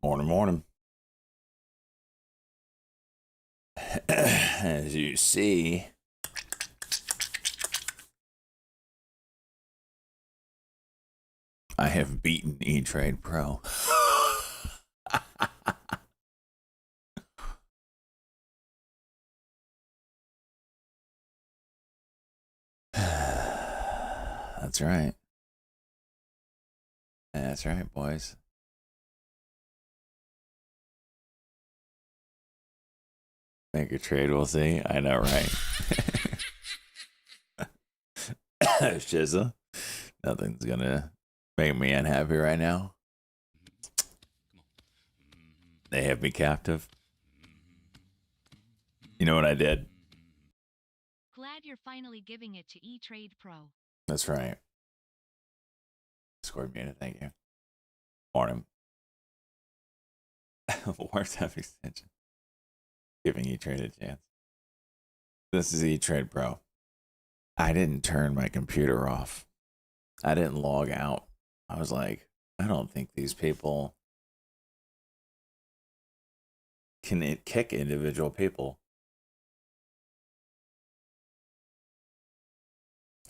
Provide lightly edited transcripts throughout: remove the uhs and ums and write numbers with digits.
Morning, morning. As you see, I have beaten Etrade Pro. That's right. That's right, boys. Make a trade, we'll see. I know, right? Shizza. Nothing's gonna make me unhappy right now. They have me captive. You know what I did? Glad you're finally giving it to Etrade Pro. That's right. Discord muted, thank you. Morning. Wartime extension. Giving E-Trade a chance. This is E-Trade Pro. I didn't turn my computer off. I didn't log out. I was like, I don't think these people can kick individual people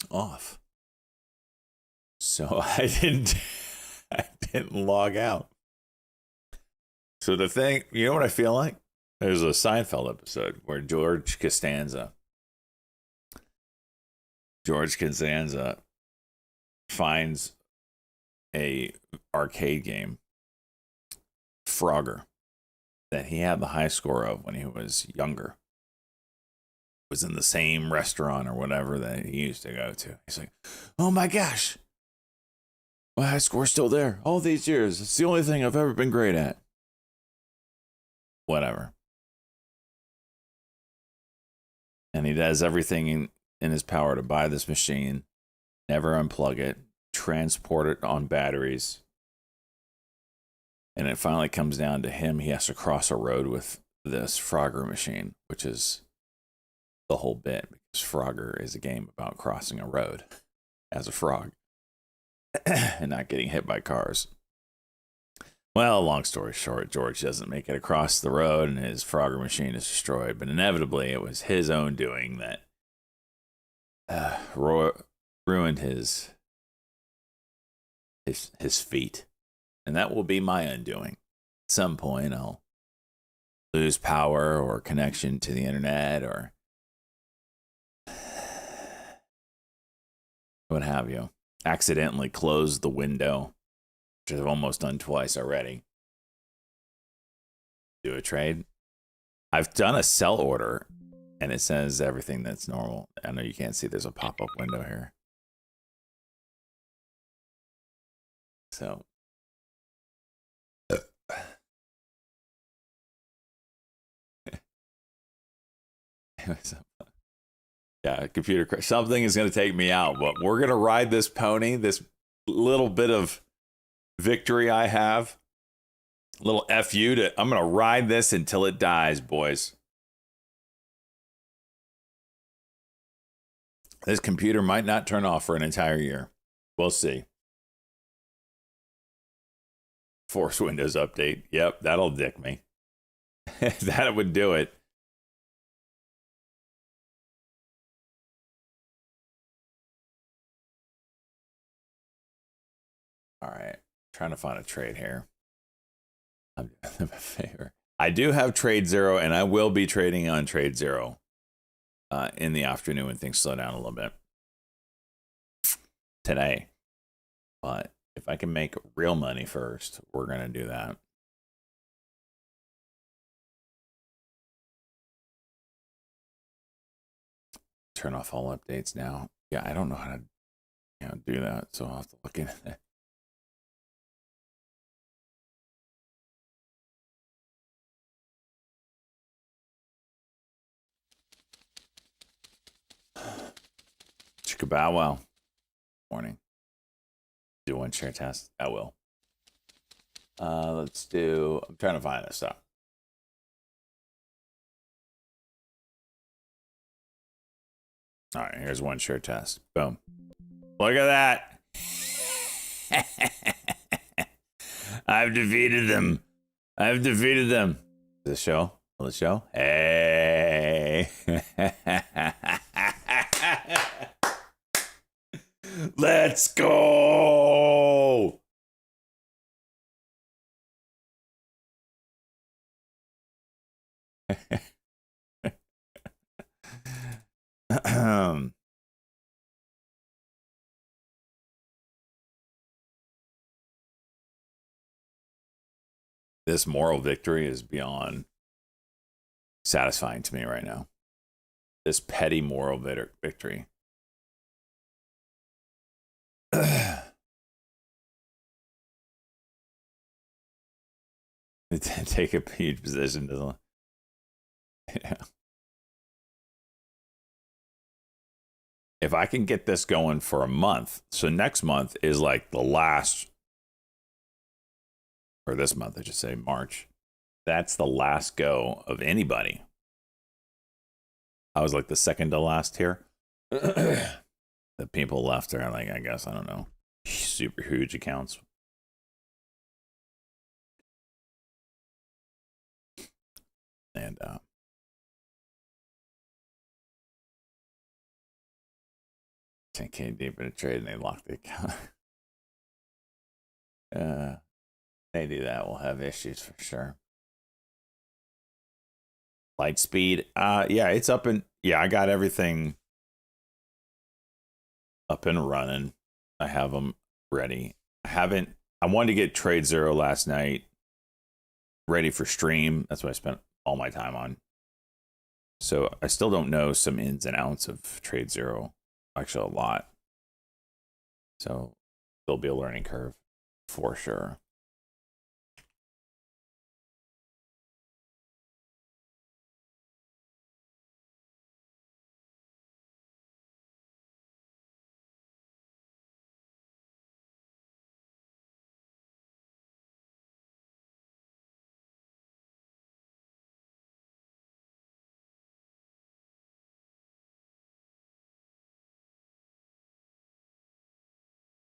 off. So I didn't log out. So the thing, you know what I feel like? There's a Seinfeld episode where George Costanza finds a arcade game, Frogger, that he had the high score of when he was younger. Was in the same restaurant or whatever that he used to go to. He's like, oh my gosh, my high score's still there all these years. It's the only thing I've ever been great at. Whatever. And he does everything in his power to buy this machine, never unplug it, transport it on batteries. And it finally comes down to him. He has to cross a road with this Frogger machine, which is the whole bit, because Frogger is a game about crossing a road as a frog and not getting hit by cars. Well, long story short, George doesn't make it across the road and his Frogger machine is destroyed. But inevitably, it was his own doing that ruined his feet. And that will be my undoing. At some point, I'll lose power or connection to the internet or what have you. Accidentally close the window, which I've almost done twice already. Do a trade. I've done a sell order, and it says everything that's normal. I know you can't see. There's a pop-up window here. So. Yeah, computer crash. Something is going to take me out, but we're going to ride this pony, this little bit of victory I have. A little FU to, I'm going to ride this until it dies, boys. This computer might not turn off for an entire year. We'll see. Force Windows update. Yep, that'll dick me. That would do it. All right, trying to find a trade here. I'm doing them a favor. I do have Trade Zero, and I will be trading on Trade Zero in the afternoon when things slow down a little bit today. But if I can make real money first, we're going to do that. Turn off all updates now. Yeah, I don't know how to do that, so I'll have to look into it. Chickabow wow. Morning. Do one share test. I will. Let's do. I'm trying to find this stuff. All right, here's one share test. Boom. Look at that. I've defeated them. I've defeated them. The show? The show? Hey. Let's go. This moral victory is beyond satisfying to me right now. This petty moral victory. Take a huge position to the. Yeah. If I can get this going for a month, so next month is like the last, or this month, I should say, March. That's the last go of anybody. I was like the second to last here. The people left are like, I guess, I don't know, super huge accounts. And 10K deep in a trade and they lock the account. They do that, we'll have issues for sure. Light speed, yeah, it's up and yeah, I got everything up and running. I have them ready. I wanted to get Trade Zero last night ready for stream. That's what I spent all my time on. So I still don't know some ins and outs of Trade Zero. Actually, a lot. So there'll be a learning curve for sure.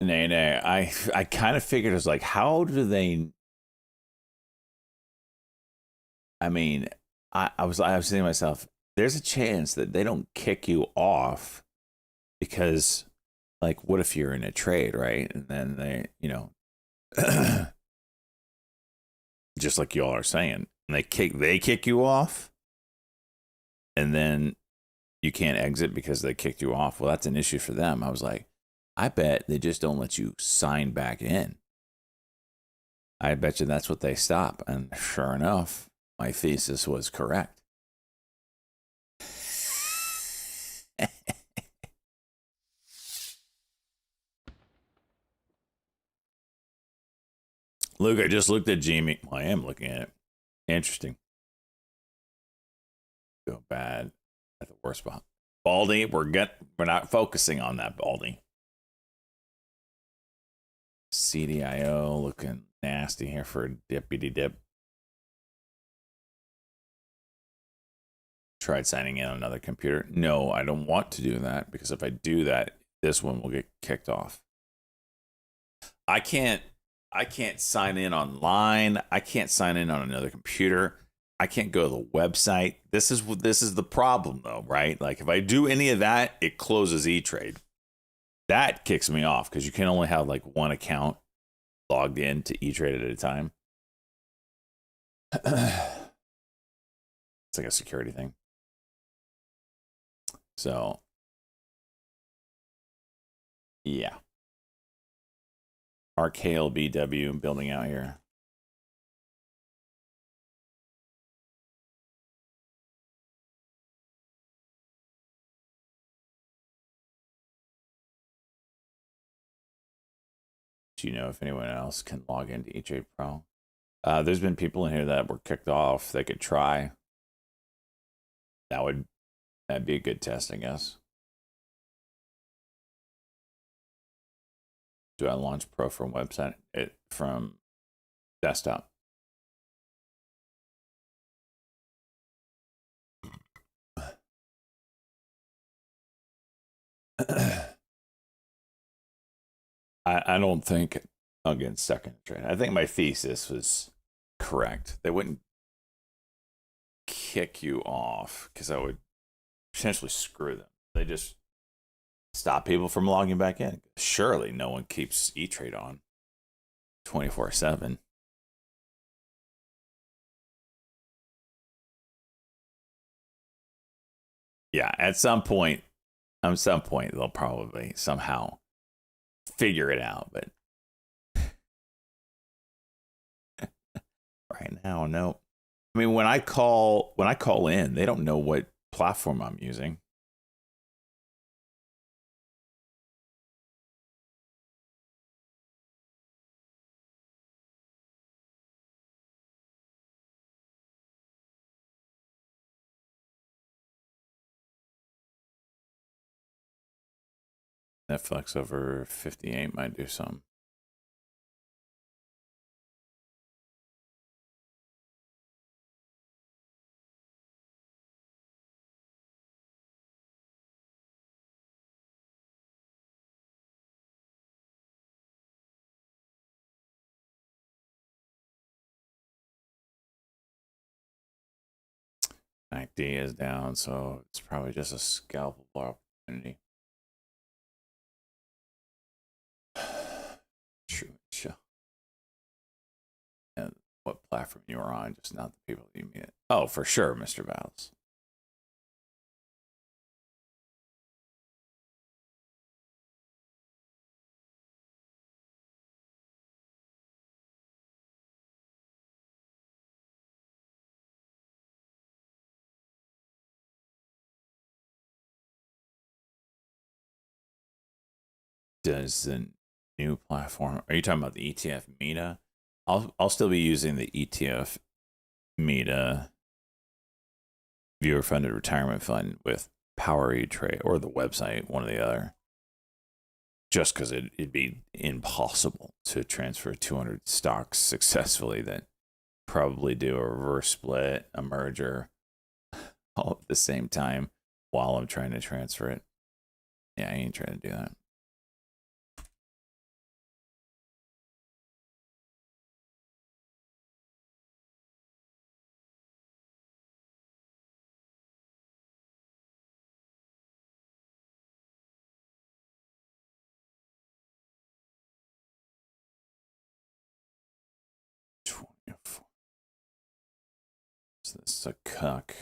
Nay. I kind of figured it was like, how do they? I mean, I was saying to myself, there's a chance that they don't kick you off because, like, what if you're in a trade, right? And then they, just like y'all are saying, and they kick you off, and then you can't exit because they kicked you off. Well, that's an issue for them. I was like, I bet they just don't let you sign back in. I bet you that's what they stop. And sure enough, my thesis was correct. Luke, I just looked at Jamie. Well, I am looking at it. Interesting. Go bad at the worst spot. Baldy, we're not focusing on that, Baldy. CDIO looking nasty here for a deputy dip. Tried signing in on another computer. No, I don't want to do that because if I do that, this one will get kicked off. I can't sign in online. I can't sign in on another computer. I can't go to the website. This is the problem though, right? Like if I do any of that, it closes Etrade. That kicks me off because you can only have like one account logged in to Etrade at a time. It's like a security thing. So, yeah. Arcale BW building out here. Do you know if anyone else can log into Etrade Pro? There's been people in here that were kicked off. They could try. That'd be a good test, I guess. Do I launch Pro from website? From desktop. I don't think I'll get second trade. I think my thesis was correct. They wouldn't kick you off because I would potentially screw them. They just stop people from logging back in. Surely no one keeps Etrade on 24/7. Yeah, at some point, they'll probably somehow figure it out. But right now, no. I mean, when I call in, they don't know what platform I'm using. Netflix over 58 might do something. MACD is down, so it's probably just a scalpable opportunity. True. And what platform you are on, just not the people you meet. Oh, for sure, Mr. Valls. Does the new platform? Are you talking about the ETF Meta? I'll still be using the ETF Meta viewer funded retirement fund with Power Etrade or the website, one or the other. Just because it'd be impossible to transfer 200 stocks successfully that probably do a reverse split, a merger, all at the same time while I'm trying to transfer it. Yeah, I ain't trying to do that. So this is a cuck.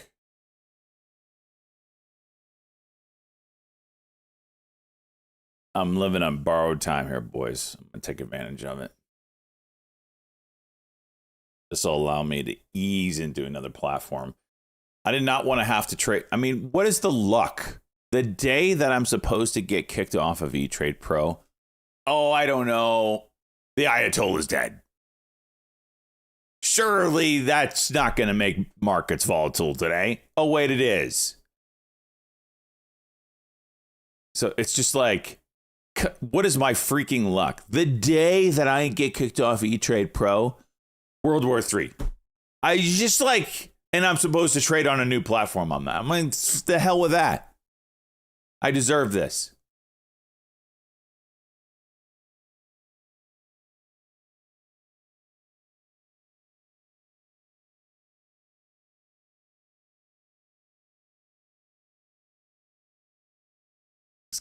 I'm living on borrowed time here, boys. I'm gonna take advantage of it. This will allow me to ease into another platform. I did not want to have to trade. I mean, what is the luck? The day that I'm supposed to get kicked off of Etrade Pro, oh, I don't know. The Ayatollah is dead. Surely that's not going to make markets volatile today. Oh, wait, it is. So it's just like, what is my freaking luck? The day that I get kicked off Etrade Pro, World War III. I just like, and I'm supposed to trade on a new platform on that. I'm like, the hell with that. I deserve this.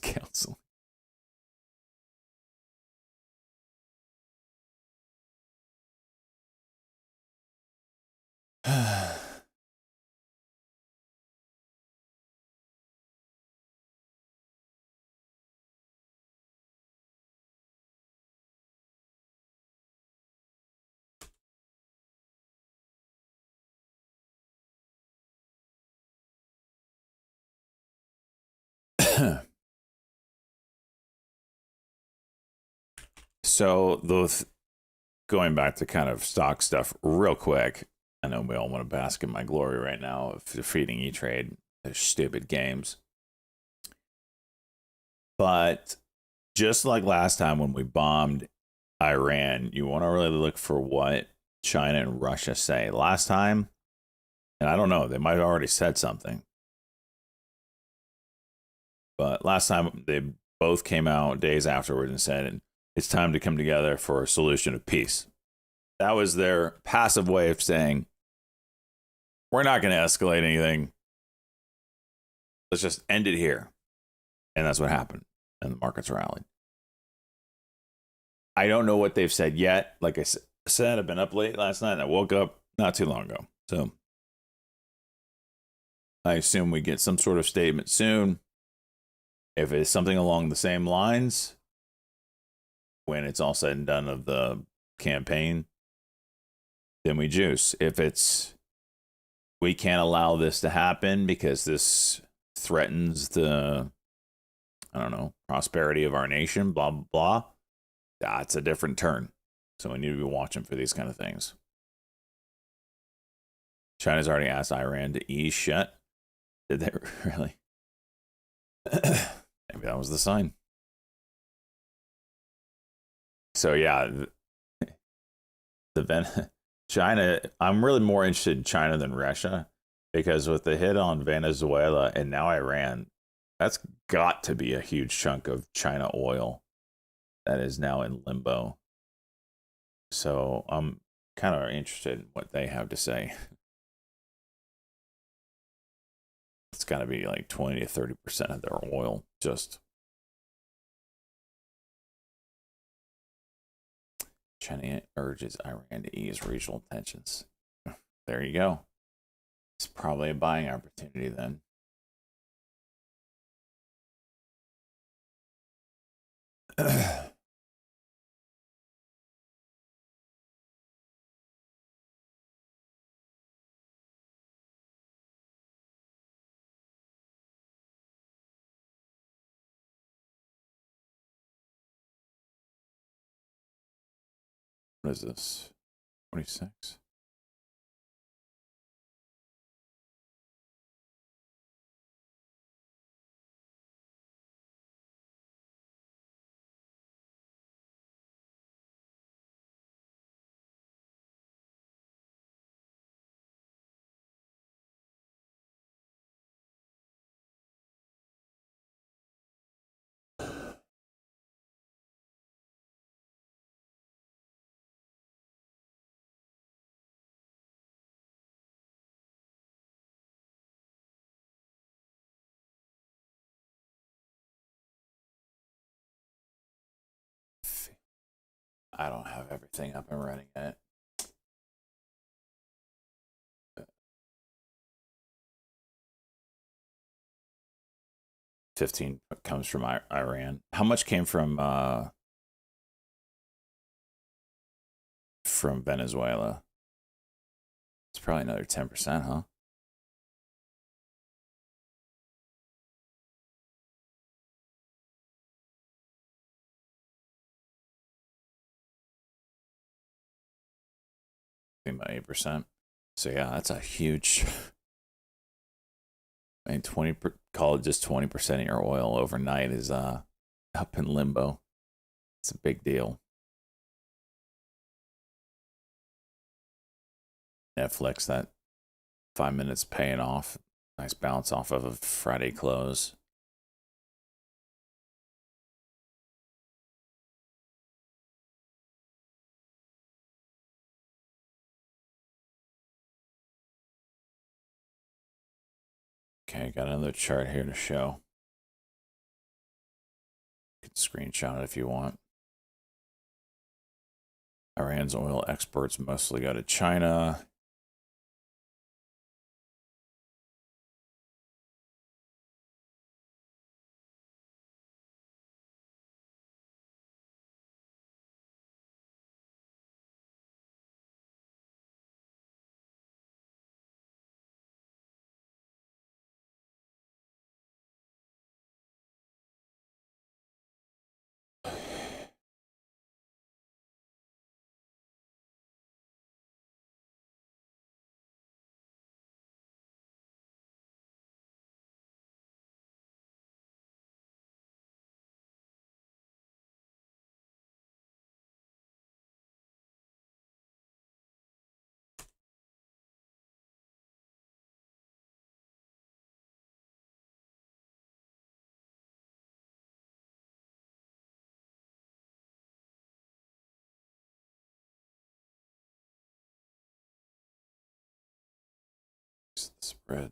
Council. So those going back to kind of stock stuff real quick. I know we all want to bask in my glory right now of defeating E-Trade. They're stupid games. But just like last time when we bombed Iran, you want to really look for what China and Russia say. Last time, and I don't know, they might have already said something. But last time they both came out days afterwards and said it's time to come together for a solution of peace. That was their passive way of saying, we're not going to escalate anything. Let's just end it here. And that's what happened. And the markets rallied. I don't know what they've said yet. Like I said, I've been up late last night and I woke up not too long ago. So I assume we get some sort of statement soon. If it's something along the same lines, when it's all said and done of the campaign, then we juice. If it's, we can't allow this to happen because this threatens the, I don't know, prosperity of our nation, blah, blah, blah, that's a different turn. So we need to be watching for these kind of things. China's already asked Iran to ease shut. Did they really? Maybe that was the sign. So yeah, China, I'm really more interested in China than Russia, because with the hit on Venezuela and now Iran, that's got to be a huge chunk of China oil that is now in limbo. So I'm kind of interested in what they have to say. It's got to be like 20 to 30% of their oil. Just China urges Iran to ease regional tensions. There you go. It's probably a buying opportunity then. What is this? 26? I don't have everything up and running yet. 15 comes from Iran. How much came from Venezuela? It's probably another 10%, huh? About 8%. So yeah, that's a huge. I mean, call it just 20% of your oil overnight is up in limbo. It's a big deal. Netflix, that 5 minutes paying off. Nice bounce off of a Friday close. Okay, got another chart here to show. You can screenshot it if you want. Iran's oil exports mostly go to China. Adjust the spread.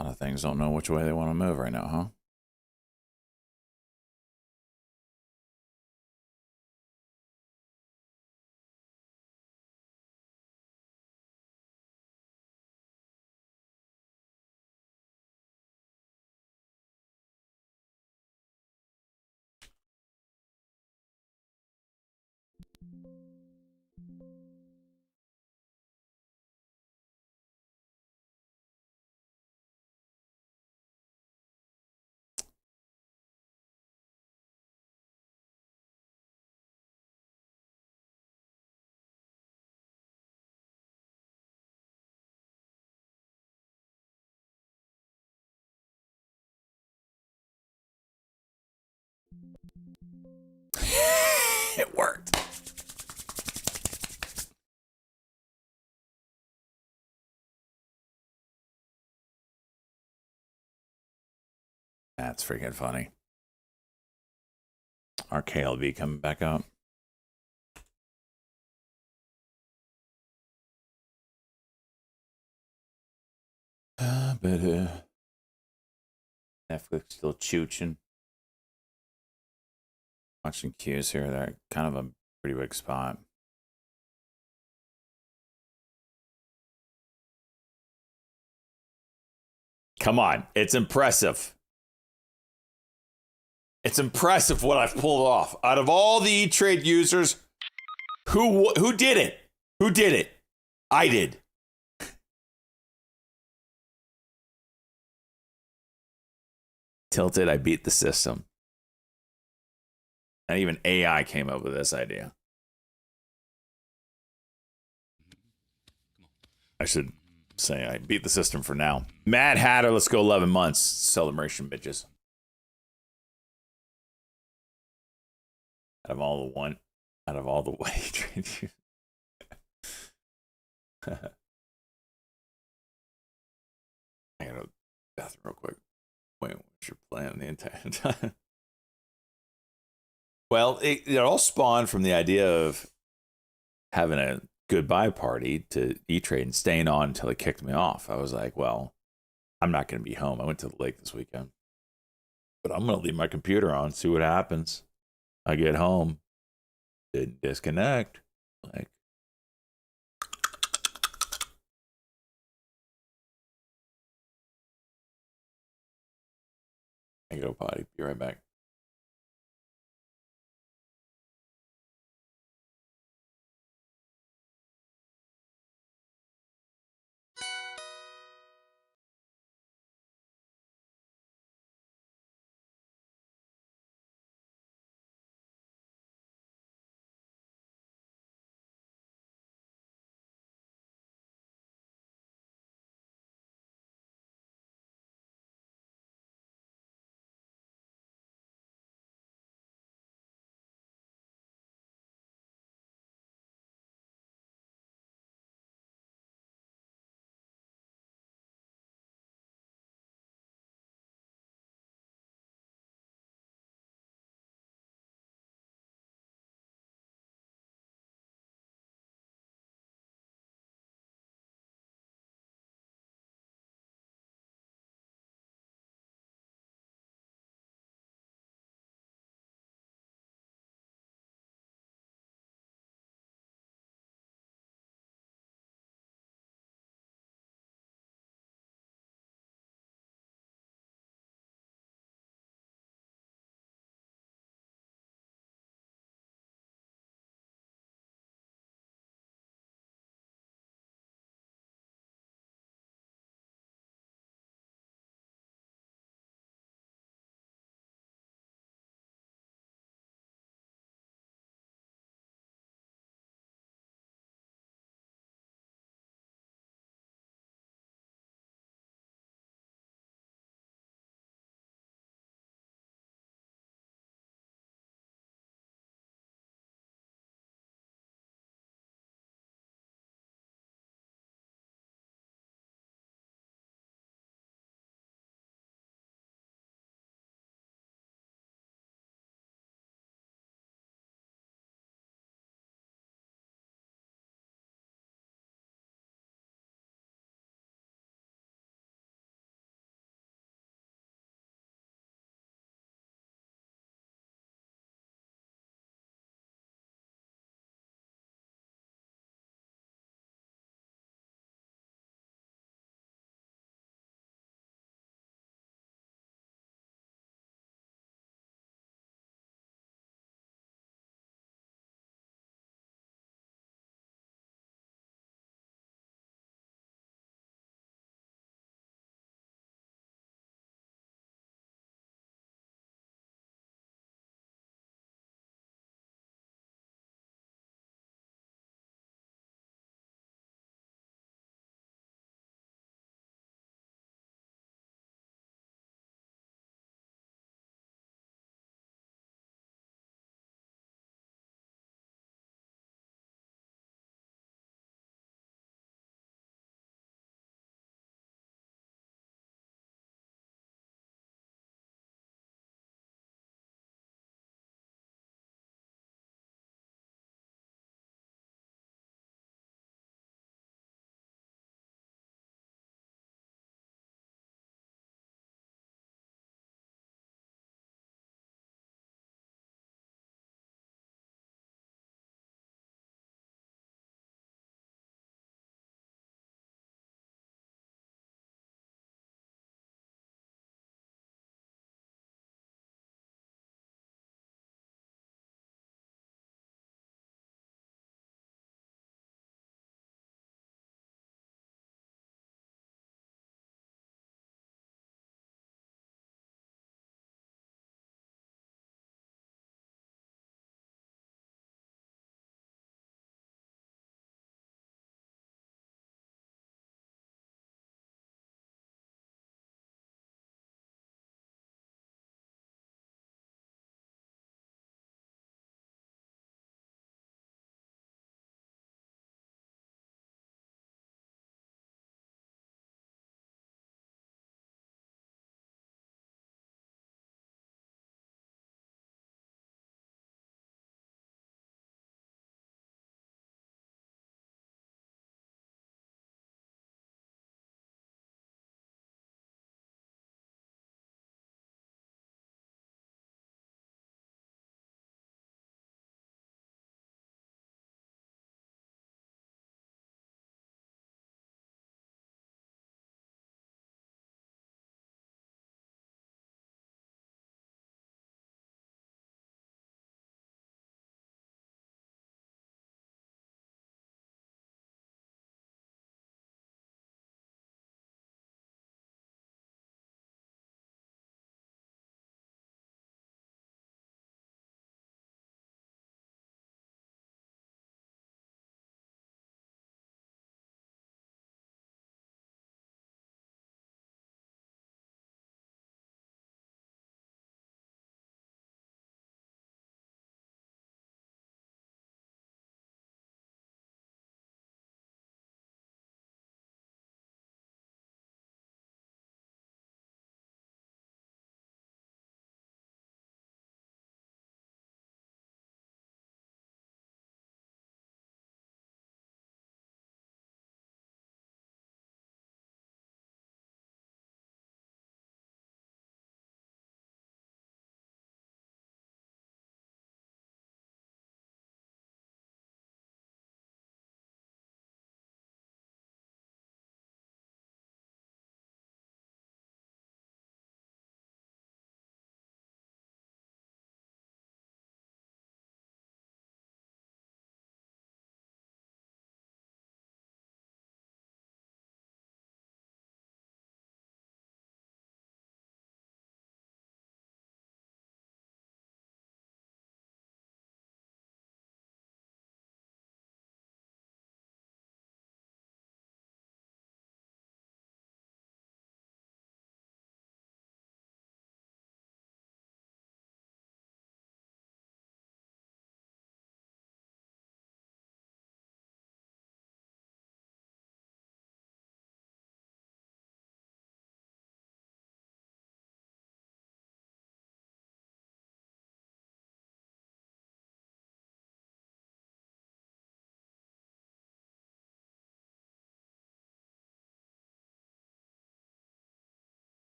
A lot of things don't know which way they want to move right now, huh? It worked. That's freaking funny. Our KLV coming back up. But Netflix still chooching. Watching cues here. They're kind of a pretty big spot. Come on. It's impressive. It's impressive what I've pulled off. Out of all the E-Trade users, who did it? Who did it? I did. Tilted, I beat the system. And even AI came up with this idea. I should say I beat the system for now. Mad Hatter, let's go 11 months. Celebration, bitches. Out of all the way trade you. I gotta go to the bathroom real quick. Wait, what's your plan the entire time? Well, it all spawned from the idea of having a goodbye party to E-Trade and staying on until it kicked me off. I was like, well, I'm not going to be home. I went to the lake this weekend. But I'm going to leave my computer on, see what happens. I get home, didn't disconnect. Like, I go potty. Be right back.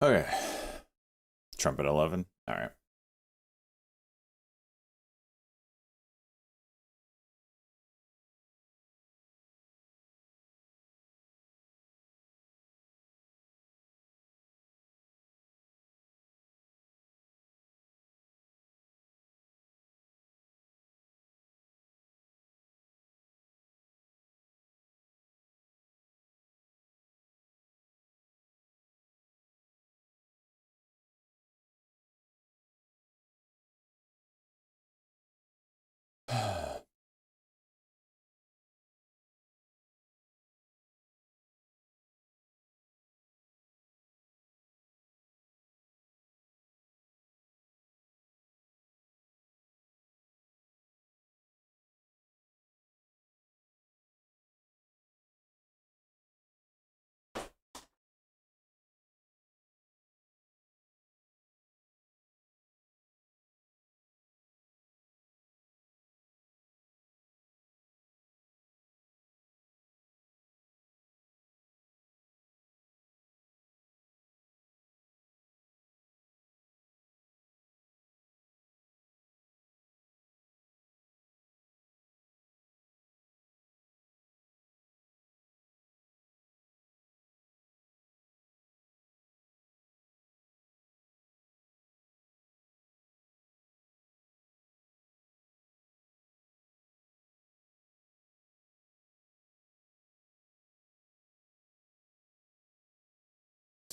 Okay. Trumpet 11. All right.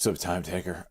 What's up, time taker?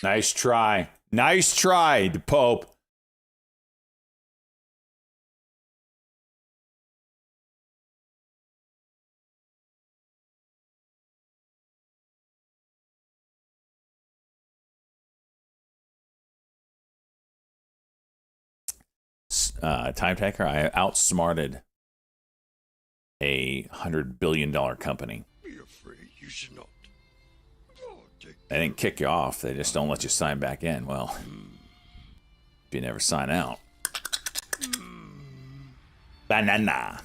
Nice try. Nice try, the Pope. Time taker, I outsmarted $100 billion company. Be afraid you should not. They didn't kick you off. They just don't let you sign back in. Well, if you never sign out. Banana.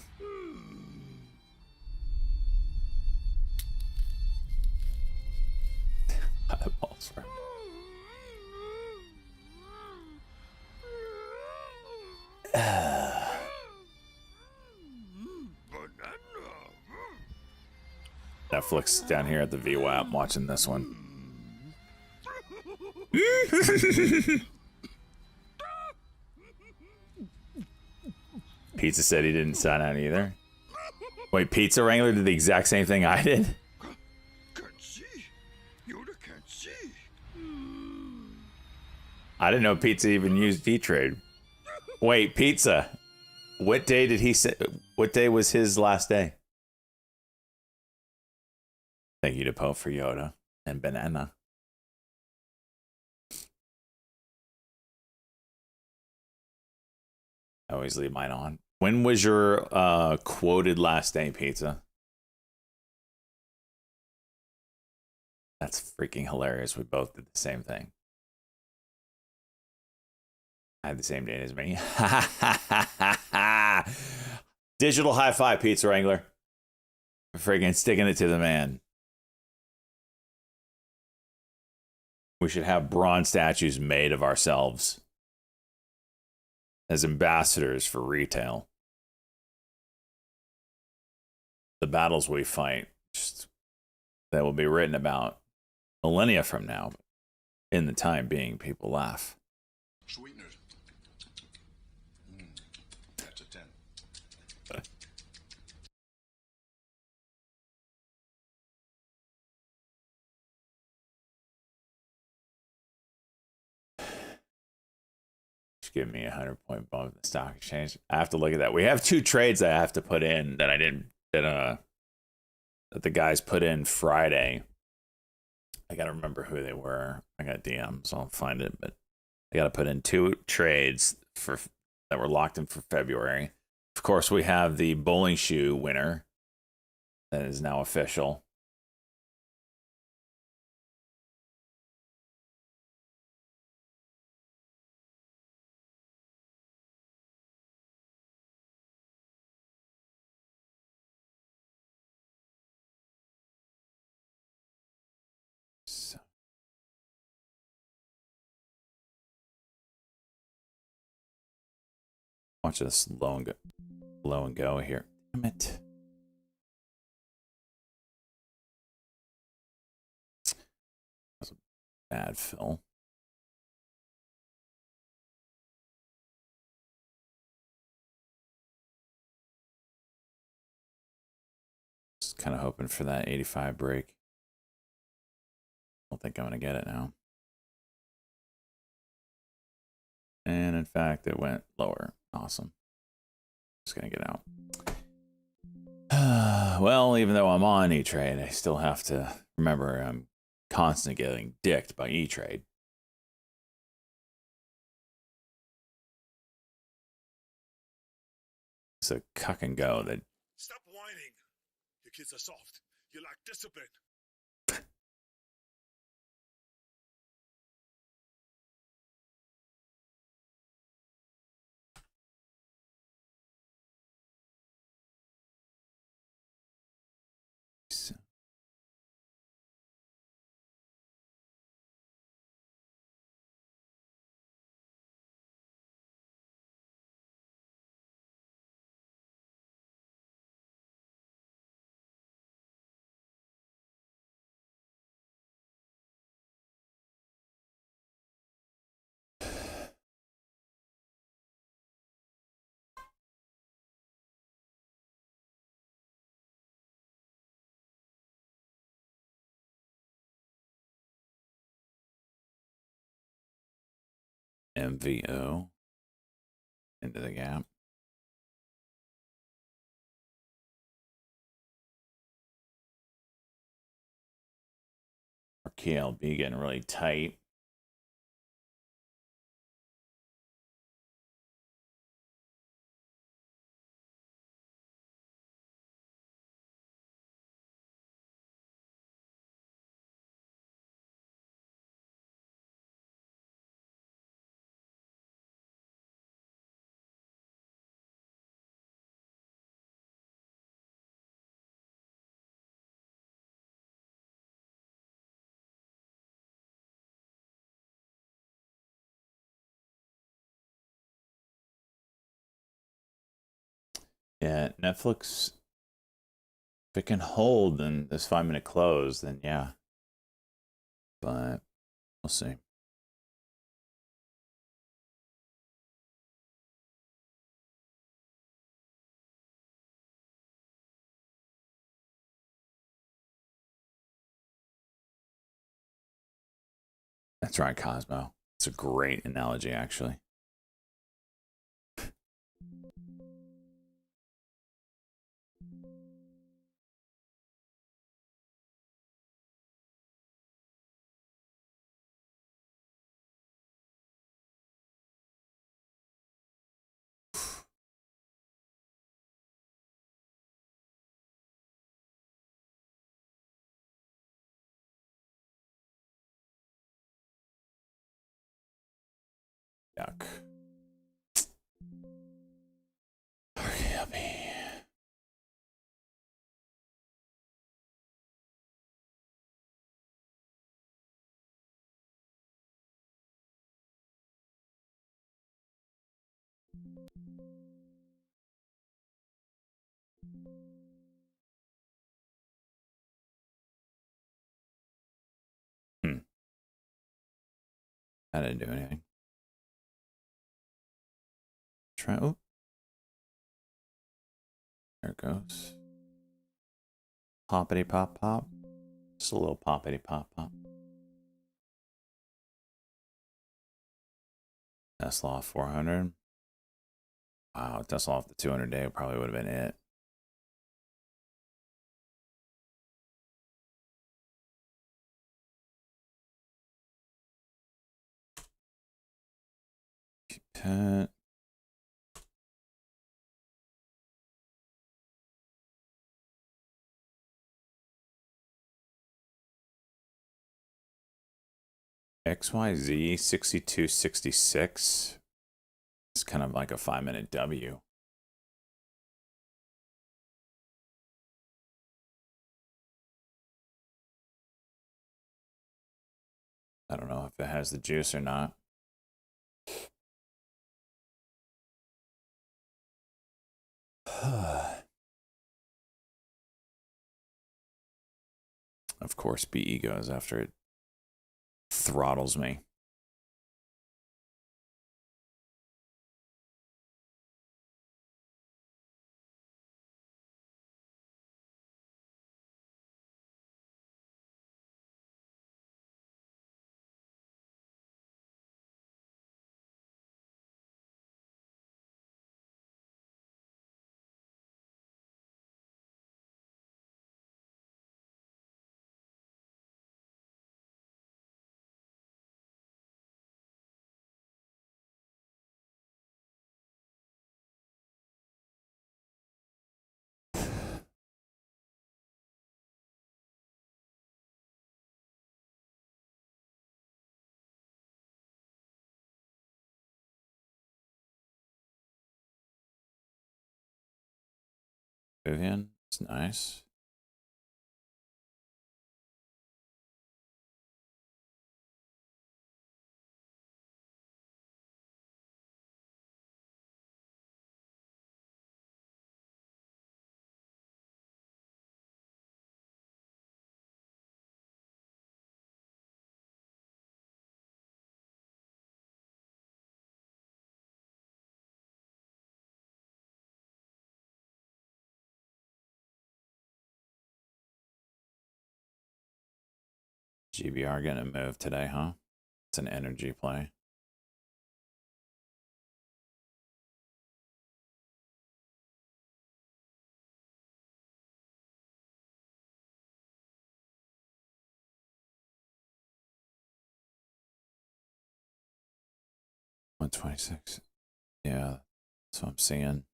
Eyeballs, right? Netflix down here at the VWAP watching this one. Pizza said he didn't sign out either. Wait, Pizza Wrangler did the exact same thing I did? Can't see. Yoda can't see. I didn't know Pizza even used Etrade. Wait, Pizza. What day did he say? What day was his last day? Thank you to Poe for Yoda and Banana. I always leave mine on. When was your quoted last day, Pizza? That's freaking hilarious. We both did the same thing. I had the same date as me. Digital high five, Pizza Wrangler. Freaking sticking it to the man. We should have bronze statues made of ourselves as ambassadors for retail. The battles we fight, just, that will be written about millennia from now. In the time being, people laugh. Sweeteners. Just give me a 100-point bump in the stock exchange. I have to look at that. We have 2 trades that I have to put in that I didn't that the guys put in Friday. I gotta remember who they were. I got DMs. I'll find it, but I gotta put in 2 trades that were locked in for February. Of course, we have the bowling shoe winner that is now official. So, watch this low and go here. Damn it. That's a bad fill. Just kind of hoping for that 85 break. Don't think I'm going to get it now. And in fact, it went lower. Awesome. Just going to get out. Well, even though I'm on Etrade, I still have to remember I'm constantly getting dicked by Etrade. It's a cuck and go that. Stop whining. Your kids are soft. You lack discipline. MVO into the gap. Our KLB getting really tight. Yeah, Netflix, if it can hold in this 5-minute close, then yeah. But we'll see. That's right, Cosmo. It's a great analogy, actually. Yuck. Okay, I'll be. I didn't do anything. Try. Oh. There it goes. Poppity pop pop. Just a little poppity pop pop. Tesla off 400. Wow, Tesla off the 200 day probably would have been it. Cut. XYZ 6266. It's kind of like a 5-minute W. I don't know if it has the juice or not. Of course, BE goes after it throttles me. Vivian, it's nice. GBR gonna move today, huh? It's an energy play. $126. Yeah, that's what I'm seeing.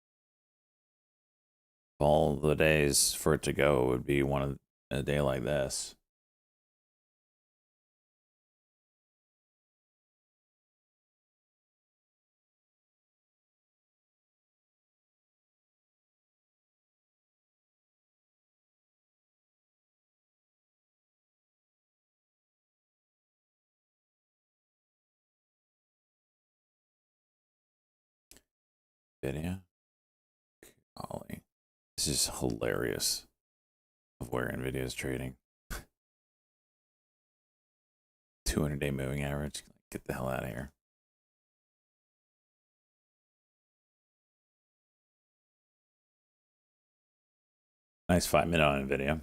All the days for it to go would be one of a day like this. Video. Golly. This is hilarious of where Nvidia is trading. 200-day moving average. Get the hell out of here. Nice 5-minute on Nvidia.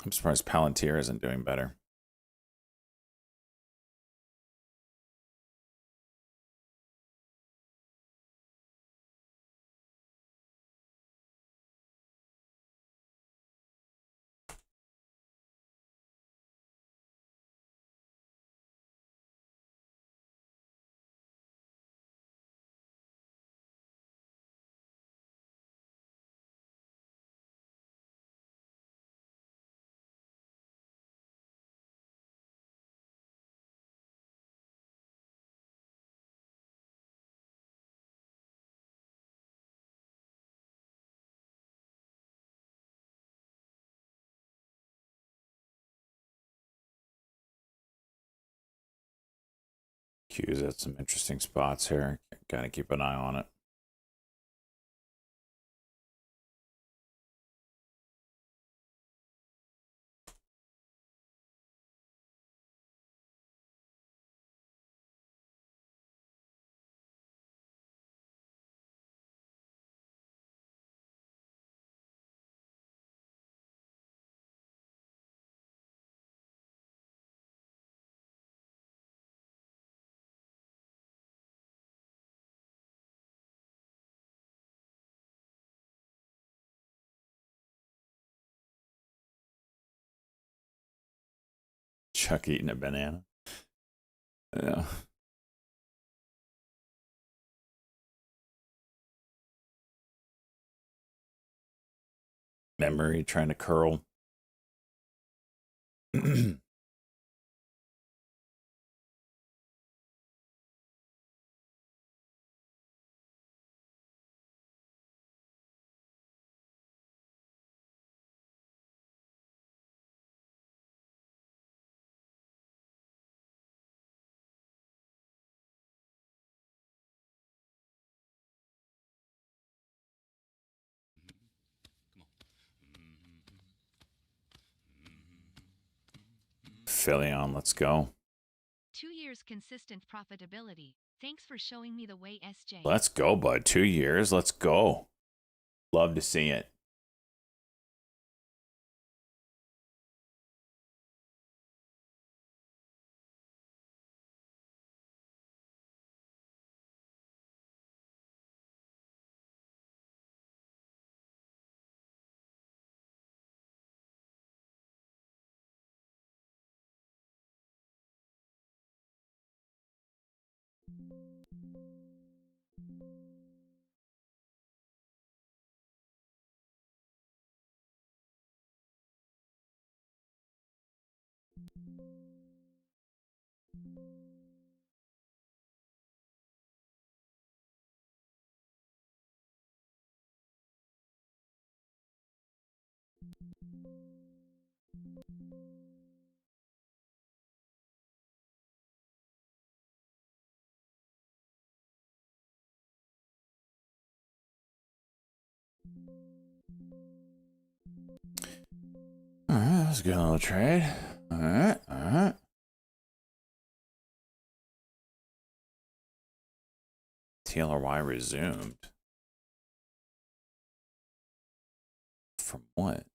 I'm surprised Palantir isn't doing better. Q's at some interesting spots here. Gotta keep an eye on it. Chuck eating a banana. Yeah. Memory trying to curl. Philion, let's go. 2 years consistent profitability. Thanks for showing me the way, SJ. Let's go, bud. 2 years. Let's go. Love to see it. All right, let's get on the trade. All right. TLRY resumed. From what?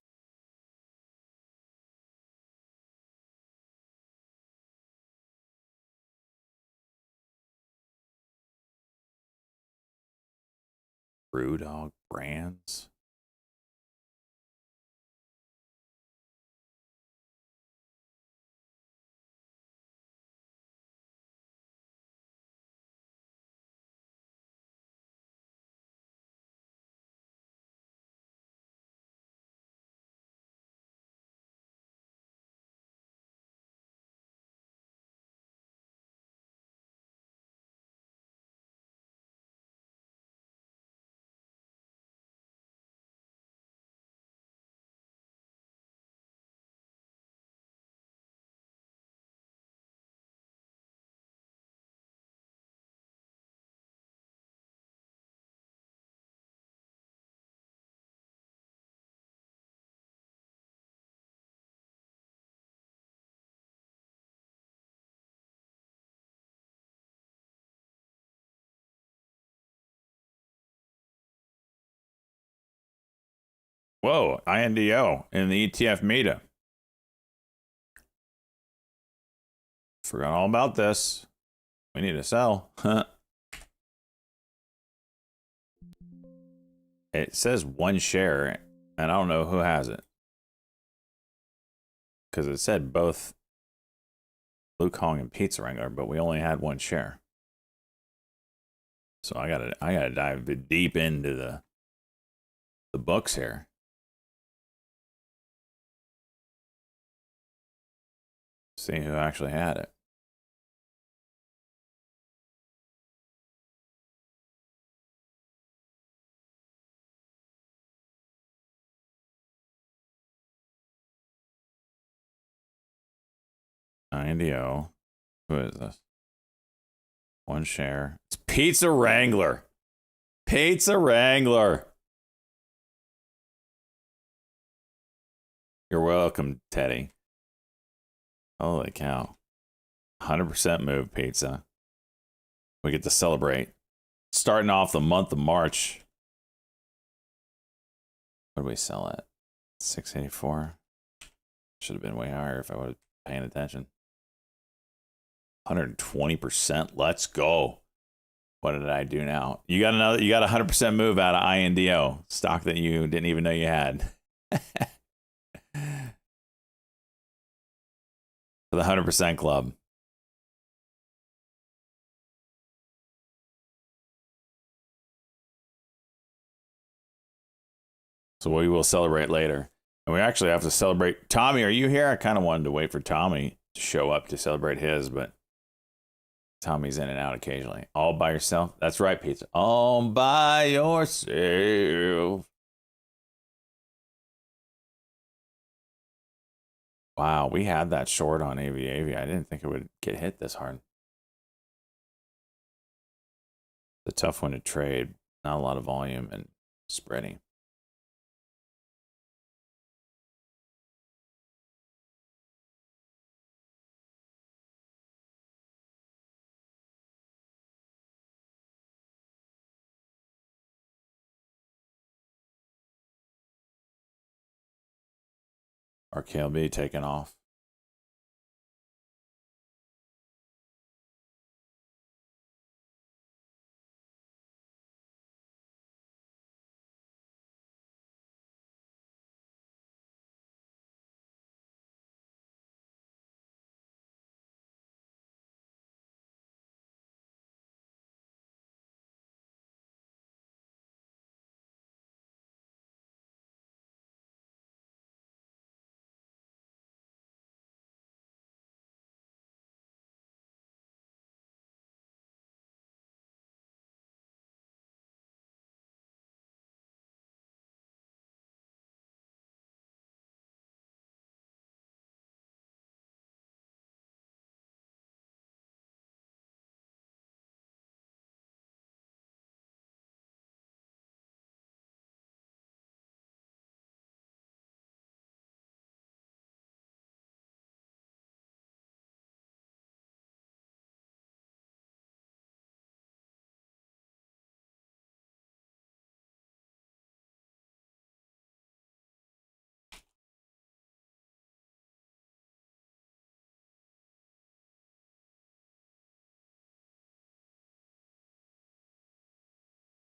Brewdog Brands. Whoa, INDO in the ETF meta. Forgot all about this. We need to sell. It says 1 share, and I don't know who has it. Because it said both Luke Hong and Pizza Wrangler, but we only had 1 share. So I gotta dive deep into the books here. See who actually had it. INDO. Who is this? 1 share. It's Pizza Wrangler. Pizza Wrangler. You're welcome, Teddy. Holy cow. 100% move, Pizza. We get to celebrate. Starting off the month of March. What did we sell at? 684. Should have been way higher if I would have been paying attention. 120%. Let's go. What did I do now? You got a 100% move out of INDO, stock that you didn't even know you had. For the 100% club. So we will celebrate later. And we actually have to celebrate. Tommy, are you here? I kind of wanted to wait for Tommy to show up to celebrate his, but Tommy's in and out occasionally. All by yourself? That's right, Pizza. All by yourself. Wow, we had that short on AVAV. I didn't think it would get hit this hard. It's a tough one to trade. Not a lot of volume and spreading. Our KLB taking off.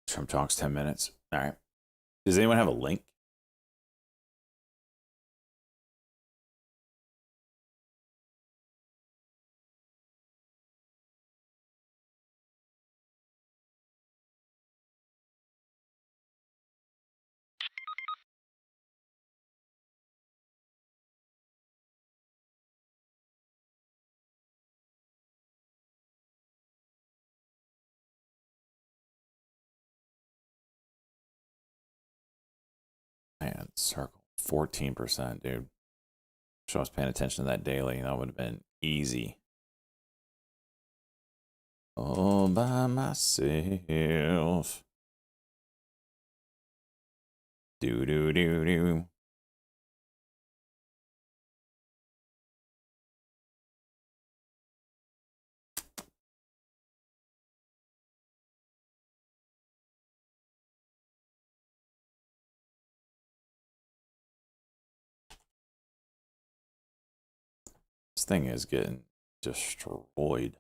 Trump talks 10 minutes. All right. Does anyone have a link? Man, circle 14%, dude. Show us paying attention to that daily. That would have been easy. All by myself. Do do do do. This thing is getting destroyed.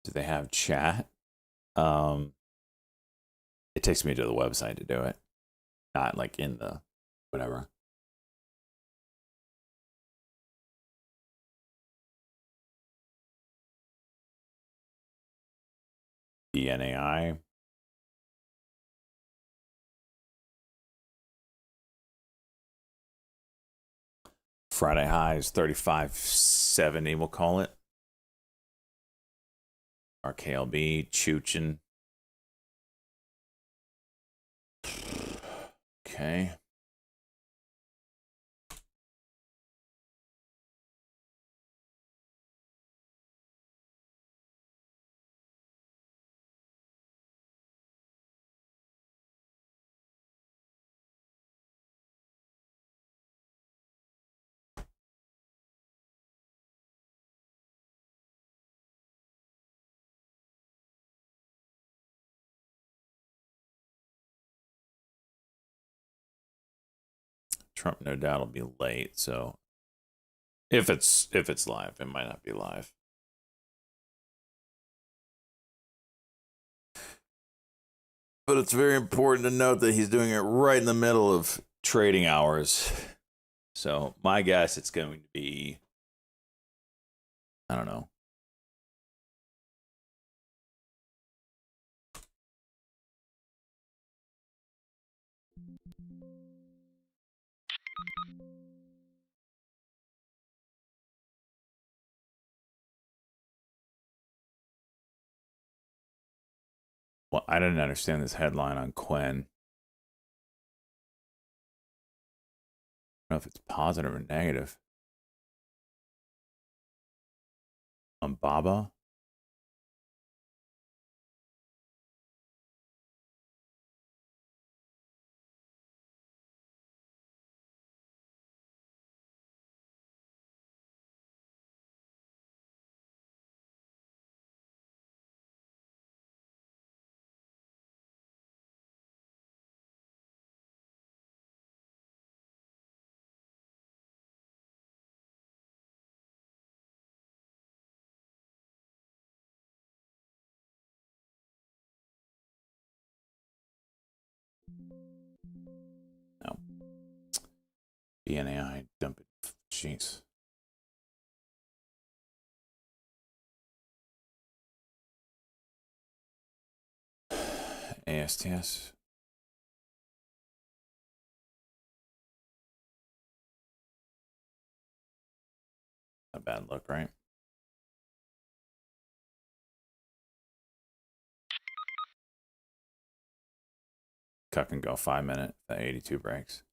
Do they have chat? It takes me to the website to do it, not like in the whatever. DNAI. Friday high is 35.70, we'll call it. Our KLB, Chuchin. Okay. Trump no doubt will be late, so if it's live, it might not be live. But it's very important to note that he's doing it right in the middle of trading hours. So my guess it's going to be, I don't know. Well, I didn't understand this headline on Quen. I don't know if it's positive or negative. On Baba? No. BNAI dumping. Jeez. ASTS. A bad look, right? Cut can go 5 minute at 82 breaks.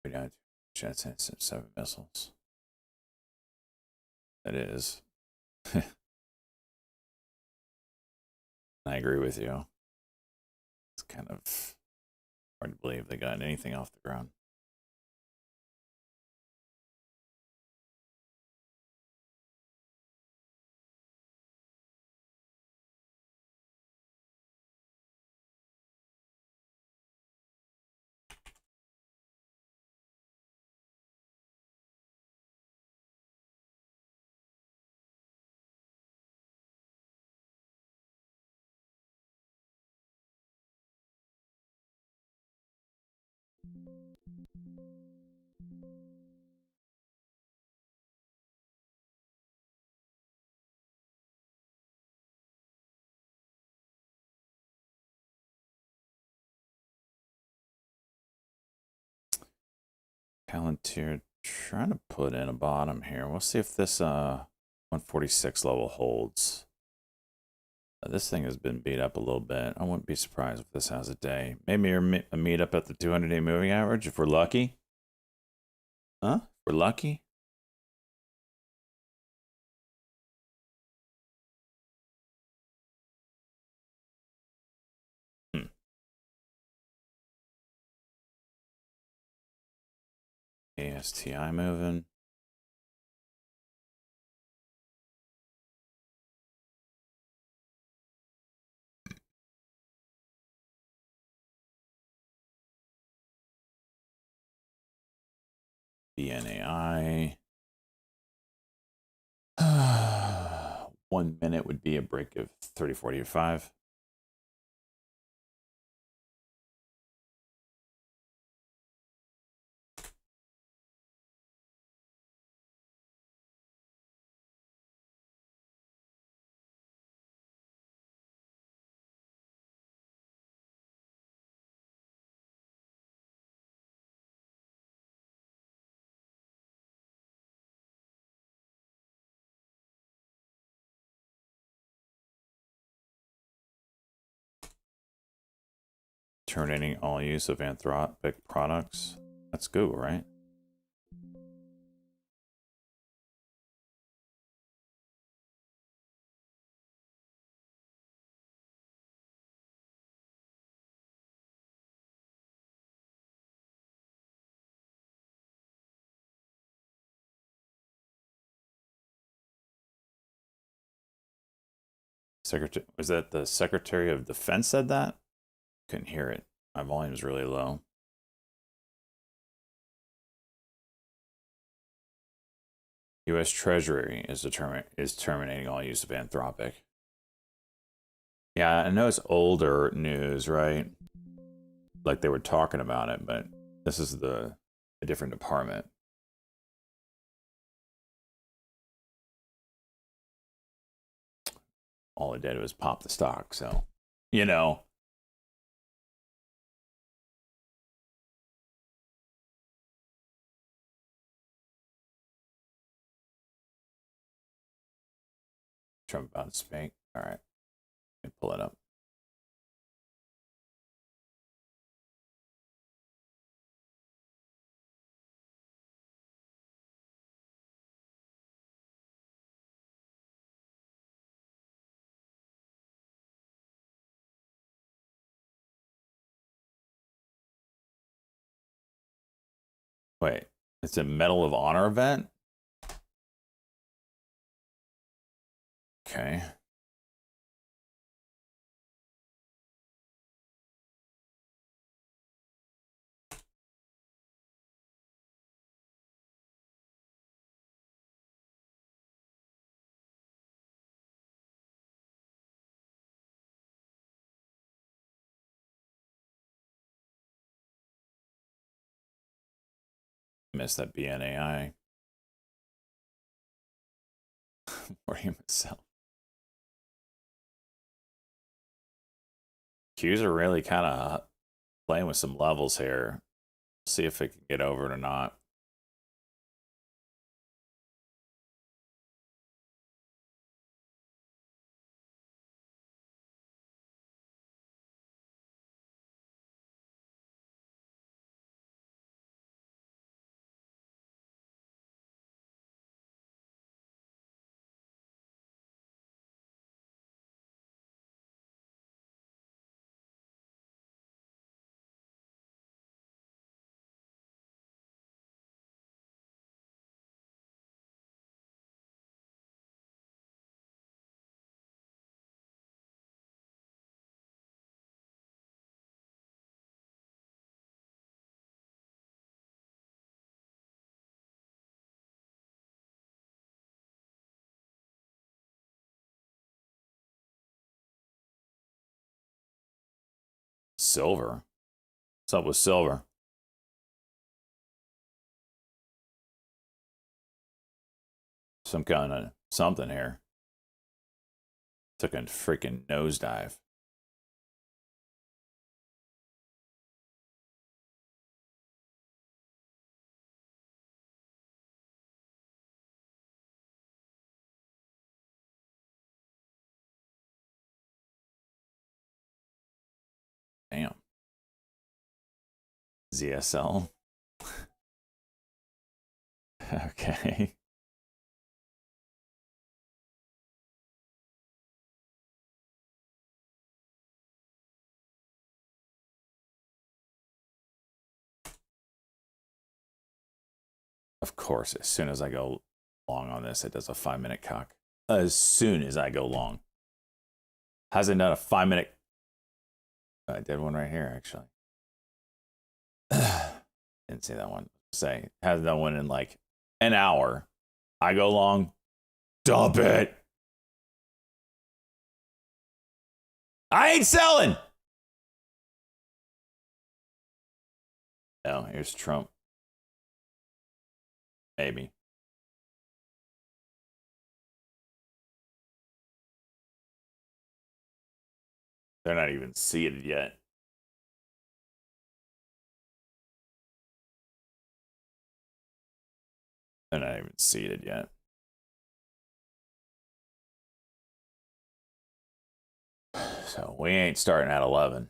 We down jets and 7 missiles. It is. I agree with you. It's kind of hard to believe they got anything off the ground. Palantir trying to put in a bottom here. We'll see if this 146 level holds. This thing has been beat up a little bit. I wouldn't be surprised if this has a day. Maybe a meet up at the 200-day moving average if we're lucky. Huh? If we're lucky. ASTI moving. BNAI. 1 minute would be a break of 30.45. Terminating all use of anthropic products. That's Google, right? Secretary, was that the Secretary of Defense said that? Couldn't hear it. My volume's really low. U.S. Treasury is terminating all use of Anthropic. Yeah, I know it's older news, right? Like they were talking about it, but this is a different department. All it did was pop the stock, so you know. Trump about to speak. All right, let me pull it up. Wait, it's a Medal of Honor event? Okay. Missed that BNAI. Or himself. Q's are really kind of playing with some levels here. See if it can get over it or not. Silver. What's up with silver? Some kind of something here. Took a freaking nosedive. Damn. ZSL. Okay. Of course, as soon as I go long on this, it does a 5-minute cock. As soon as I go long. Hasn't done a 5-minute. I did one right here, actually. Didn't see that one. Say, hasn't done one in like an hour. I go long. Dump it. I ain't selling. Oh, here's Trump. Maybe. They're not even seated yet. They're not even seated yet. So we ain't starting at 11.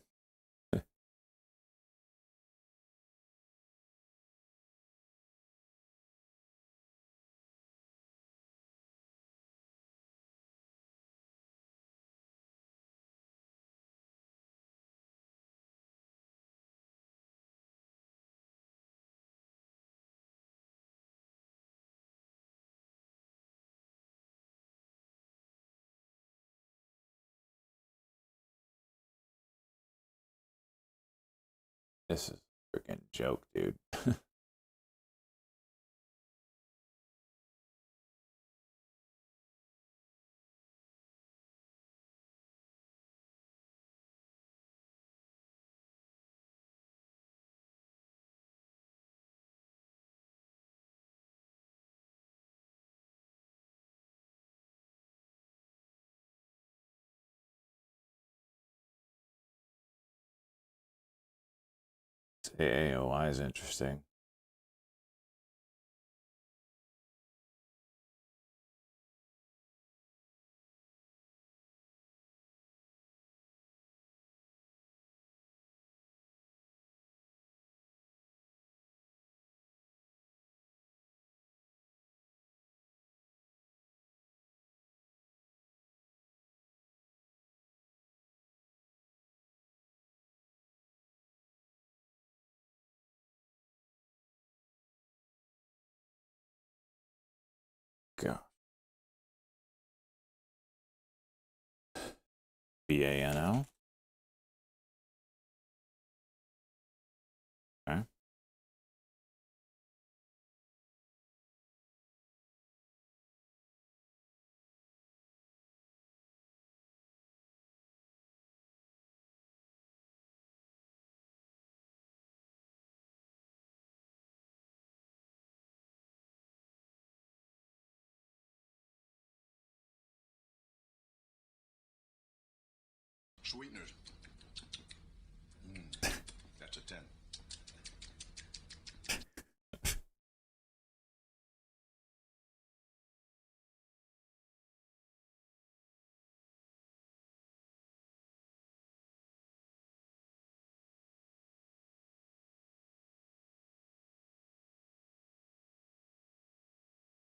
This is a freaking joke, dude. AAOI is interesting. God. BANO. Okay. Sweeteners. That's a 10.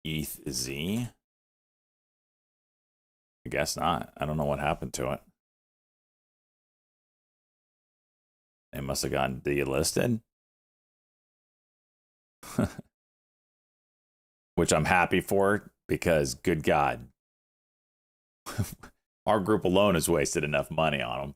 ETH Z? I guess not. I don't know what happened to it. It must have gotten delisted. Which I'm happy for because, good God, our group alone has wasted enough money on them.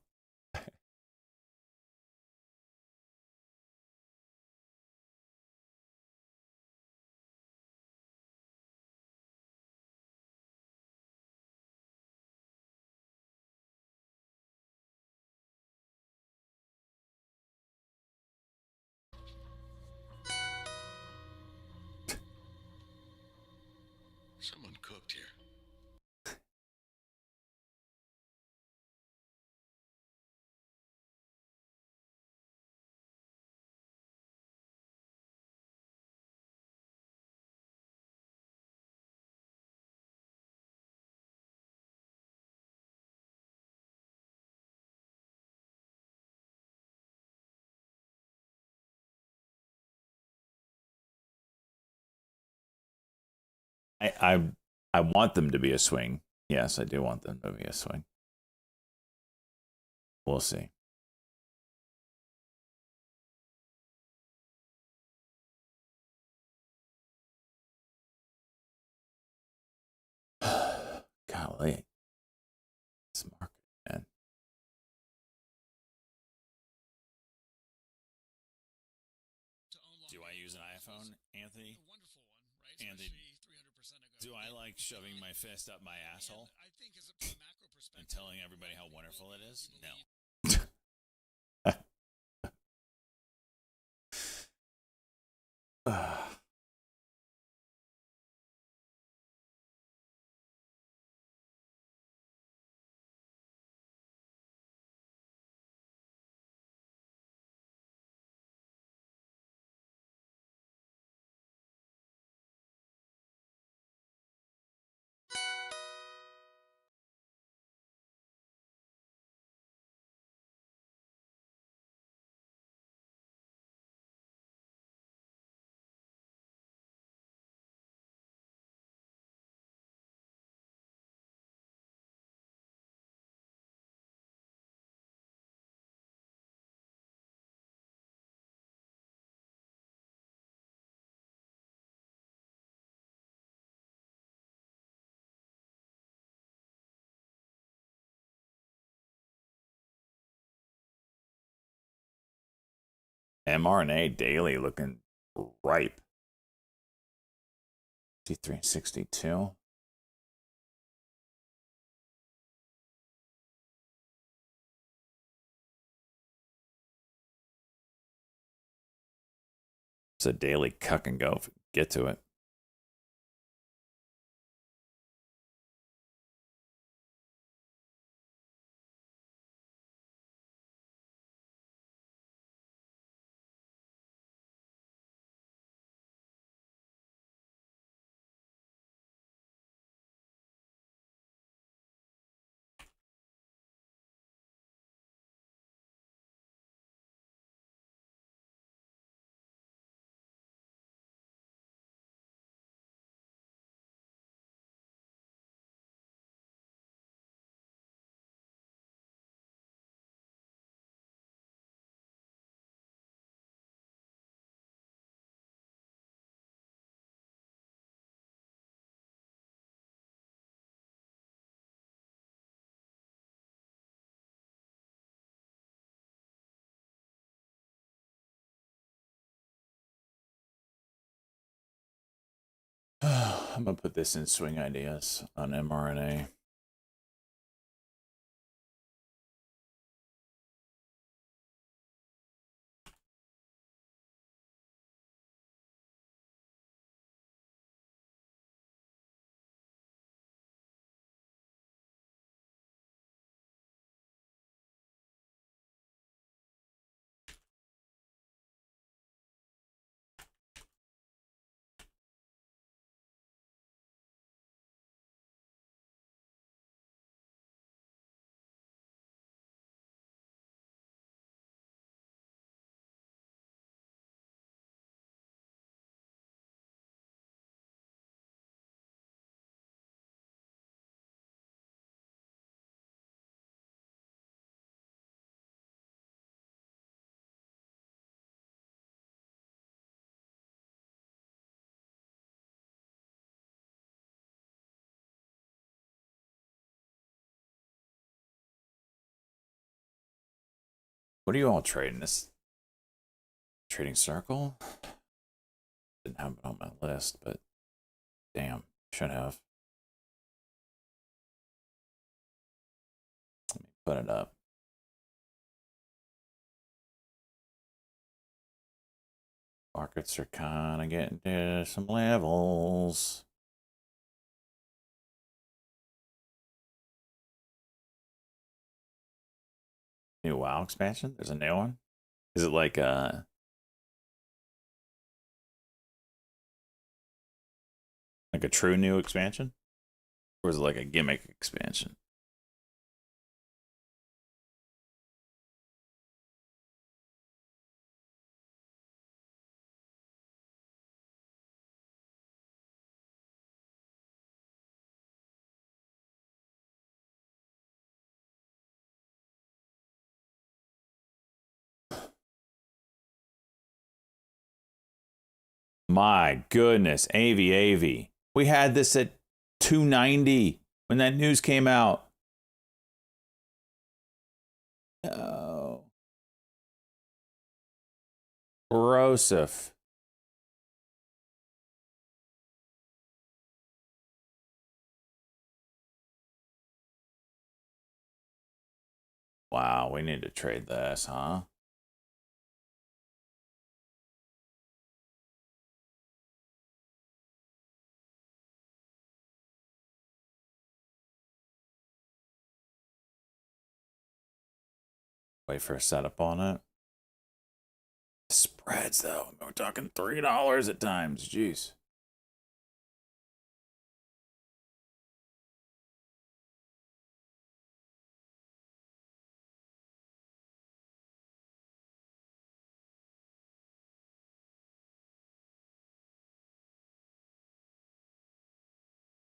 Someone cooked here. I want them to be a swing. Yes, I do want them to be a swing. We'll see. Golly. This market, man. Do I use an iPhone, Anthony? A wonderful one, right? Andy, Especially 300% ago. do I like shoving my fist up my asshole I think as a macro perspective and telling everybody how wonderful it is? No. mRNA daily looking ripe. 6362. It's a daily cuck and go. Get to it. I'm gonna put this in swing ideas on mRNA. What are you all trading? This trading circle? Didn't have it on my list, but damn, should have. Let me put it up. Markets are kind of getting to some levels. New WoW expansion? There's a new one? Is it like a true new expansion? Or is it like a gimmick expansion? My goodness, AV. We had this at 290 when that news came out. Oh. Corrosive. Wow, we need to trade this, huh? Wait for a setup on it. Spreads, though. We're talking $3 at times. Jeez.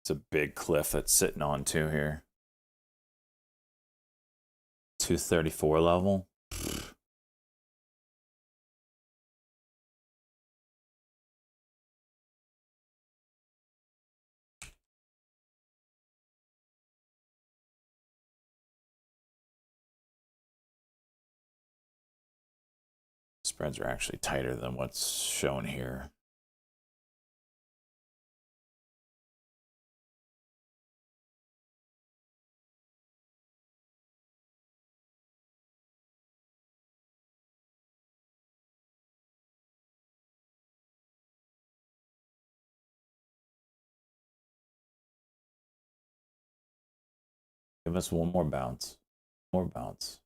It's a big cliff that's sitting on too here. 234 level. Spreads are actually tighter than what's shown here. Give us one more bounce. More bounce.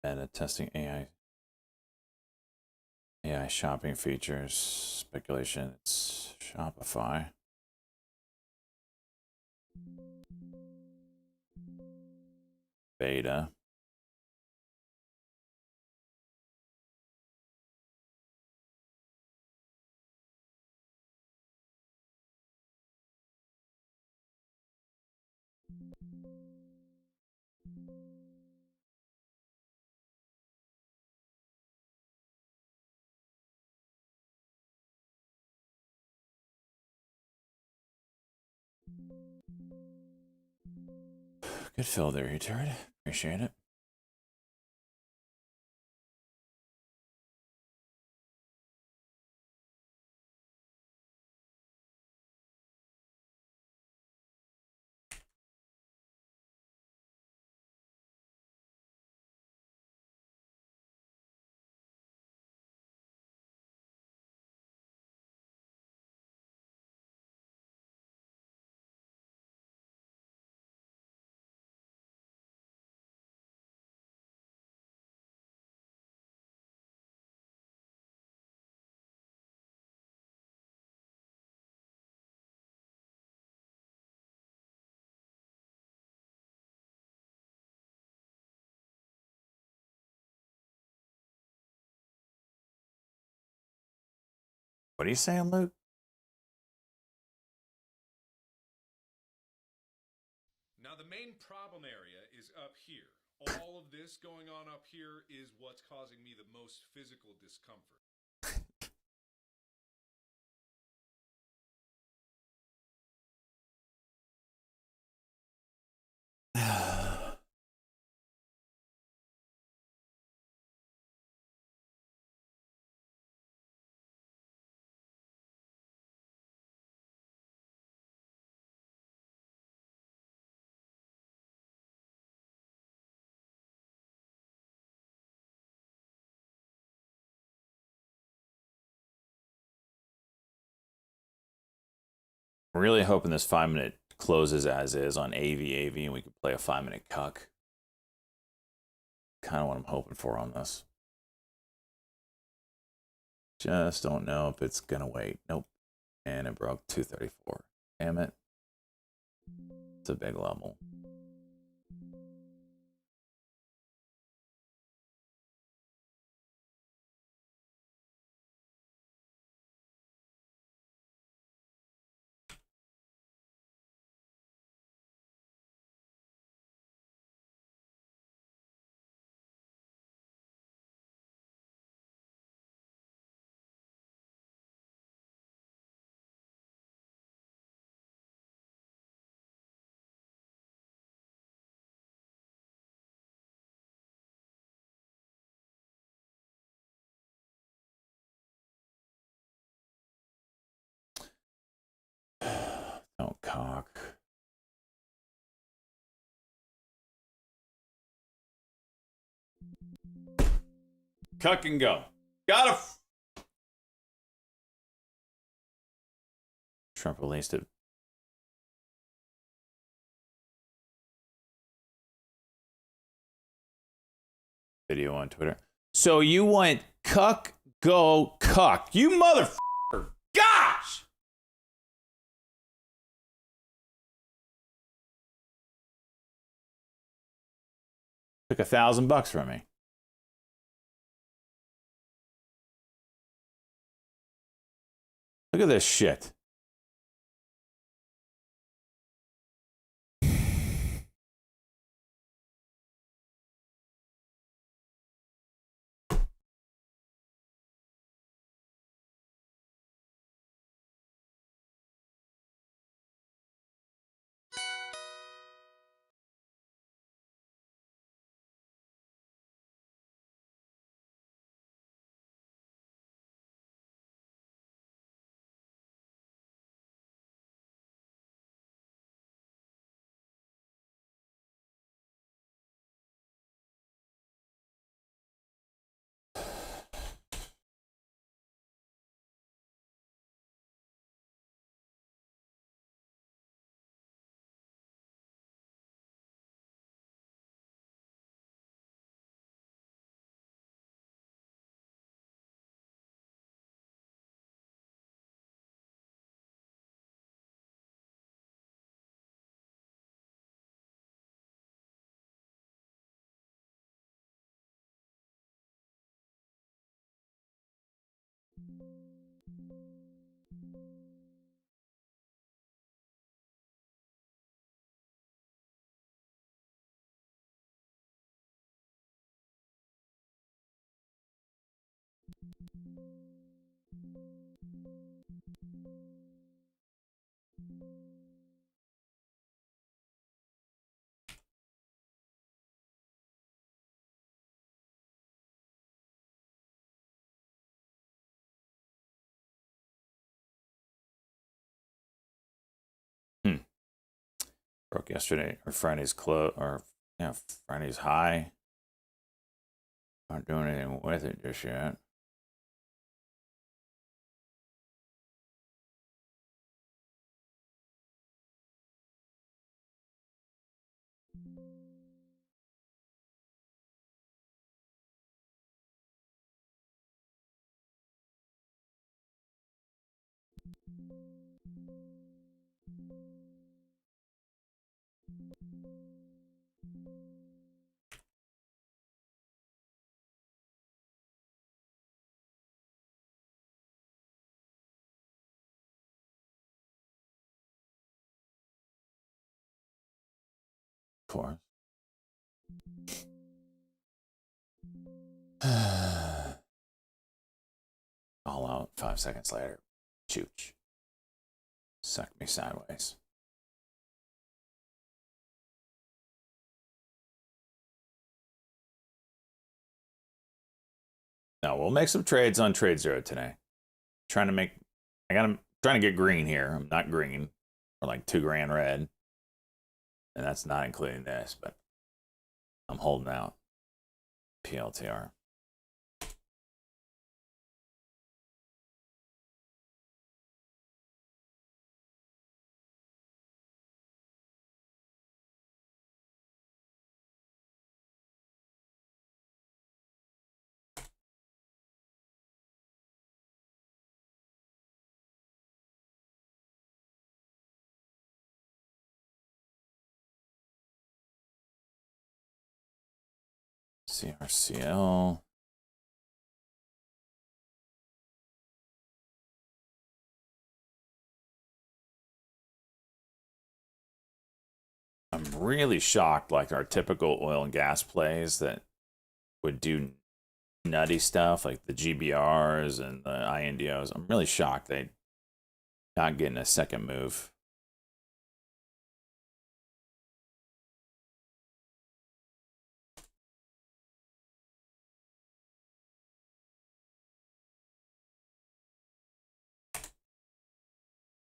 Meta testing AI shopping features. Speculation. It's Shopify. Beta. Good fill there, Etrade. Appreciate it. What are you saying, Luke? this going on up here is what's causing me the most physical discomfort. I'm really hoping this 5-minute closes as is on AV and we can play a 5-minute cuck. Kind of what I'm hoping for on this. Just don't know if it's gonna wait. Nope. And it broke 234. Damn it. It's a big level. Don't cock. Cuck and go. Gotta. Trump released it. Video on Twitter. So you went cuck, go, cuck. You motherfucker. Gosh! Took $1,000 from me. Look at this shit. Broke yesterday or Friday's close or yeah, Friday's high. Aren't doing anything with it just yet. Of course. All out 5 seconds later. Chooch. Suck me sideways. Now we'll make some trades on Trade Zero today. Trying to get green here. I'm not green. Or like 2 grand red. And that's not including this, but I'm holding out. PLTR. CRCL. I'm really shocked, like our typical oil and gas plays that would do nutty stuff like the GBRs and the INDOs. I'm really shocked they not getting a second move.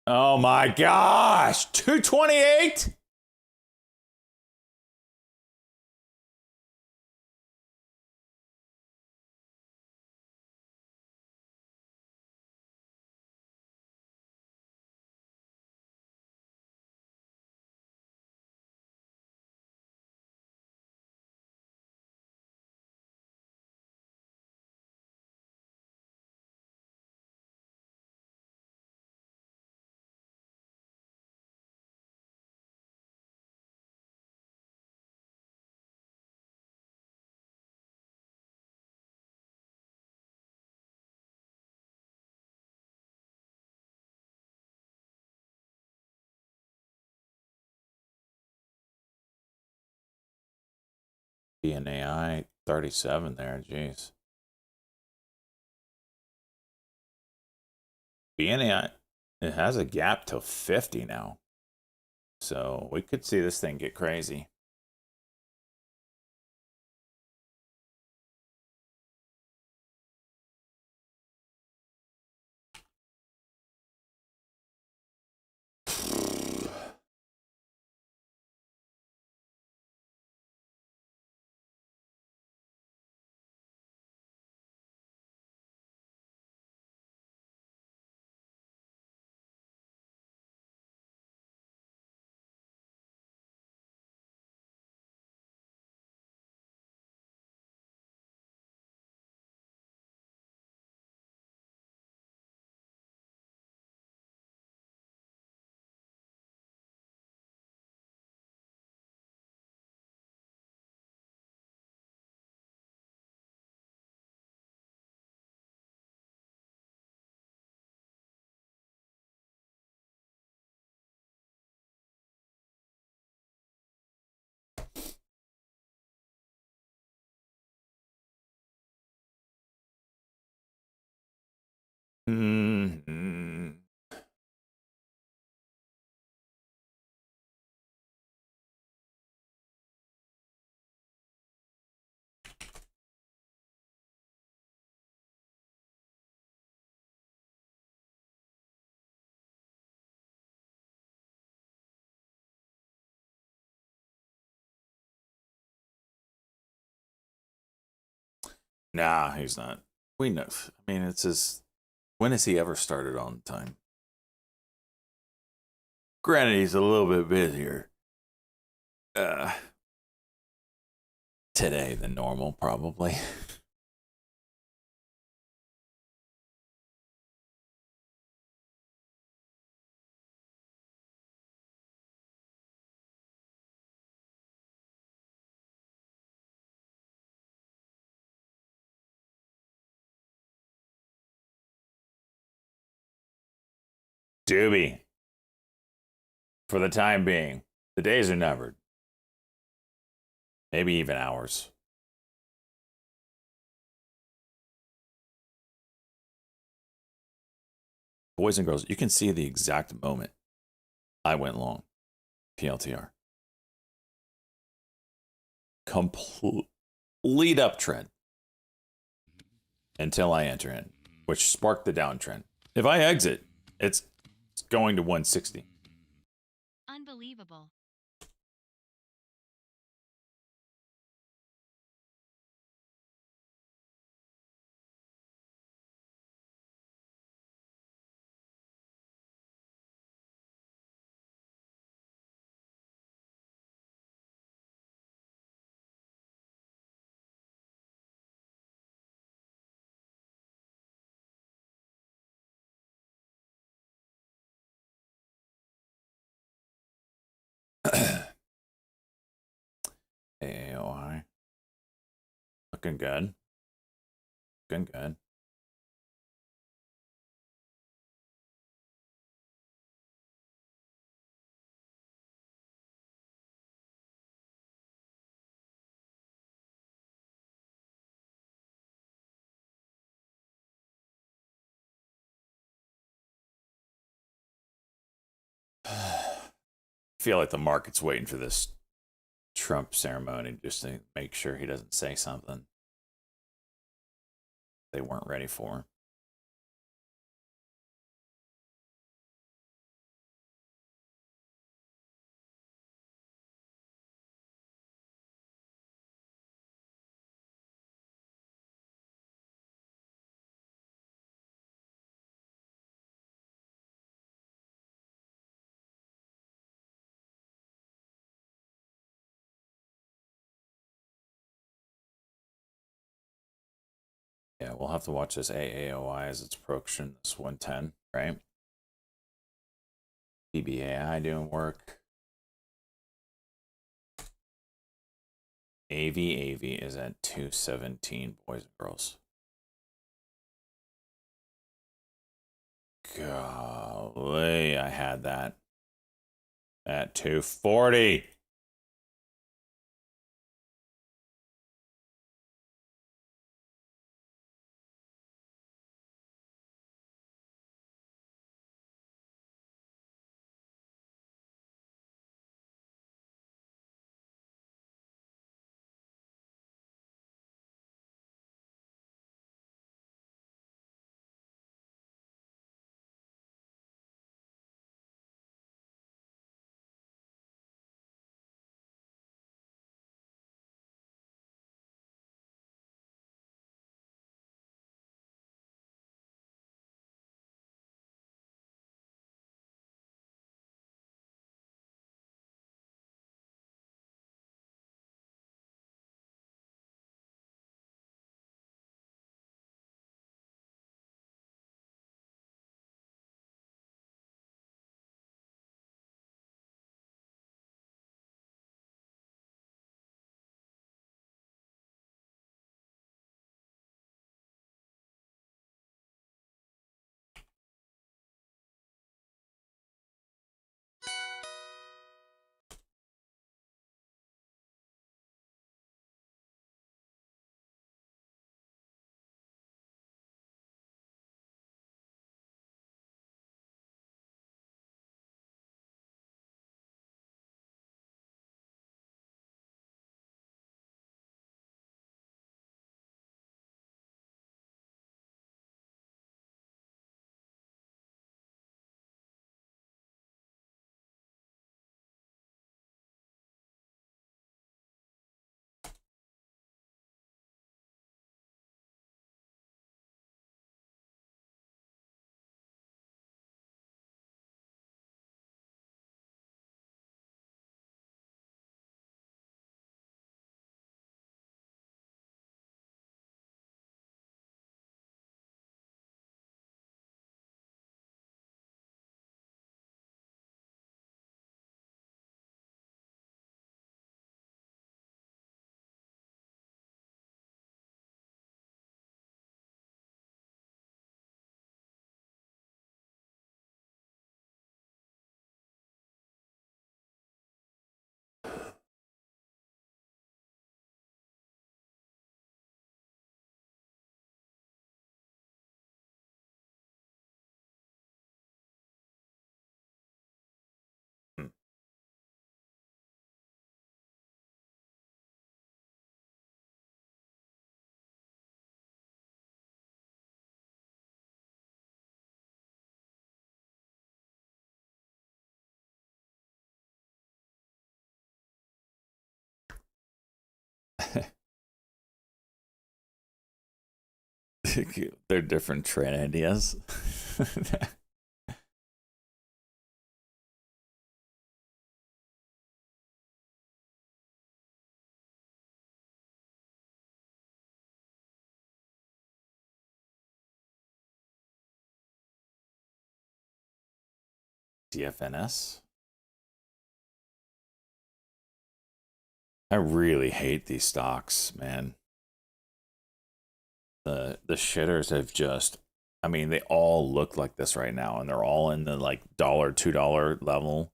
Oh my gosh, 228? BNAI 37 there, jeez. BNAI, it has a gap to 50 now. So we could see this thing get crazy. Mm-hmm. Nah, he's not. We know. I mean, it's his. When has he ever started on time? Granted, he's a little bit busier today than normal, probably. Doobie. For the time being, the days are numbered. Maybe even hours. boys and girls, you can see the exact moment I went long. PLTR. Complete uptrend until I enter in, which sparked the downtrend. If I exit, it's going to 160. Unbelievable. AOI. Looking good. Looking good. Feel like the market's waiting for this Trump ceremony just to make sure he doesn't say something they weren't ready for. Yeah, we'll have to watch this AAOI as it's approaching this 110, right? BBAI doing work. AV is at 217, boys and girls. Golly, I had that at 240. They're different trade ideas. DFNS. I really hate these stocks, man. The shitters have just, I mean, they all look like this right now, and they're all in the like $1, $2 level.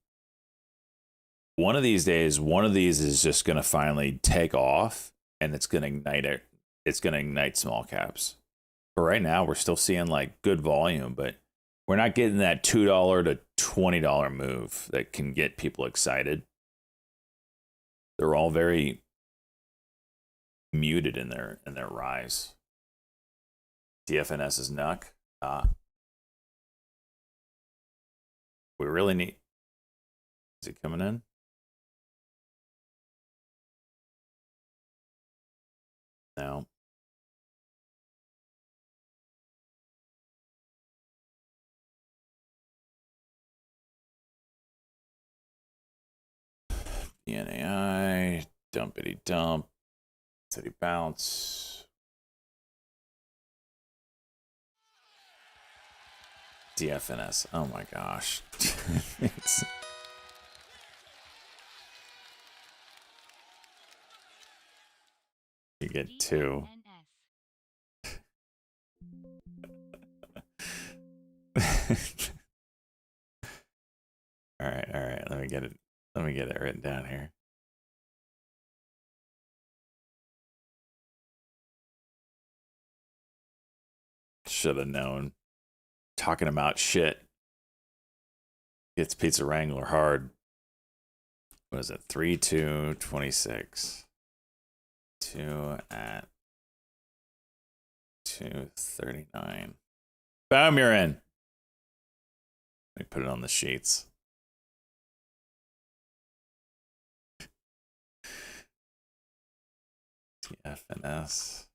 One of these days, one of these is just gonna finally take off, and it's gonna ignite it. It's gonna ignite small caps. But right now, we're still seeing like good volume, but we're not getting that $2 to $20 move that can get people excited. They're all very muted in their rise. DFNS is nuck. We really need. Is it coming in? No. DNAI, dumpity dump, city bounce. DFNS. Oh my gosh. You get two. All right. Let me get it. Let me get it written down here. Should have known. Talking about shit. Gets Pizza Wrangler hard. What is it? 3/2/26. 2 at 2:39. Boom, you're in. Let me put it on the sheets. TFNS.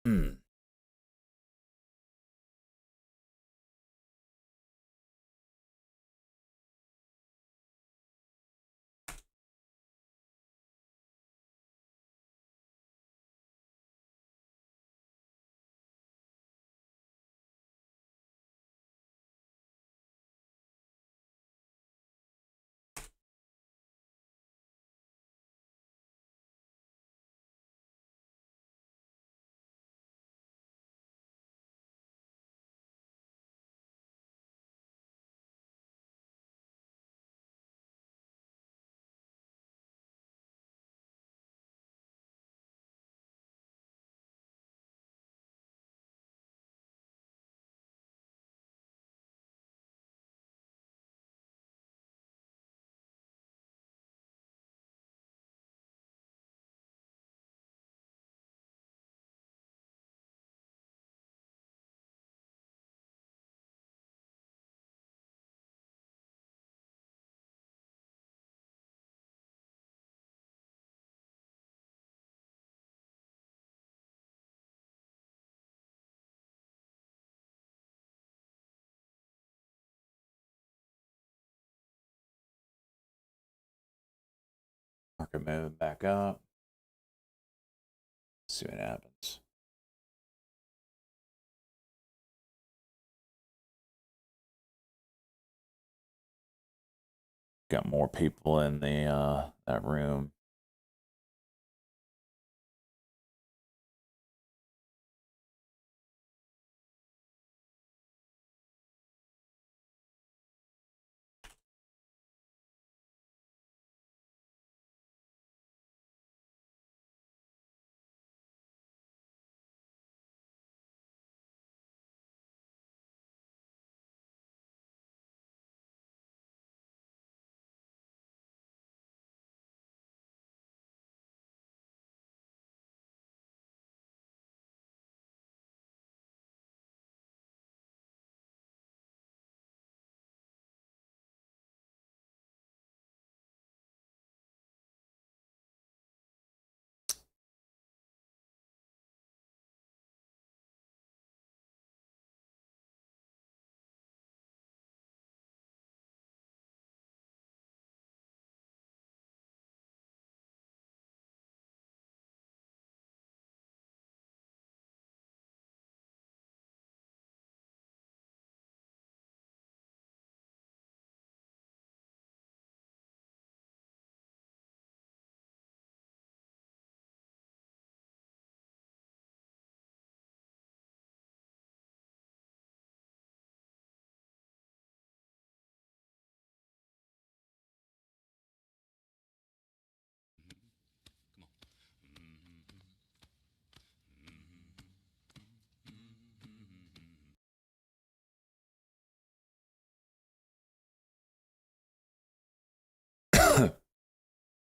Hmm. Market moving back up. See what happens. Got more people in the that room.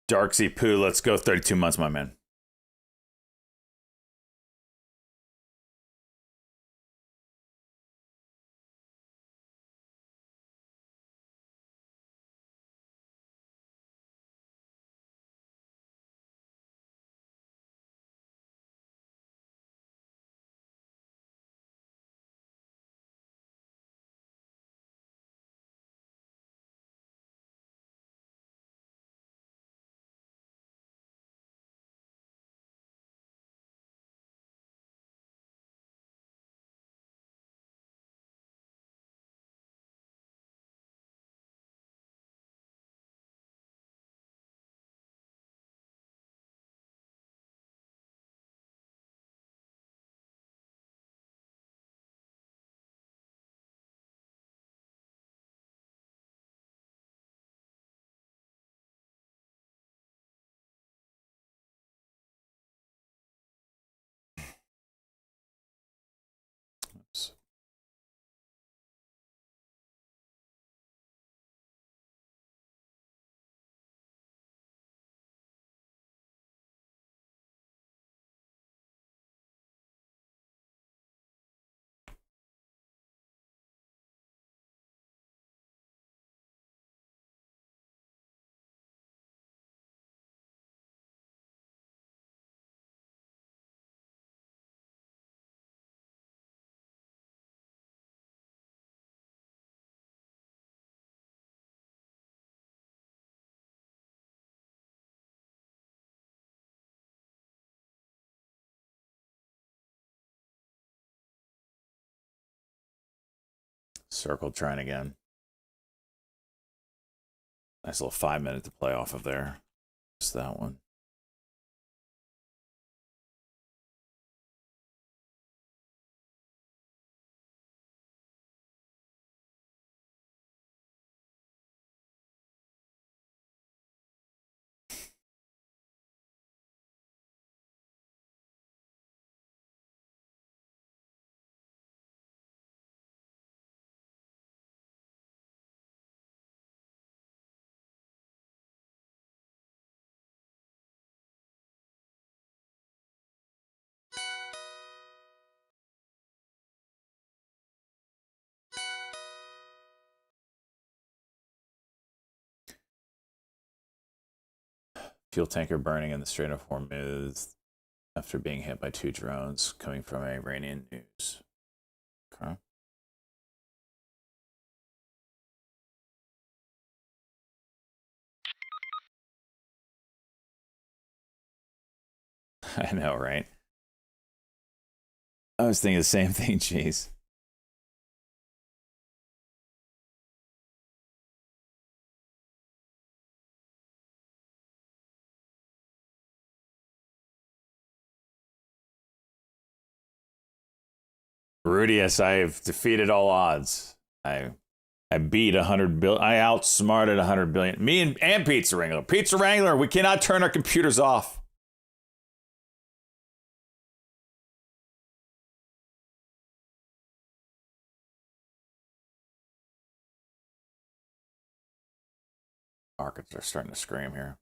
Darksea Poo, let's go 32 months, my man. Oops. Circle trying again. Nice little 5-minute to play off of there. Just that one. Fuel tanker burning in the Strait of Hormuz after being hit by 2 drones coming from Iranian news. Okay. I know, right? I was thinking the same thing, jeez. Rudius, I have defeated all odds. I beat 100 billion. I outsmarted 100 billion. Me and Pizza Wrangler. Pizza Wrangler, we cannot turn our computers off. Markets are starting to scream here.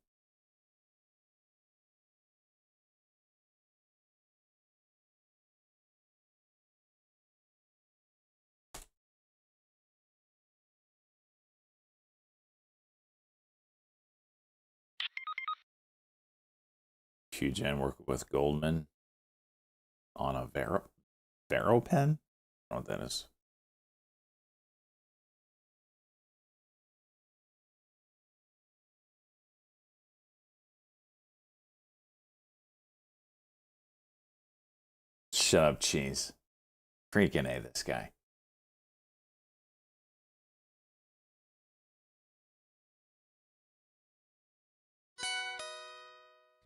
QGen working with Goldman on a Vero pen? I don't know what that is. Shut up, cheese. Freaking A, this guy.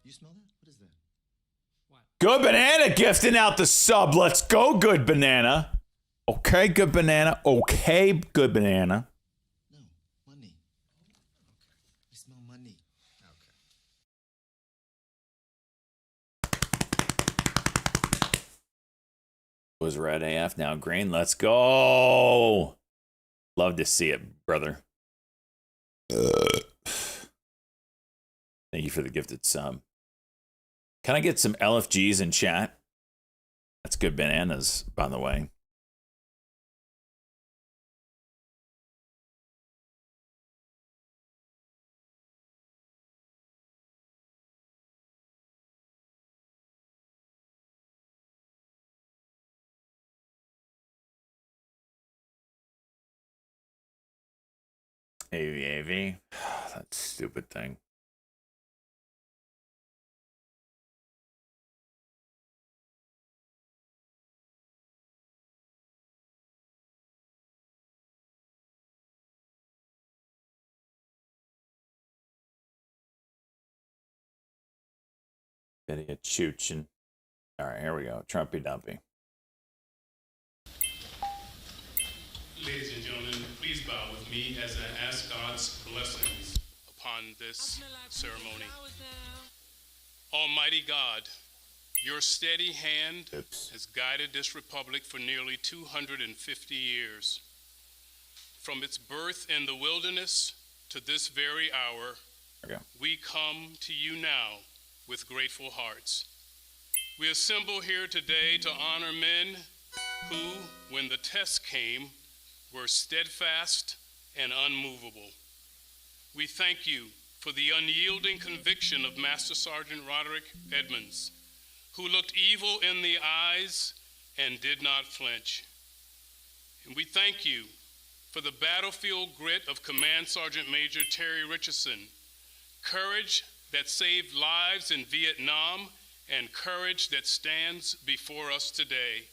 You smell that? What is that? Good Banana gifting out the sub. Let's go, Good Banana. Okay, Good Banana. Okay, Good Banana. No, money. Okay. I smell money. Okay. Was red AF, now green. Let's go. Love to see it, brother. Thank you for the gifted sub. Can I get some LFGs in chat? That's Good Bananas, by the way. AV. That stupid thing. Idiot choochin'. All right, here we go. Trumpy Dumpy. Ladies and gentlemen, please bow with me as I ask God's blessings upon this ceremony. Almighty God, your steady hand has guided this republic for nearly 250 years. From its birth in the wilderness to this very hour, we come to you now with grateful hearts. We assemble here today to honor men who, when the test came, were steadfast and unmovable. We thank you for the unyielding conviction of Master Sergeant Roderick Edmonds, who looked evil in the eyes and did not flinch. And we thank you for the battlefield grit of Command Sergeant Major Terry Richardson, courage that saved lives in Vietnam and courage that stands before us today.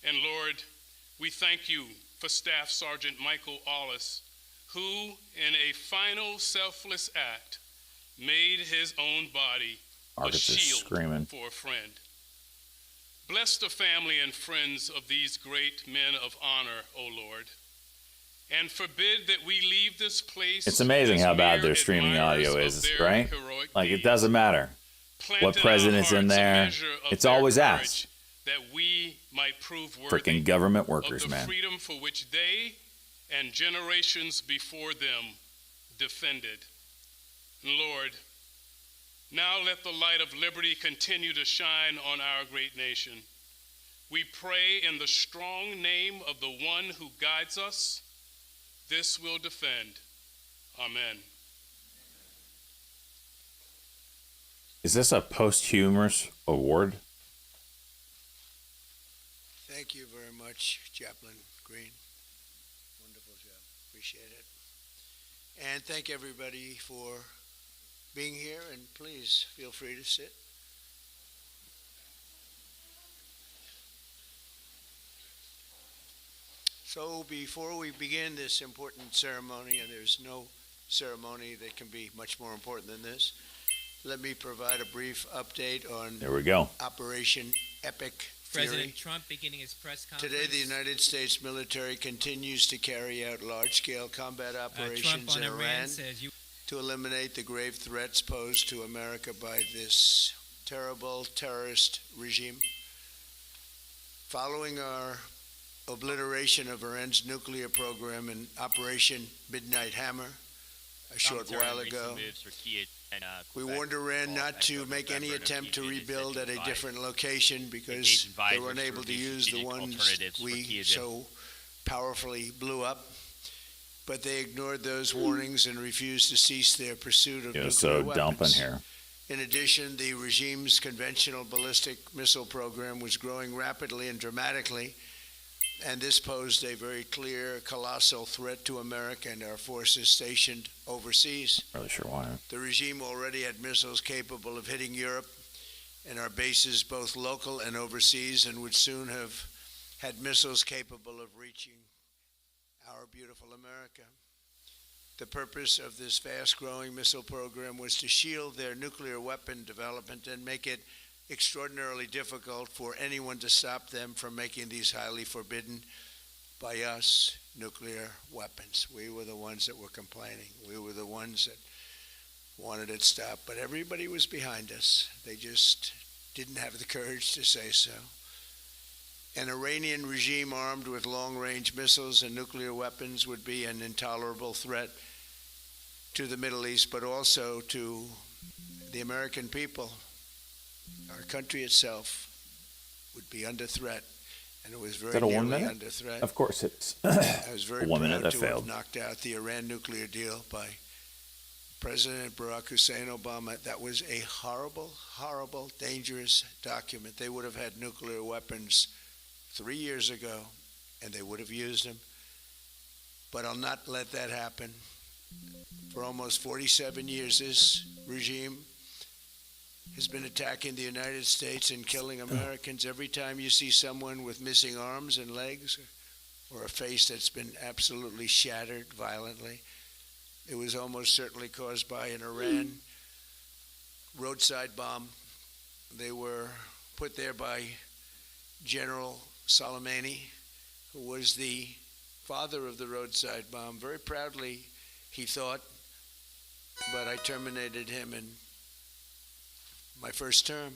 And Lord, we thank you for Staff Sergeant Michael Allis, who, in a final selfless act, made his own body a shield for a friend. Bless the family and friends of these great men of honor, O Lord, and forbid that we leave this place. It's amazing how bad their streaming audio is, right? Like, it doesn't matter what president's in there. It's always asked. That we might prove worthy Freaking government workers, of the man. freedom for which they and generations before them defended. Lord, now let the light of liberty continue to shine on our great nation. We pray in the strong name of the one who guides us. This will defend. Amen. Is this a posthumous award? Thank you very much, Chaplain Green. Wonderful job. Appreciate it. And thank everybody for being here, and please feel free to sit. So before we begin this important ceremony, and there's no ceremony that can be much more important than this, let me provide a brief update on There we go. Operation Epic Fury. President Trump beginning his press conference. Today, the United States military continues to carry out large-scale combat operations Trump on in Iran says to eliminate the grave threats posed to America by this terrible terrorist regime. Following our obliteration of Iran's nuclear program in Operation Midnight Hammer a short while ago, we warned Iran not to make any attempt to rebuild at a different location because they were unable to use the ones we so powerfully blew up. But they ignored those warnings and refused to cease their pursuit of nuclear so weapons. dumping here. In addition, the regime's conventional ballistic missile program was growing rapidly and dramatically, and this posed a very clear, colossal threat to America and our forces stationed overseas. Not really sure why. The regime already had missiles capable of hitting Europe and our bases, both local and overseas, and would soon have had missiles capable of reaching our beautiful America. The purpose of this fast-growing missile program was to shield their nuclear weapon development and make it extraordinarily difficult for anyone to stop them from making these highly forbidden by us nuclear weapons. We were the ones that were complaining. We were the ones that wanted it stopped. But everybody was behind us. They just didn't have the courage to say so. An Iranian regime armed with long-range missiles and nuclear weapons would be an intolerable threat to the Middle East, but also to the American people. Our country itself would be under threat, and it was very that a 1 nearly minute? under threat. Of course it is. I was very 1 minute proud that to have failed. knocked out the Iran nuclear deal by President Barack Hussein Obama. That was a horrible, horrible, dangerous document. They would have had nuclear weapons 3 years ago, and they would have used them. But I'll not let that happen. For almost 47 years, this regime has been attacking the United States and killing Americans. Every time you see someone with missing arms and legs or a face that's been absolutely shattered violently, it was almost certainly caused by an Iran roadside bomb. They were put there by General Soleimani, who was the father of the roadside bomb. Very proudly, he thought, but I terminated him in my first term.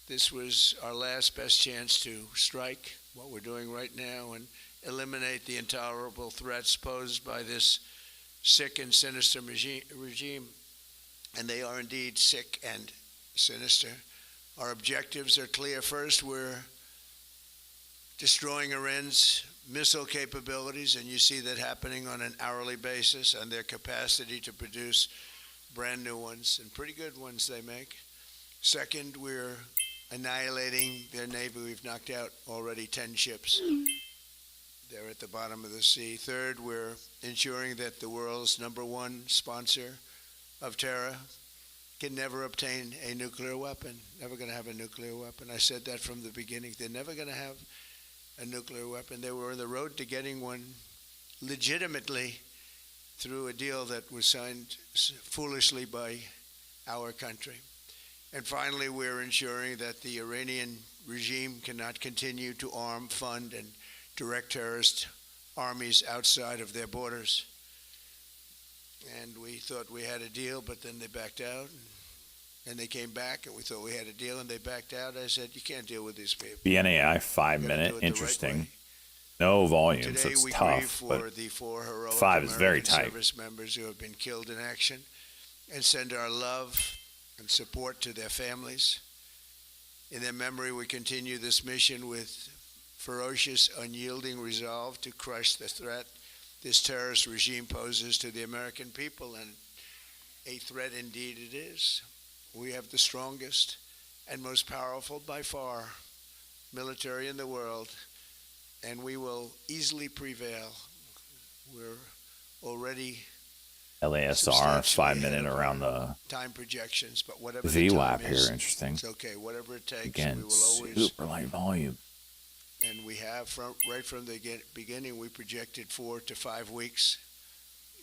This was our last best chance to strike what we're doing right now and eliminate the intolerable threats posed by this sick and sinister regime. And they are indeed sick and sinister. Our objectives are clear. First, we're destroying Iran's missile capabilities, and you see that happening on an hourly basis, and their capacity to produce brand new ones, and pretty good ones they make. Second, we're annihilating their navy. We've knocked out already 10 ships. They're at the bottom of the sea. Third, we're ensuring that the world's #1 sponsor of terror can never obtain a nuclear weapon. Never going to have a nuclear weapon. I said that from the beginning. They're never going to have a nuclear weapon. They were on the road to getting one legitimately through a deal that was signed foolishly by our country. And finally, we're ensuring that the Iranian regime cannot continue to arm, fund, and direct terrorist armies outside of their borders. And we thought we had a deal, but then they backed out. And they came back, and we thought we had a deal, and they backed out. I said, you can't deal with these people. BNAI, 5 You gotta minute, do it the right interesting. way. No volume, so Today it's we grieve tough. for But the 4 heroic 5 is very American tight. service members who have been killed in action, and send our love and support to their families. In their memory, we continue this mission with ferocious, unyielding resolve to crush the threat this terrorist regime poses to the American people, and a threat indeed it is. We have the strongest and most powerful by far military in the world, and we will easily prevail. We're already LASR, 5 substantially minute ahead of around our the time projections, but whatever the time VWAP is, here, interesting. it's okay. Whatever it takes, Again, we will always super light volume. And we have, right from the beginning, we projected 4 to 5 weeks,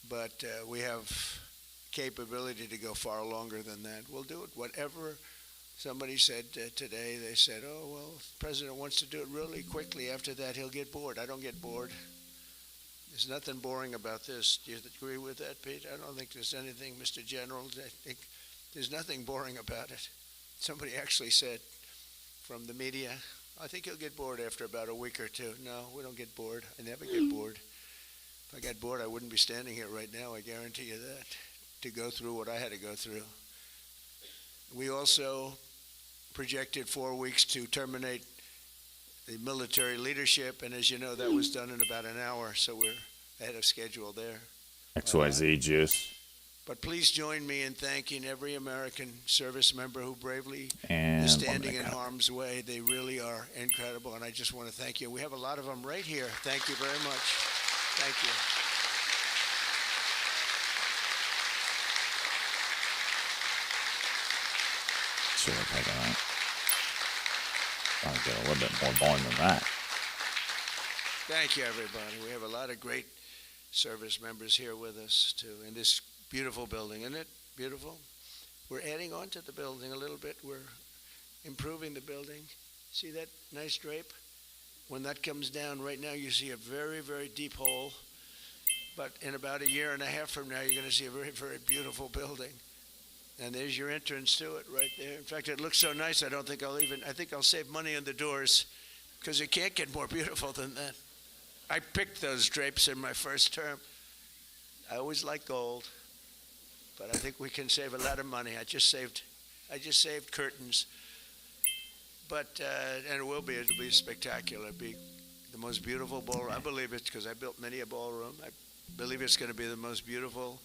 but we have capability to go far longer than that. We'll do it. Whatever somebody said today, they said, oh, well, if the president wants to do it really quickly. After that, he'll get bored. I don't get bored. There's nothing boring about this. Do you agree with that, Pete? I don't think there's anything, Mr. General. I think there's nothing boring about it. Somebody actually said from the media, I think he'll get bored after about a week or two. No, we don't get bored. I never get bored. If I got bored, I wouldn't be standing here right now. I guarantee you that, to go through what I had to go through. We also projected 4 weeks to terminate the military leadership, and as you know, that was done in about an hour, so we're ahead of schedule there. XYZ juice. But please join me in thanking every American service member who bravely And is standing in harm's way. They really are incredible, and I just want to thank you. We have a lot of them right here. Thank you very much. Thank you. Should have taken that. I'll get a little bit more bone than that. Thank you, everybody. We have a lot of great service members here with us, too, in this beautiful building. Isn't it beautiful? We're adding on to the building a little bit. We're improving the building. See that nice drape? When that comes down right now, you see a very, very deep hole. But in about a year and a half from now, you're going to see a very, very beautiful building. And there's your entrance to it right there. In fact, it looks so nice, I think I'll save money on the doors, because it can't get more beautiful than that. I picked those drapes in my first term. I always like gold, but I think we can save a lot of money. I just saved curtains. But, and it'll be spectacular. It'll be the most beautiful ballroom. I believe it, because I built many a ballroom. I believe it's going to be the most beautiful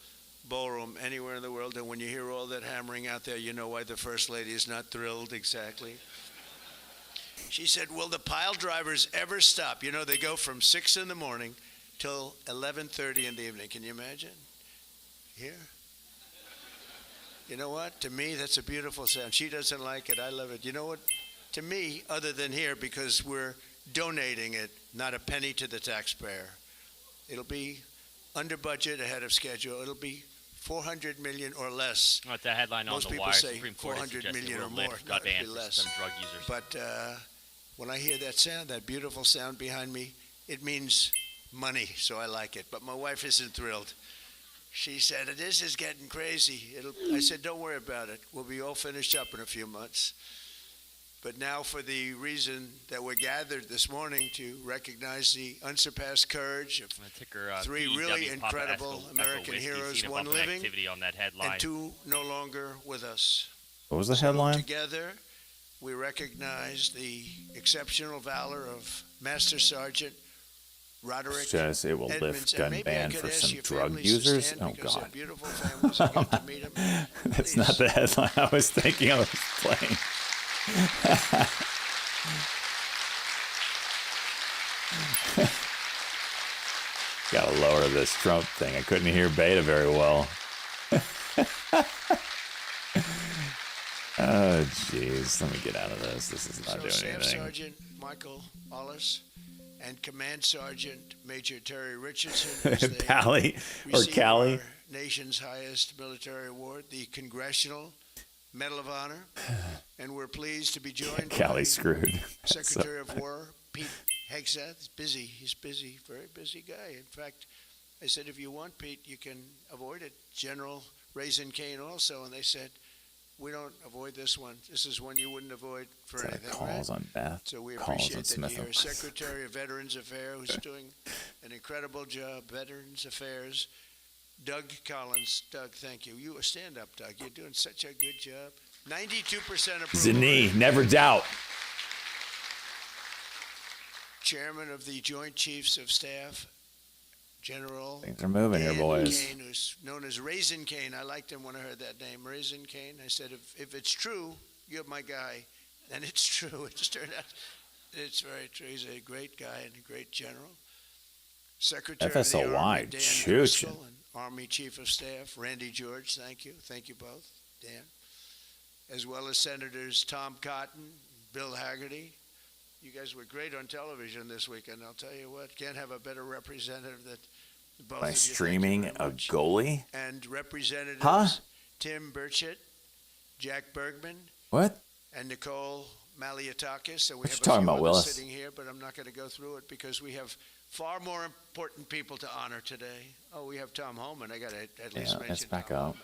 ballroom anywhere in the world. And when you hear all that hammering out there, you know why the First Lady is not thrilled exactly. She said, will the pile drivers ever stop? You know, they go from 6 in the morning till 11:30 in the evening. Can you imagine? Here? You know what? To me, that's a beautiful sound. She doesn't like it. I love it. You know what? To me, other than here, because we're donating it, not a penny to the taxpayer. It'll be under budget, ahead of schedule. It'll be 400 million or less. That's the headline Most on the people wire. say Supreme Court 400 million or more. got No, it'd banned be for less. some drug users. But when I hear that sound, that beautiful sound behind me, it means money, so I like it. But my wife isn't thrilled. She said, this is getting crazy. I said, don't worry about it. We'll be all finished up in a few months. But now, for the reason that we're gathered this morning to recognize the unsurpassed courage of three really incredible American heroes, one living on that headline. and two no longer with us. What was the headline? Together, we recognize the exceptional valor of Master Sergeant Roderick Says it will Edmonds. lift And gun maybe ban I could for ask some your drug families to users. stand Oh, because they're God. beautiful families. I get to meet them. That's Please. not the headline I was thinking I was playing. Gotta lower this Trump thing. I couldn't hear Beta very well. Oh, jeez. Let me get out of this. This is not doing Staff anything. Sergeant Michael Ollis and Command Sergeant Major Terry Richardson, as they Pally or receive Callie? our nation's highest military award, the Congressional Medal of Honor. And we're pleased to be joined by Callie screwed. Secretary of War Pete Hegseth. He's busy. He's busy. Very busy guy. In fact, I said, if you want, Pete, you can avoid it. General Raisin Kane also. And they said, we don't avoid this one. This is one you wouldn't avoid for anything, calls right? on Beth. So we calls appreciate on that Smith. you're here. Secretary of Veterans Affairs, who's doing an incredible job. Veterans Affairs. Doug Collins. Doug, thank you. You stand up, Doug. You're doing such a good job. 92% approval. Zini, never doubt. Chairman of the Joint Chiefs of Staff, General Things are moving here, Dan boys. Kane, who's known as Raisin Kane. I liked him when I heard that name, Raisin Kane. I said, if it's true, you're my guy. And it's true. It just turned out it's very true. He's a great guy and a great general. Secretary of the Army, FSOY, Dan chooching. Driscoll, and Army Chief of Staff, Randy George. Thank you. Thank you both, Dan. As well as Senators Tom Cotton, Bill Hagerty. You guys were great on television this weekend. I'll tell you what, can't have a better representative than both By of you. Thank you streaming very a much. goalie? And representatives Huh? Tim Burchett, Jack Bergman, What? and Nicole Maliatakis. So we What have you a talking few about, others Willis? sitting here, but I'm not going to go through it because we have far more important people to honor today. Oh, we have Tom Homan. I got to at least Yeah, mention let's back Tom up. Homan.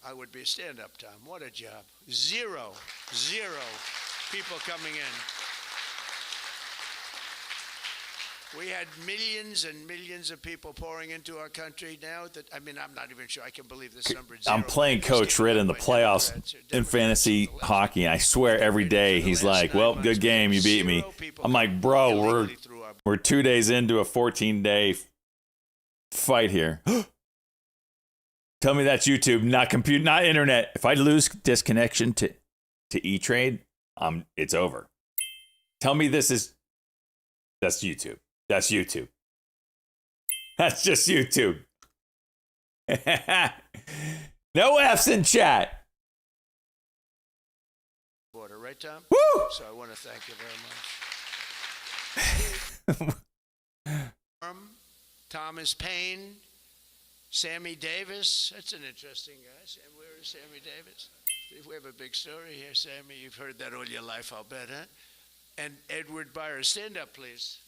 I would be a stand-up, Tom. What a job. Zero people coming in. We had millions and millions of people pouring into our country now. I'm not even sure I can believe this number. I'm playing Coach Ritt in the playoffs in fantasy hockey. I swear every day he's like, well, good game. You beat me. I'm like, bro, we're 2 days into a 14-day fight here. Tell me that's YouTube, not computer, not internet. If I lose disconnection to Etrade, it's over. Tell me that's YouTube. That's YouTube. That's just YouTube. No F's in chat. Border, right, Tom? Woo! So I want to thank you very much. Thomas Payne, Sammy Davis. That's an interesting guy. Where is Sammy Davis? We have a big story here, Sammy. You've heard that all your life, I'll bet, huh? And Edward Byers. Stand up, please.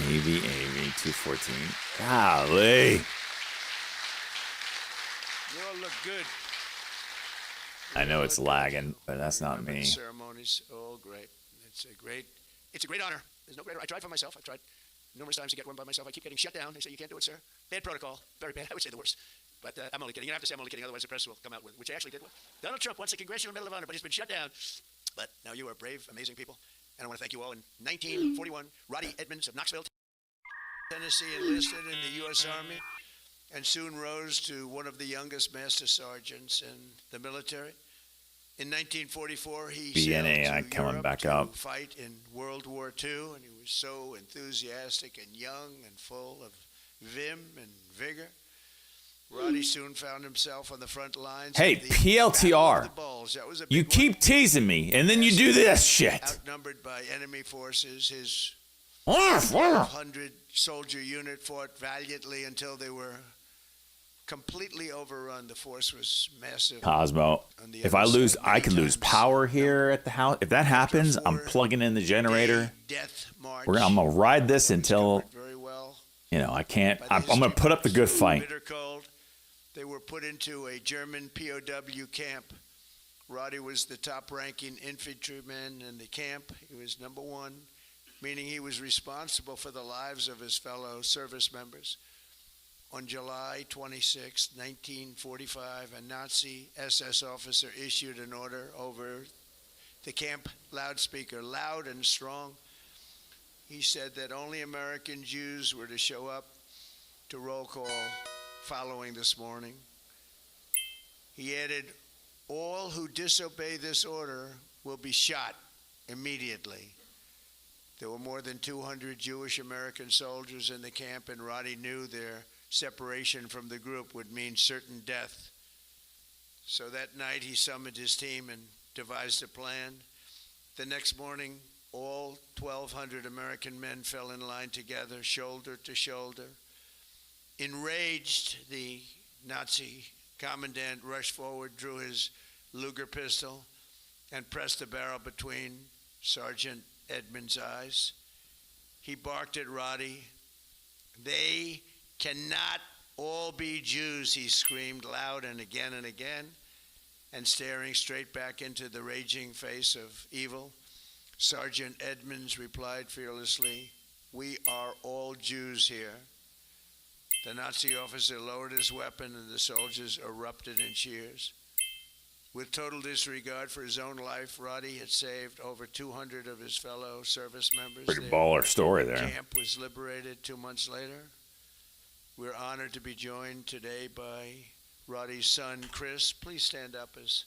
AV 214. Golly. You all look good. I know it's lagging, but that's not me. Ceremonies, all great. It's a great honor. There's no greater. I tried for myself. I've tried numerous times to get one by myself. I keep getting shut down. They say you can't do it, sir. Bad protocol. Very bad. I would say the worst. But I'm only kidding. You don't have to say I'm only kidding. Otherwise, the press will come out with, which I actually did. Donald Trump wants a Congressional Medal of Honor, but he's been shut down. But now you are brave, amazing people. And I want to thank you all. In 1941, Roddy Edmonds of Knoxville, Tennessee, enlisted in the U.S. Army and soon rose to one of the youngest master sergeants in the military. In 1944, he BNAI sailed to coming Europe back to up. fight in World War II, and he was so enthusiastic and young and full of vim and vigor. Roddy soon found himself on the front lines. Hey, of the Battle PLTR. of the Bulge. That was a You big keep one. teasing me, and then you do this shit. Outnumbered by enemy forces, his Arf, arf. 100-soldier unit fought valiantly until they were completely overrun. The force was massive. Cosmo, On the if I other lose, side, I many could lose times. power here at the house. If that happens, I'm plugging in the generator. Death march. I'm gonna ride this It was until covered very well. I can't. By the I'm gonna history put up the good books. fight. Bitter cold. They were put into a German POW camp. Roddy was the top-ranking infantryman in the camp. He was number one, meaning he was responsible for the lives of his fellow service members. On July 26, 1945, a Nazi SS officer issued an order over the camp loudspeaker, loud and strong. He said that only American Jews were to show up to roll call following this morning. He added, all who disobey this order will be shot immediately. There were more than 200 Jewish American soldiers in the camp, and Roddy knew their separation from the group would mean certain death. So that night he summoned his team and devised a plan. The next morning, all 1,200 American men fell in line together, shoulder to shoulder. Enraged, the Nazi commandant rushed forward, drew his Luger pistol, and pressed the barrel between Sergeant Edmonds' eyes. He barked at Roddy. They cannot all be Jews, he screamed loud and again, and staring straight back into the raging face of evil, Sergeant Edmonds replied fearlessly, we are all Jews here. The Nazi officer lowered his weapon and the soldiers erupted in cheers. With total disregard for his own life, Roddy had saved over 200 of his fellow service members. Pretty Their baller story there. camp was liberated 2 months later. We're honored to be joined today by Roddy's son, Chris. Please stand up as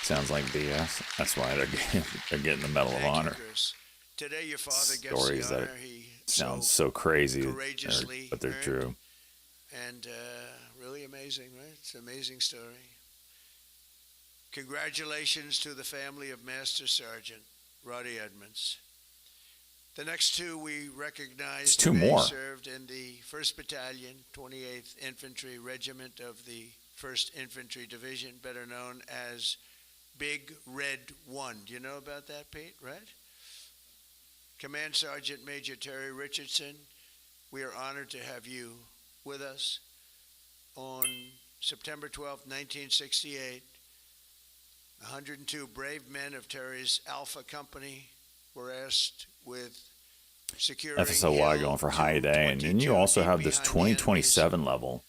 Sounds like BS. That's why they're getting the Medal of Thank you, Honor. Chris. Today, your father gets Stories the that honor he sounds so crazy, courageously but they're earned. true. And really amazing, right? It's an amazing story. Congratulations to the family of Master Sergeant Roddy Edmonds. The next two we recognize Two today more. served in the 1st Battalion, 28th Infantry Regiment of the 1st Infantry Division, better known as Big Red 1. Do you know about that, Pete, right? Command Sergeant Major Terry Richardson, we are honored to have you with us. On September 12, 1968, 102 brave men of Terry's Alpha Company were asked with securing FSLY Hill going for high day, and then 222 you also deep have this behind the enemy's 2027 level.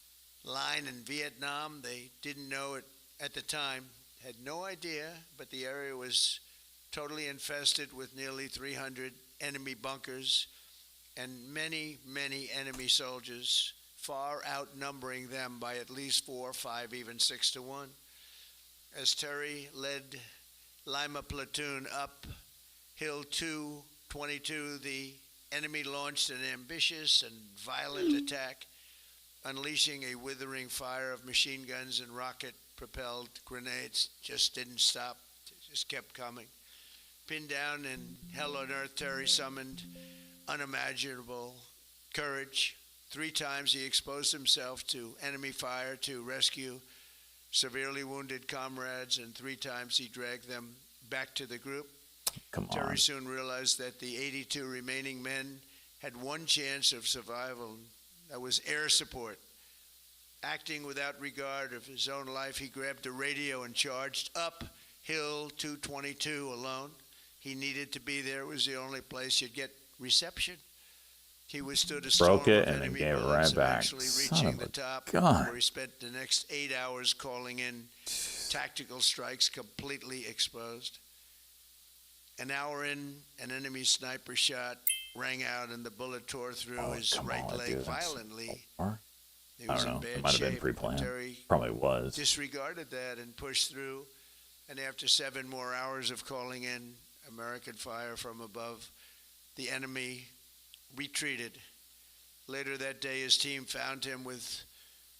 line in Vietnam. They didn't know it at the time, had no idea, but the area was totally infested with nearly 300 enemy bunkers and many, many enemy soldiers, far outnumbering them by at least 4, 5, even 6 to 1. As Terry led Lima platoon up Hill 222, the enemy launched an ambitious and violent attack, unleashing a withering fire of machine guns and rocket-propelled grenades. Just didn't stop, just kept coming. Pinned down in hell on earth, Terry summoned unimaginable courage. 3 times he exposed himself to enemy fire to rescue severely wounded comrades, and 3 times he dragged them back to the group. Come on. Terry soon realized that the 82 remaining men had one chance of survival. That was air support. Acting without regard of his own life, he grabbed a radio and charged up Hill 222 alone. He needed to be there. It was the only place you'd get reception. He withstood a storm Broke it of and then enemy gave it bullets, right back. eventually Son reaching of the a top, gun. where he spent the next 8 hours calling in tactical strikes, completely exposed. An hour in, an enemy sniper shot rang out, and the bullet tore through his come right on, leg dude, that's violently. far. He I was don't know. in It bad might have been shape. pre-planned. Terry Probably was. disregarded that and pushed through. And after 7 more hours of calling in American fire from above, the enemy retreated. Later that day, his team found him with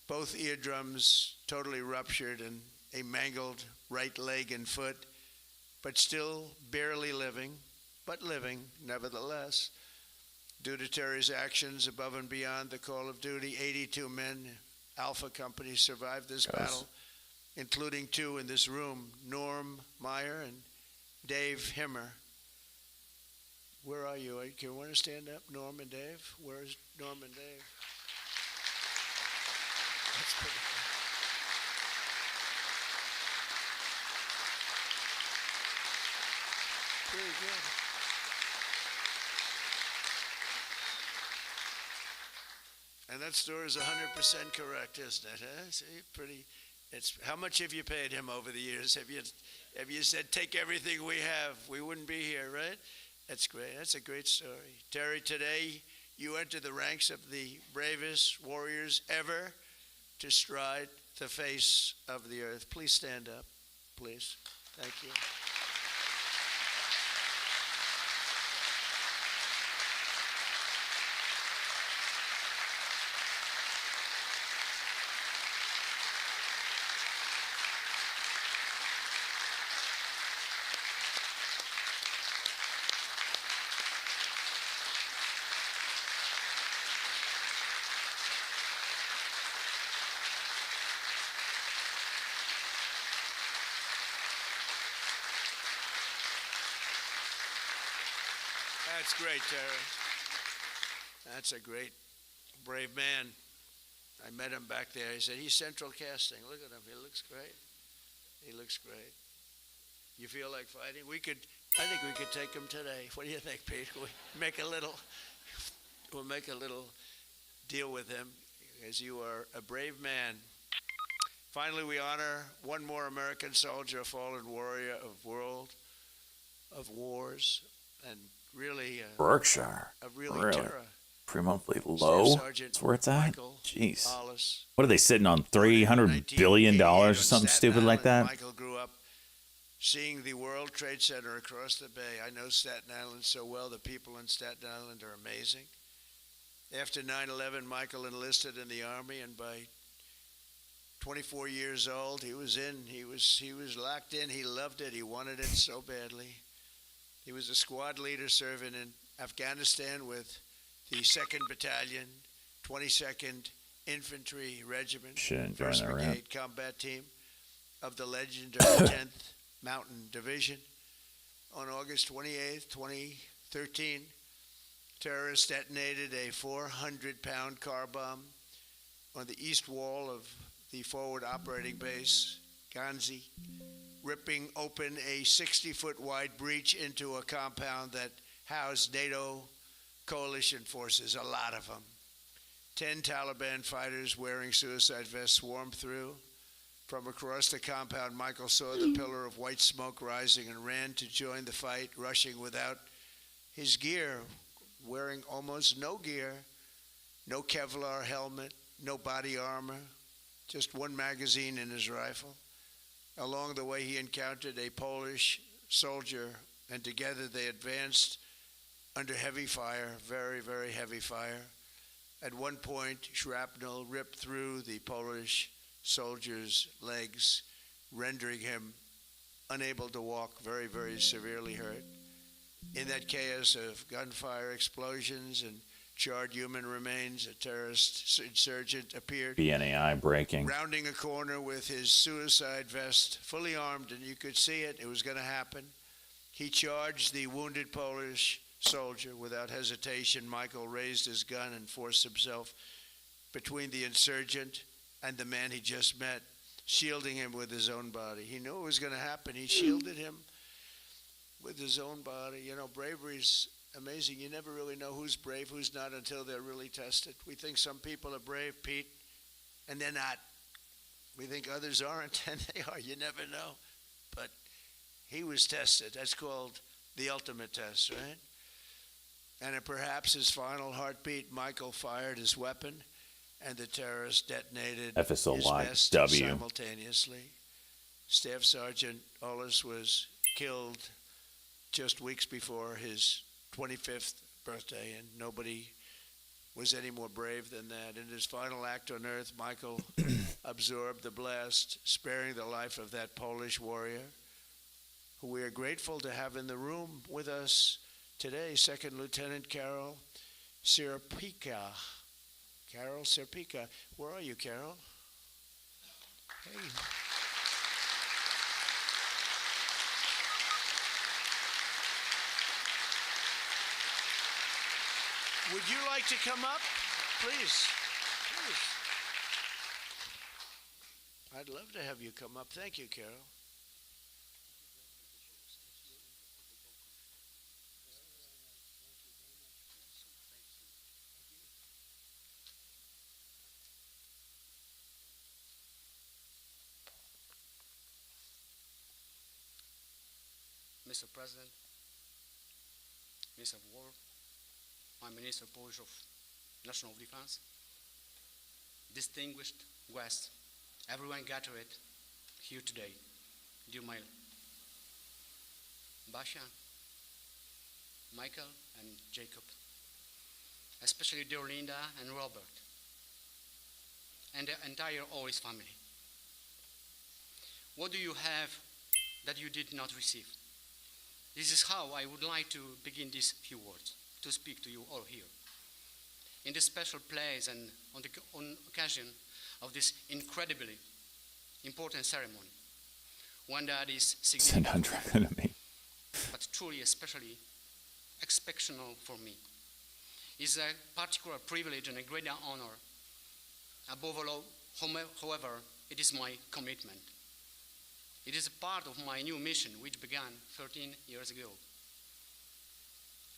both eardrums totally ruptured and a mangled right leg and foot, but still barely living, but living nevertheless. Due to Terry's actions above and beyond the call of duty, 82 men, Alpha Company, survived this battle, including 2 in this room, Norm Meyer and Dave Himmer. Where are you? Can you want to stand up, Norm and Dave? Where's Norm and Dave? That's pretty cool. Pretty good. And that story is 100% correct, isn't it? Huh? See, pretty. It's how much have you paid him over the years? Have you said take everything we have? We wouldn't be here, right? That's great. That's a great story, Terry. Today you enter the ranks of the bravest warriors ever to stride the face of the earth. Please stand up, please. Thank you. That's great, Terry. That's a great, brave man. I met him back there. He said, he's central casting. Look at him. He looks great. He looks great. You feel like fighting? I think we could take him today. What do you think, Pete? We'll make a little deal with him, as you are a brave man. Finally, we honor one more American soldier, a fallen warrior of wars, and really Berkshire. a really Really? terror. Pre-monthly Staff low? Sergeant That's where it's at? Michael Jeez. Hollis. What are they sitting on? $300 billion or something stupid like that? Michael grew up seeing the World Trade Center across the bay. I know Staten Island so well. The people in Staten Island are amazing. After 9/11, Michael enlisted in the Army, and by 24 years old, he was in. He was locked in. He loved it. He wanted it so badly. He was a squad leader serving in Afghanistan with the 2nd Battalion, 22nd Infantry Regiment, Shouldn't 1st join that Brigade ramp. Combat Team of the legendary 10th Mountain Division. On August 28, 2013, terrorists detonated a 400-pound car bomb on the east wall of the forward operating base, Ganzi, ripping open a 60-foot wide breach into a compound that housed NATO coalition forces, a lot of them. 10 Taliban fighters wearing suicide vests swarmed through. From across the compound, Michael saw the pillar of white smoke rising and ran to join the fight, rushing without his gear, wearing almost no gear, no Kevlar helmet, no body armor, just one magazine in his rifle. Along the way, he encountered a Polish soldier, and together they advanced under heavy fire, very, very heavy fire. At one point, shrapnel ripped through the Polish soldier's legs, rendering him unable to walk, very, very severely hurt. In that chaos of gunfire, explosions, and charred human remains, a terrorist insurgent appeared, BNAI breaking. rounding a corner with his suicide vest, fully armed, and you could see it. It was going to happen. He charged the wounded Polish soldier without hesitation. Michael raised his gun and forced himself between the insurgent and the man he just met, shielding him with his own body. He knew it was going to happen. He shielded him with his own body. You know, bravery's amazing. You never really know who's brave, who's not, until they're really tested. We think some people are brave, Pete, and they're not. We think others aren't, and they are. You never know. But he was tested. That's called the ultimate test, right? And at perhaps his final heartbeat, Michael fired his weapon, and the terrorist detonated his vest FSLY-W. simultaneously. Staff Sergeant Ollis was killed just weeks before his 25th birthday, and nobody was any more brave than that. In his final act on earth, Michael absorbed the blast, sparing the life of that Polish warrior, who we are grateful to have in the room with us today, Second Lieutenant Carol Sierpika. Carol Sierpika. Where are you, Carol? Hey. Would you like to come up? Please. Please. I'd love to have you come up. Thank you, Carol. Mr. President, Minister of War, my Minister Polish of National Defense, distinguished guests, everyone gathered here today, dear my Basia, Michael, and Jacob, especially dear Linda and Robert, and the entire Ollis family. What do you have that you did not receive? This is how I would like to begin these few words, to speak to you all here. In this special place and on occasion of this incredibly important ceremony, one that is Send significant, Andrea to me. but truly especially exceptional for me, is a particular privilege and a great honor. Above all, however, it is my commitment. It is a part of my new mission, which began 13 years ago.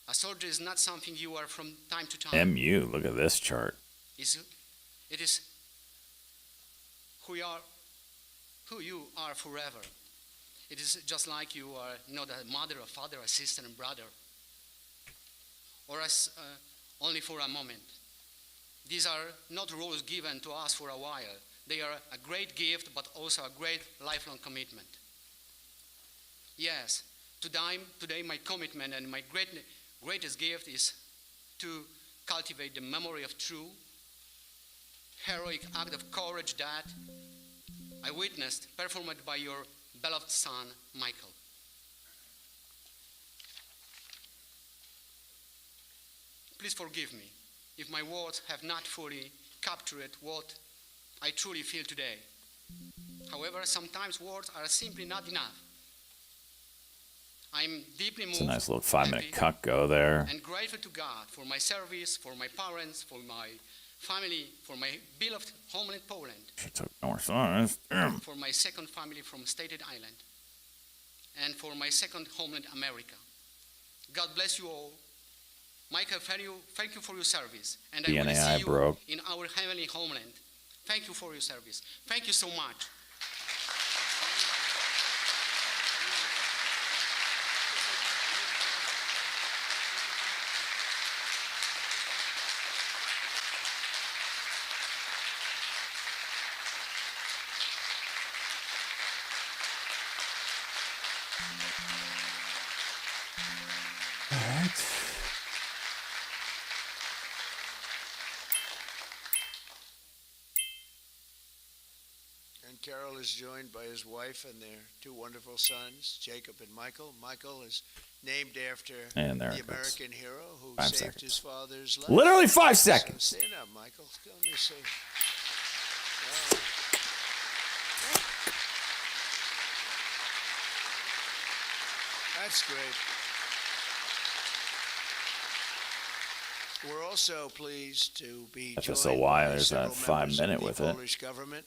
A soldier is not something you are from time to time. MU, look at this chart. It is who you are forever. It is just like you are not a mother, a father, a sister, and brother, or as only for a moment. These are not roles given to us for a while. They are a great gift, but also a great lifelong commitment. Yes, today my commitment and my greatest gift is to cultivate the memory of true, heroic act of courage that I witnessed performed by your beloved son, Michael. Please forgive me if my words have not fully captured what I truly feel today. However, sometimes words are simply not enough. I'm deeply moved, It's a nice little 5-minute happy, cut go there. and grateful to God for my service, for my parents, for my family, for my beloved homeland Poland, She took more size. Damn. for my second family from Staten Island, and for my second homeland America. God bless you all. Michael, thank you for your service, and I will DNAI see you broke. in our heavenly homeland. Thank you for your service. Thank you so much. And Carol is joined by his wife and their two wonderful sons, Jacob and Michael. Michael is named after And there the it goes. American hero who 5 saved seconds. his father's life. Literally 5 So seconds. stand up, Michael. Let me see. Wow. That's great. We're also pleased to be FSOY, joined by there's several that 5 members of minute the with it. Polish government,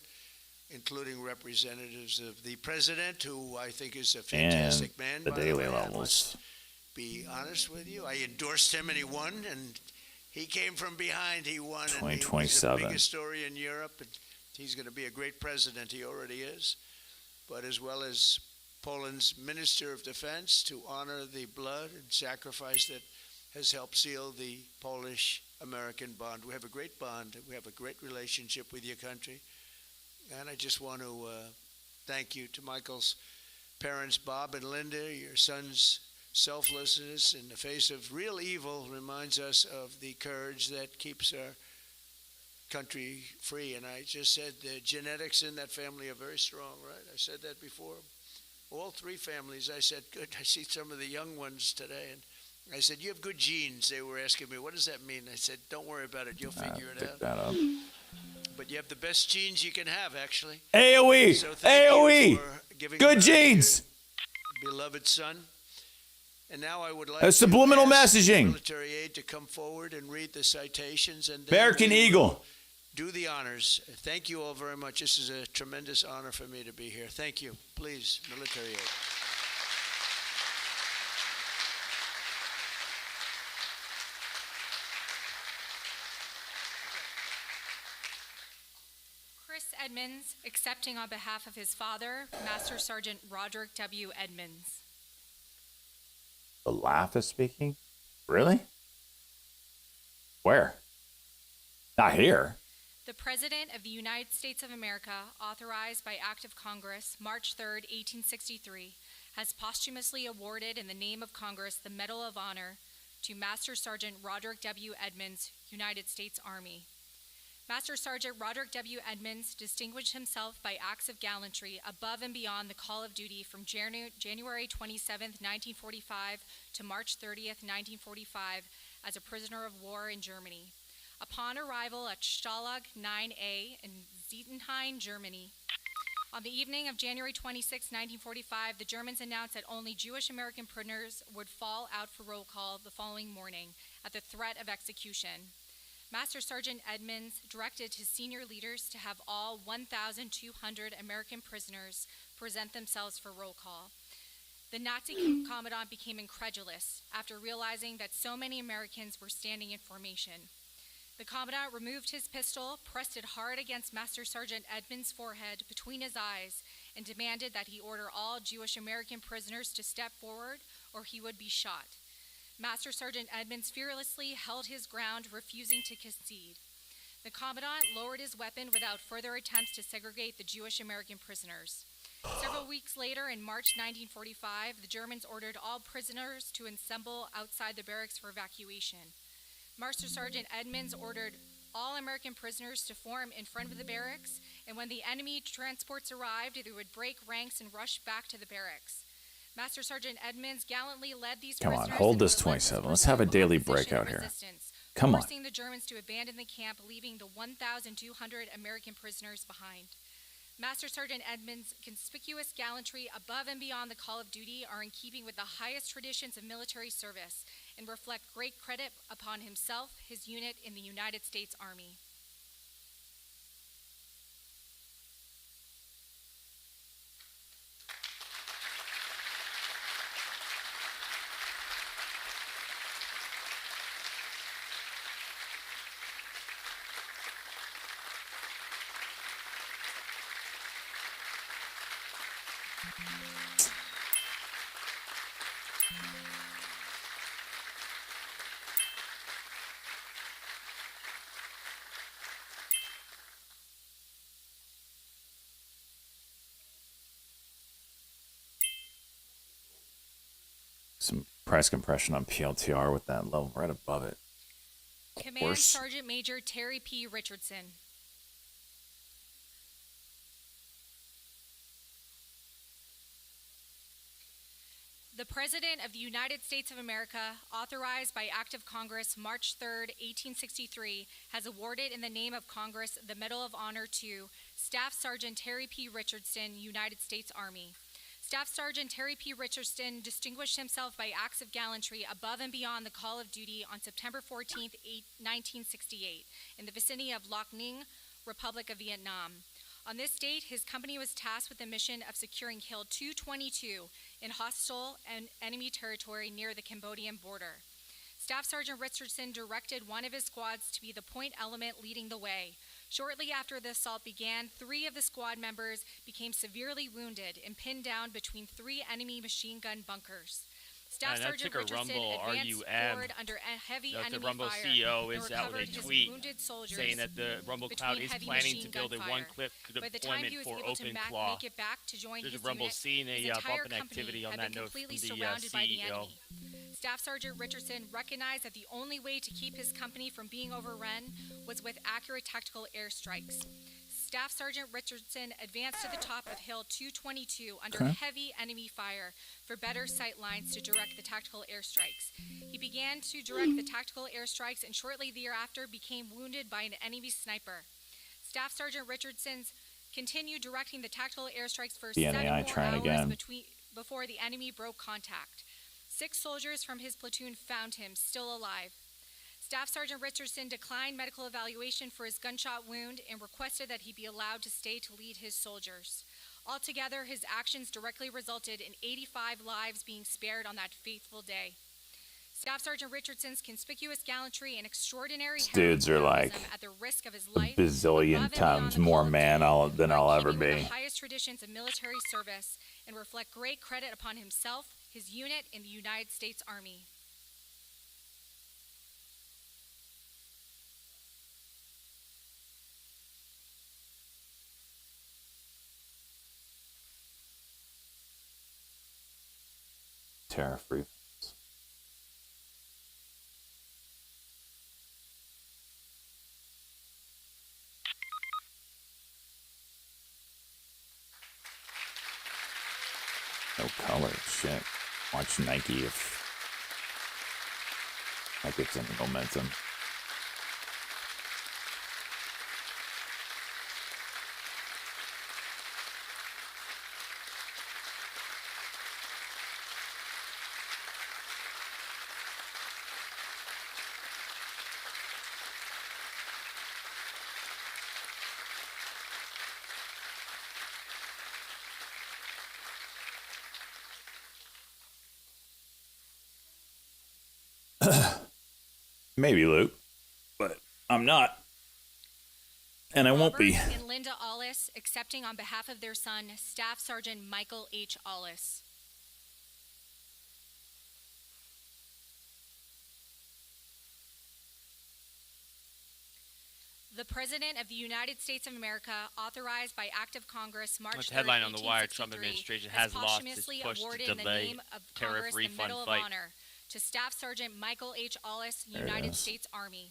including representatives of the president, who I think is a And fantastic man. the by daily way. I levels. must be honest with you. I endorsed him and he won, and he came from behind. He won. And he was the 2027. biggest story in Europe, and he's going to be a great president. He already is. But as well as Poland's Minister of Defense, to honor the blood and sacrifice that has helped seal the Polish-American bond. We have a great bond. We have a great relationship with your country. And I just want to thank you to Michael's parents, Bob and Linda. Your son's selflessness in the face of real evil reminds us of the courage that keeps our country free. And I just said the genetics in that family are very strong, right? I said that before. All three families, I said, good. I see some of the young ones today. And I said, you have good genes. They were asking me, what does that mean? I said, don't worry about it. You'll figure it Pick out. that up. But you have the best genes you can have, actually. AOE. So thank AOE. you for giving Good back to your genes. beloved son. And now I would like That's to subliminal ask the messaging. military aide to come forward and read the citations. And then American we will Eagle. do the honors. Thank you all very much. This is a tremendous honor for me to be here. Thank you. Please, military aide. Chris Edmonds, accepting on behalf of his father, Master Sergeant Roderick W. Edmonds. The laugh is speaking? Really? Where? Not here. The President of the United States of America, authorized by Act of Congress, March 3, 1863, has posthumously awarded in the name of Congress the Medal of Honor to Master Sergeant Roderick W. Edmonds, United States Army. Master Sergeant Roderick W. Edmonds distinguished himself by acts of gallantry above and beyond the call of duty from January 27, 1945 to March 30, 1945 as a prisoner of war in Germany. Upon arrival at Stalag 9A in Zietenhain, Germany, on the evening of January 26, 1945, the Germans announced that only Jewish American prisoners would fall out for roll call the following morning at the threat of execution. Master Sergeant Edmonds directed his senior leaders to have all 1,200 American prisoners present themselves for roll call. The Nazi commandant became incredulous after realizing that so many Americans were standing in formation. The commandant removed his pistol, pressed it hard against Master Sergeant Edmonds' forehead between his eyes, and demanded that he order all Jewish American prisoners to step forward or he would be shot. Master Sergeant Edmonds fearlessly held his ground, refusing to concede. The commandant lowered his weapon without further attempts to segregate the Jewish American prisoners. Several weeks later, in March 1945, the Germans ordered all prisoners to assemble outside the barracks for evacuation. Master Sergeant Edmonds ordered all American prisoners to form in front of the barracks, and when the enemy transports arrived, they would break ranks and rush back to the barracks. Master Sergeant Edmonds gallantly led these Come on, prisoners hold in a this relentless 27. Let's have a pursuit daily of opposition breakout and here. resistance, Come on. forcing the Germans to abandon the camp, leaving the 1,200 American prisoners behind. Master Sergeant Edmonds' conspicuous gallantry above and beyond the call of duty are in keeping with the highest traditions of military service and reflect great credit upon himself, his unit in the United States Army. Some price compression on PLTR with that level right above it. Command Sergeant Major Terry P. Richardson. The President of the United States of America, authorized by Act of Congress March 3, 1863, has awarded in the name of Congress the Medal of Honor to Staff Sergeant Terry P. Richardson, United States Army. Staff Sergeant Terry P. Richardson distinguished himself by acts of gallantry above and beyond the call of duty on September 14, 1968, in the vicinity of Loc Ninh, Republic of Vietnam. On this date, his company was tasked with the mission of securing Hill 222 in hostile and enemy territory near the Cambodian border. Staff Sergeant Richardson directed one of his squads to be the point element leading the way. Shortly after the assault began, 3 of the squad members became severely wounded and pinned down between 3 enemy machine gun bunkers. Staff Sergeant Richardson advanced forward under heavy enemy the Rumble fire CEO and is out recovered with a his tweet wounded soldiers saying that the Rumble Cloud is heavy planning machine to build a gun fire. one-click By the time deployment he was for able to Open Claw. make it back to join There's his a Rumble unit, seeing his a entire bumping company activity on had that been note from completely the surrounded by the CEO. enemy. Staff Sergeant Richardson recognized that the only way to keep his company from being overrun was with accurate tactical airstrikes. Staff Sergeant Richardson advanced to the top of Hill 222 under heavy enemy fire for better sight lines to direct the tactical airstrikes. He began to direct the tactical airstrikes and shortly thereafter became wounded by an enemy sniper. Staff Sergeant Richardson's continued directing the tactical airstrikes for 7 more hours before the enemy broke contact. 6 soldiers from his platoon found him still alive. Staff Sergeant Richardson declined medical evaluation for his gunshot wound and requested that he be allowed to stay to lead his soldiers. Altogether, his actions directly resulted in 85 lives being spared on that fateful day. Staff Sergeant Richardson's conspicuous gallantry and extraordinary dudes are like at the risk of his life, a bazillion times more man than I'll ever be. The highest traditions of military service and reflect great credit upon himself, his unit in the United States Army. Terror-free. No color, shit. Watch Nike if that gets any momentum. Maybe, Luke, but I'm not, and I won't be. And Linda Allis accepting on behalf of their son, Staff Sergeant Michael H. Allis. The President of the United States of America, authorized by Act of Congress March 3, headline on the wire: Trump administration has lost its push to delay tariff refund fight. to Staff Sergeant Michael H. Allis, There it United is. States Army.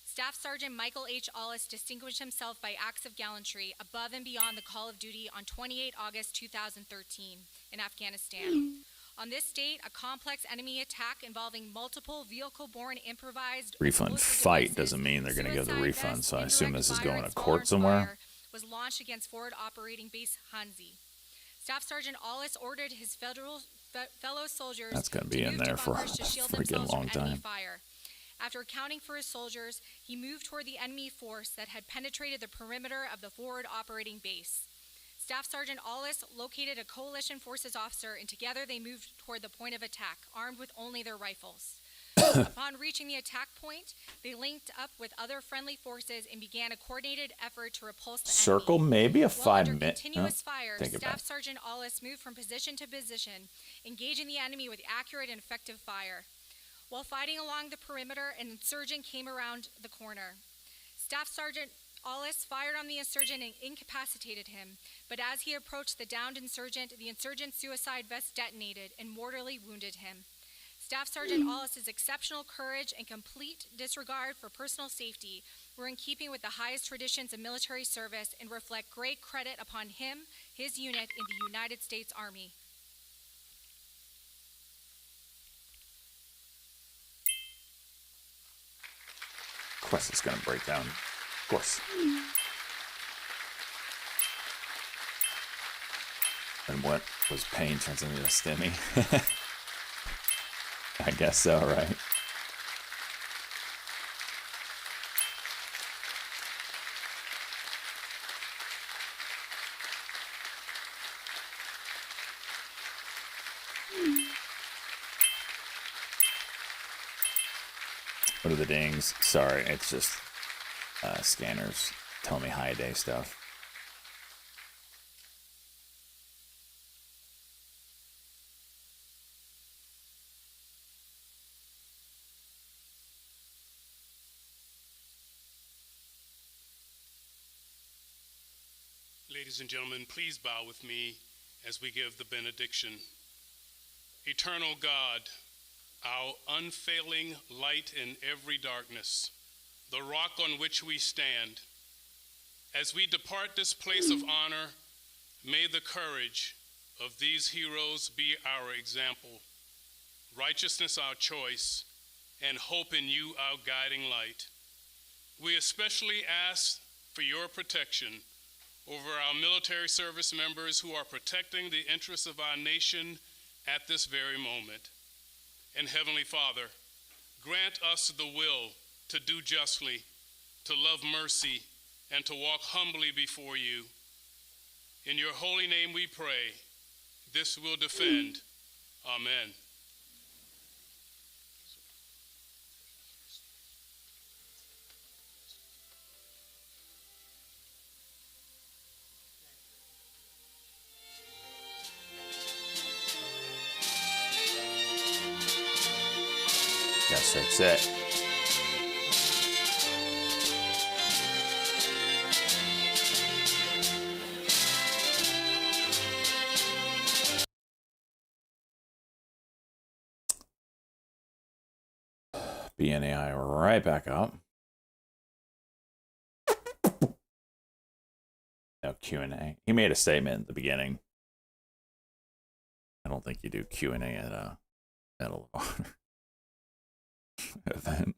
Staff Sergeant Michael H. Allis distinguished himself by acts of gallantry above and beyond the call of duty on 28 August 2013 in Afghanistan. On this date, a complex enemy attack involving multiple vehicle-borne improvised Refund explosive fight devices, doesn't mean they're going to give the suicide refund, vests, so I assume indirect this is fire, going and to small court arms somewhere. fire was launched against Forward Operating Base Hanzi. Staff Sergeant Allis ordered his fellow soldiers That's going to be to in move there to for a bunkers to shield freaking themselves long from enemy time. fire. After accounting for his soldiers, he moved toward the enemy force that had penetrated the perimeter of the forward operating base. Staff Sergeant Allis located a coalition forces officer, and together they moved toward the point of attack, armed with only their rifles. Upon reaching the attack point, they linked up with other friendly forces and began a coordinated effort to repulse the Circle enemy. maybe a While under 5-minute. continuous fire, take it Staff back. Sergeant Allis moved from position to position, engaging the enemy with accurate and effective fire. While fighting along the perimeter, an insurgent came around the corner. Staff Sergeant Allis fired on the insurgent and incapacitated him, but as he approached the downed insurgent, the insurgent's suicide vest detonated and mortally wounded him. Staff Sergeant Allis's exceptional courage and complete disregard for personal safety were in keeping with the highest traditions of military service and reflect great credit upon him, his unit, and the United States Army. Of course it's going to break down. Of course. And what was pain turns into a stimmy. I guess so, right? What are the dings? Sorry, it's just scanners telling me high day stuff. Ladies and gentlemen, please bow with me as we give the benediction. Eternal God, our unfailing light in every darkness, the rock on which we stand, as we depart this place of honor, may the courage of these heroes be our example, righteousness our choice, and hope in you our guiding light. We especially ask for your protection over our military service members who are protecting the interests of our nation at this very moment. And Heavenly Father, grant us the will to do justly, to love mercy, and to walk humbly before you. In your holy name we pray. This we'll defend. Amen. Yes, that's it. BNAI right back up. No Q&A. He made a statement at the beginning. I don't think you do Q&A at a Medal of Honor event.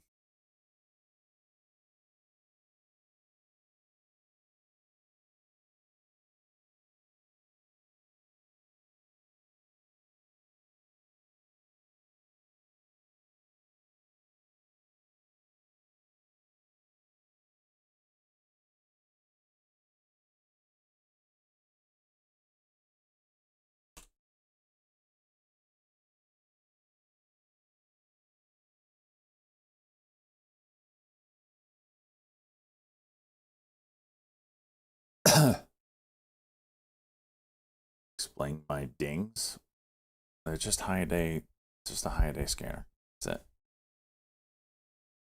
Explain my dings. They're just high day, just a high day scanner. That's it.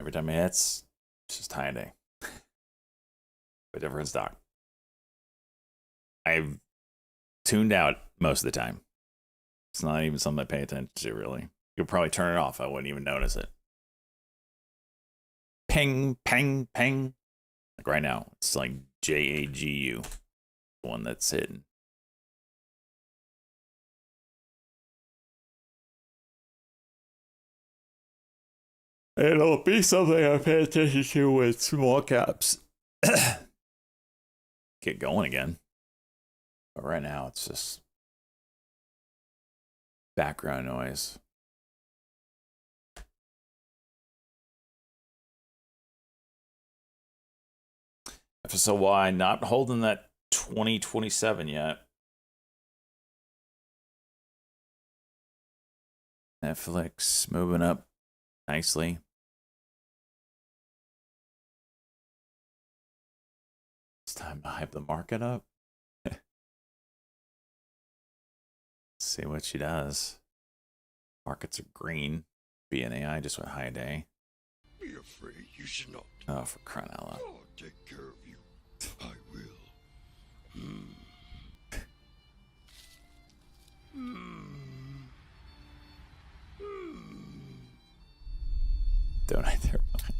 Every time it hits, it's just high day. But different stock. I've tuned out most of the time. It's not even something I pay attention to, really. You'll probably turn it off. I wouldn't even notice it. Ping, ping, ping. Like right now, it's like JAGU, the one that's hidden. It'll be something I pay attention to with small caps. Get going again. But right now, it's just background noise. So why not holding that 2027 yet? Netflix moving up nicely. It's time to hype the market up. See what she does. Markets are green. BNAI just went high day. Be afraid, you should not. Oh, for crying out loud. I'll take care of you. I will. Donate their money.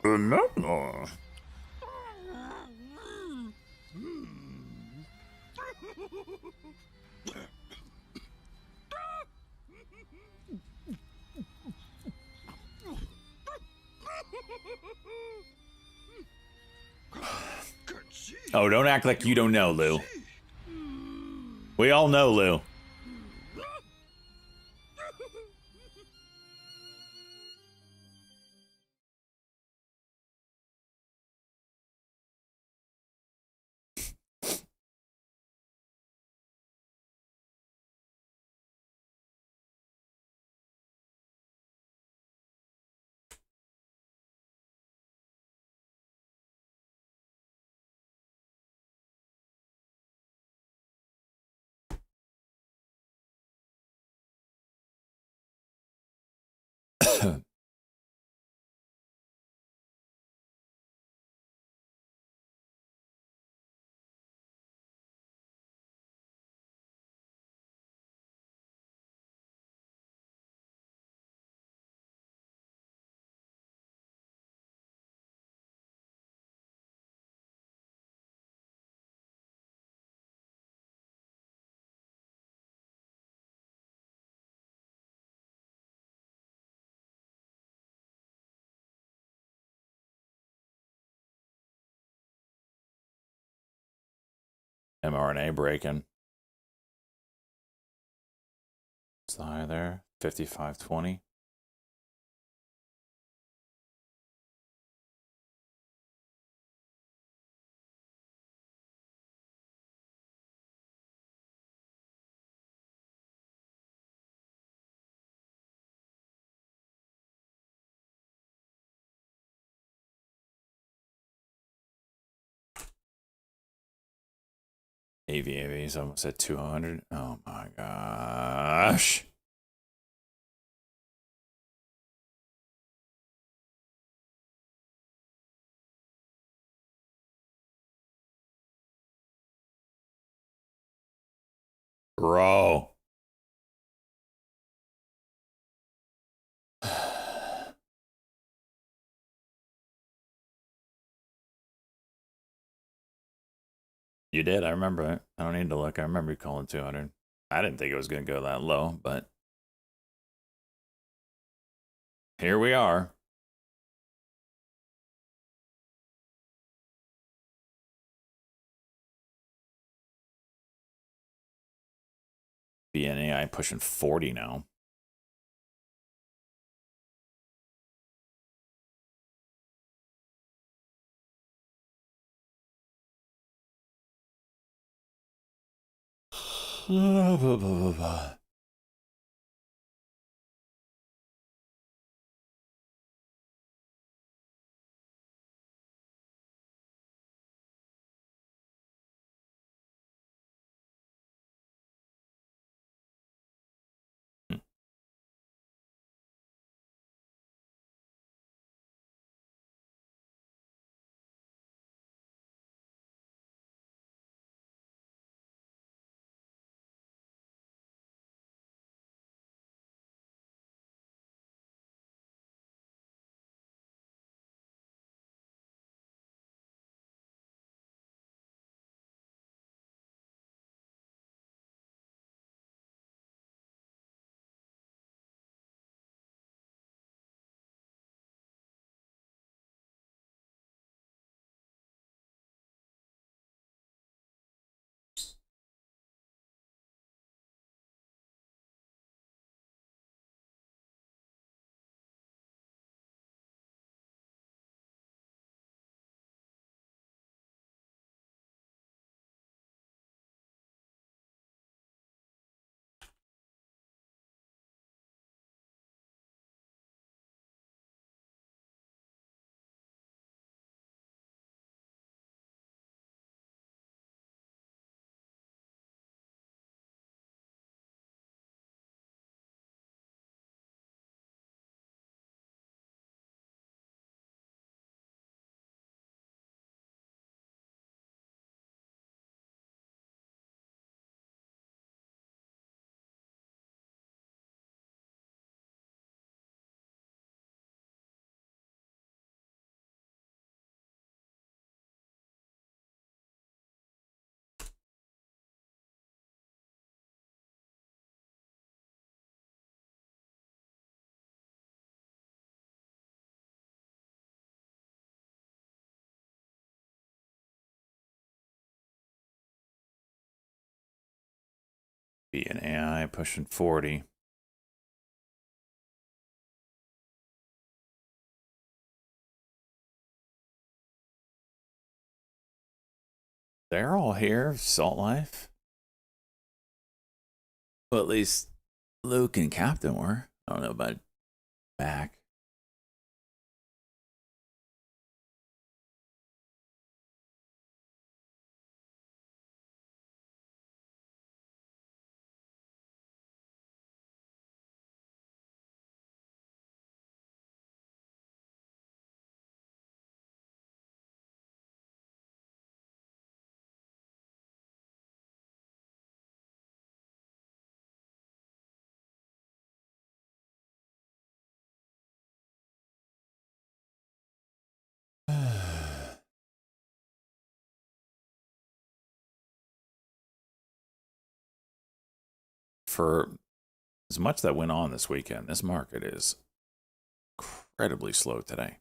Banana. Oh, don't act like you don't know, Lou. We all know, Lou. mRNA breaking. What's the high there? 55.20. AVAV's almost at 200. Oh my gosh. Bro. You did. I remember it. I don't need to look. I remember you calling 200. I didn't think it was going to go that low, but here we are. BNAI pushing 40 now. Blah, blah, blah, blah, blah. Be an AI pushing 40. They're all here, Salt Life. Well, at least Luke and Captain were. I don't know about Mac. For as much that went on this weekend, this market is incredibly slow today.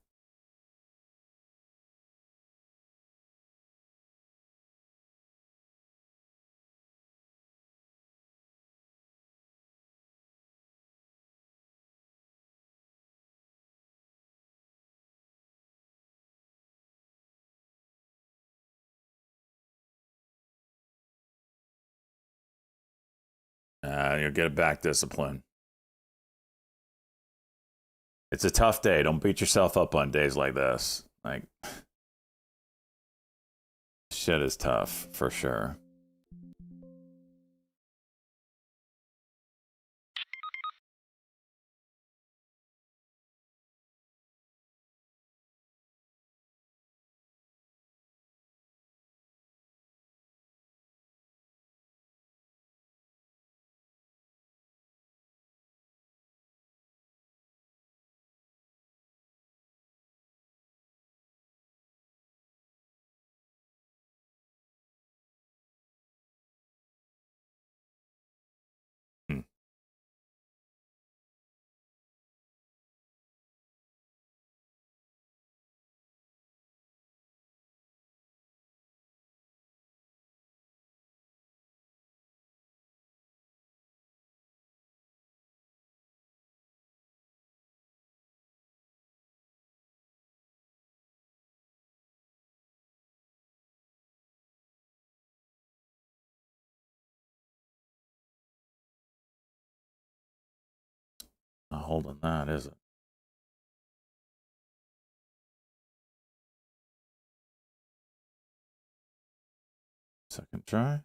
You'll get back discipline. It's a tough day. Don't beat yourself up on days like this. Like, shit is tough for sure. Not holding that, is it? Second try.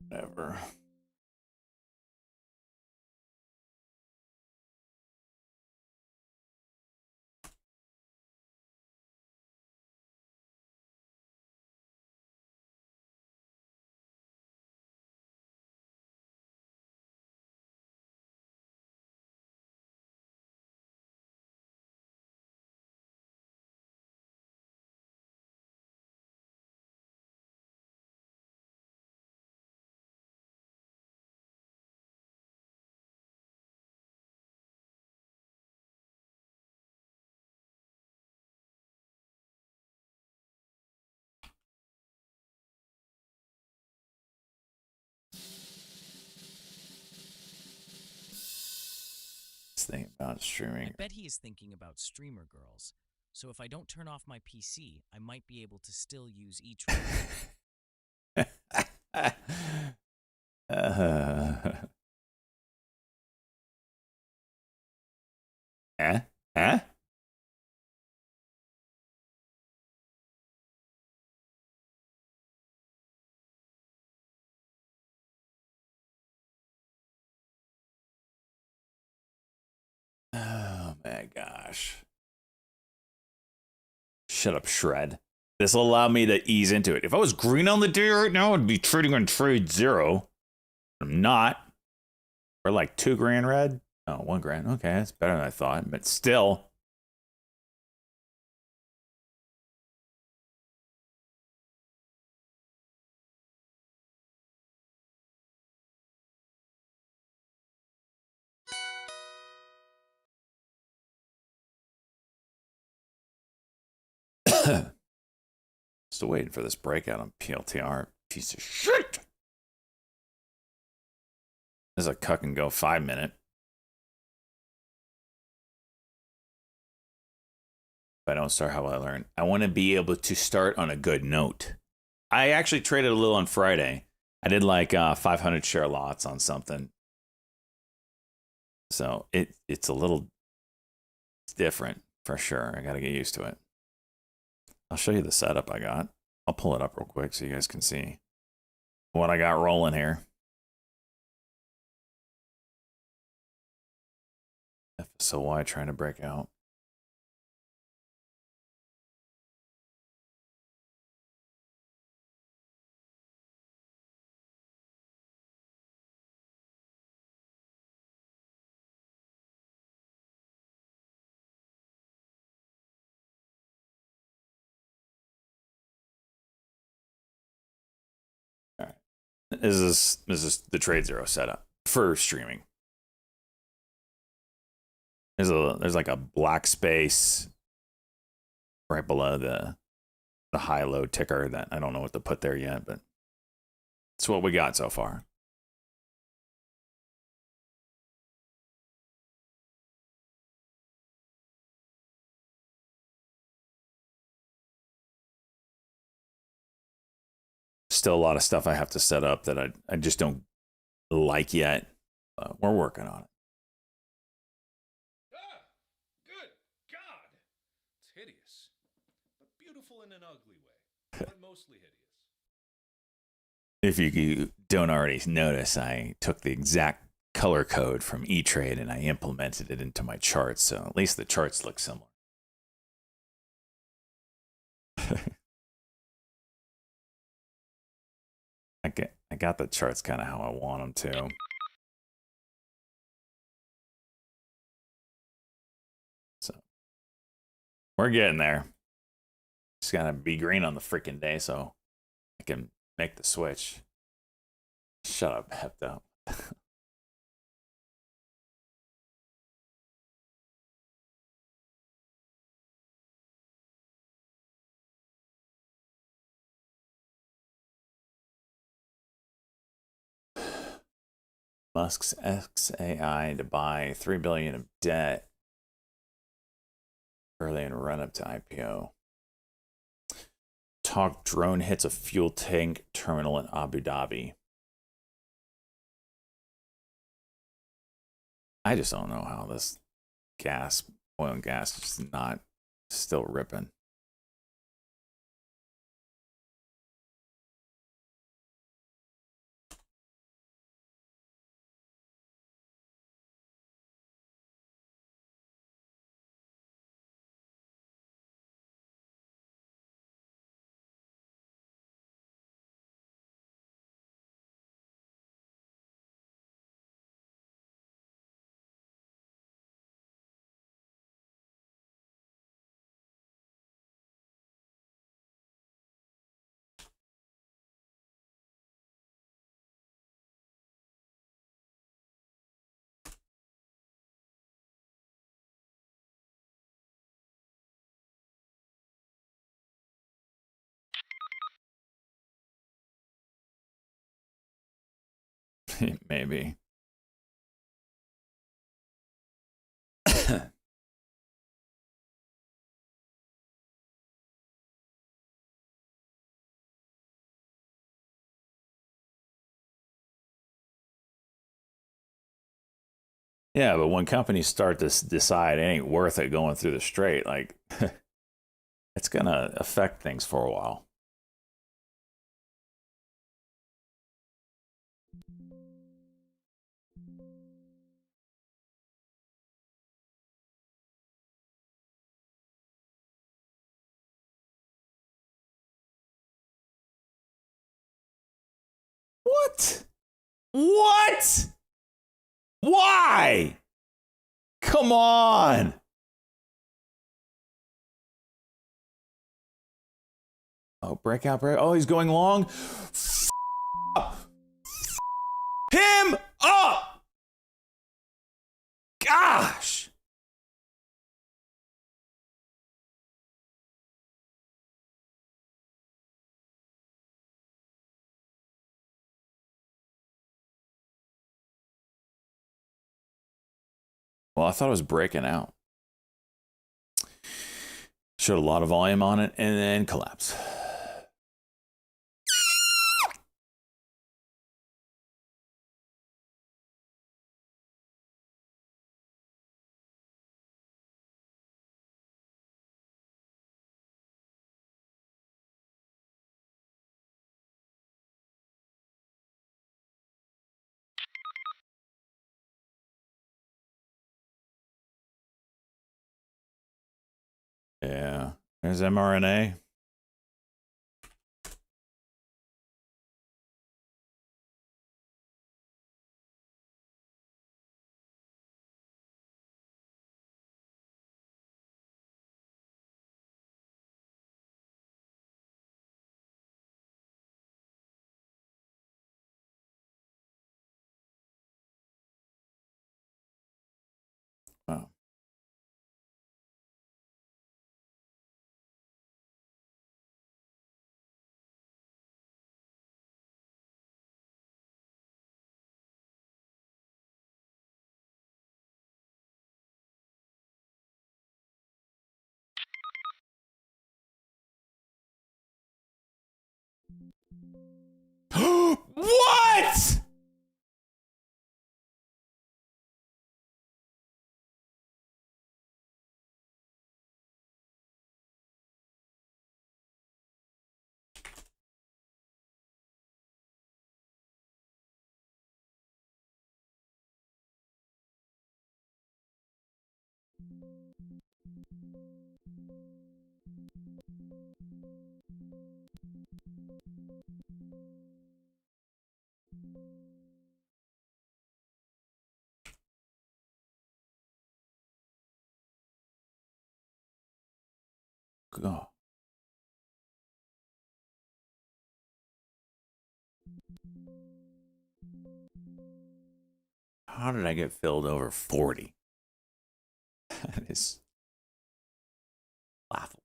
Whatever. Just thinking about I streaming. bet he is thinking about streamer girls. So if I don't turn off my PC, I might be able to still use Etrade. Huh? Huh? Oh my gosh. Shut up, Shred. This will allow me to ease into it. If I was green on the day right now, I'd be trading on trade 0. I'm not. We're like 2 grand red. Oh, 1 grand. Okay, that's better than I thought, but still. Still waiting for this breakout on PLTR. Piece of shit. This is a cuck and go 5-minute. If I don't start, how will I learn? I want to be able to start on a good note. I actually traded a little on Friday. I did like 500 share lots on something. So it's a little different for sure. I got to get used to it. I'll show you the setup I got. I'll pull it up real quick so you guys can see what I got rolling here. FSOY trying to break out. All right. This is the Trade Zero setup for streaming. There's like a black space right below the high low ticker that I don't know what to put there yet, but it's what we got so far. Still a lot of stuff I have to set up that I just don't like yet. We're working on it. Ah, good God! It's hideous, but beautiful in an ugly way, but mostly hideous. If you don't already notice, I took the exact color code from Etrade and I implemented it into my charts, so at least the charts look similar. I got the charts kind of how I want them to. So we're getting there. Just gotta be green on the freaking day so I can make the switch. Shut up, Hepto. Musk's XAI to buy $3 billion of debt early in run up to IPO. Talk drone hits a fuel tank terminal in Abu Dhabi. I just don't know how this oil and gas is not still ripping. Maybe. Yeah, but when companies start to decide it ain't worth it going through the strait, like it's gonna affect things for a while. What? What? Why? Come on. Oh, breakout. Oh, he's going long. Him up. Gosh. Well, I thought it was breaking out. Showed a lot of volume on it and then collapse. Yeah. There's mRNA. Oh. What? Oh. How did I get filled over 40? That is laughable.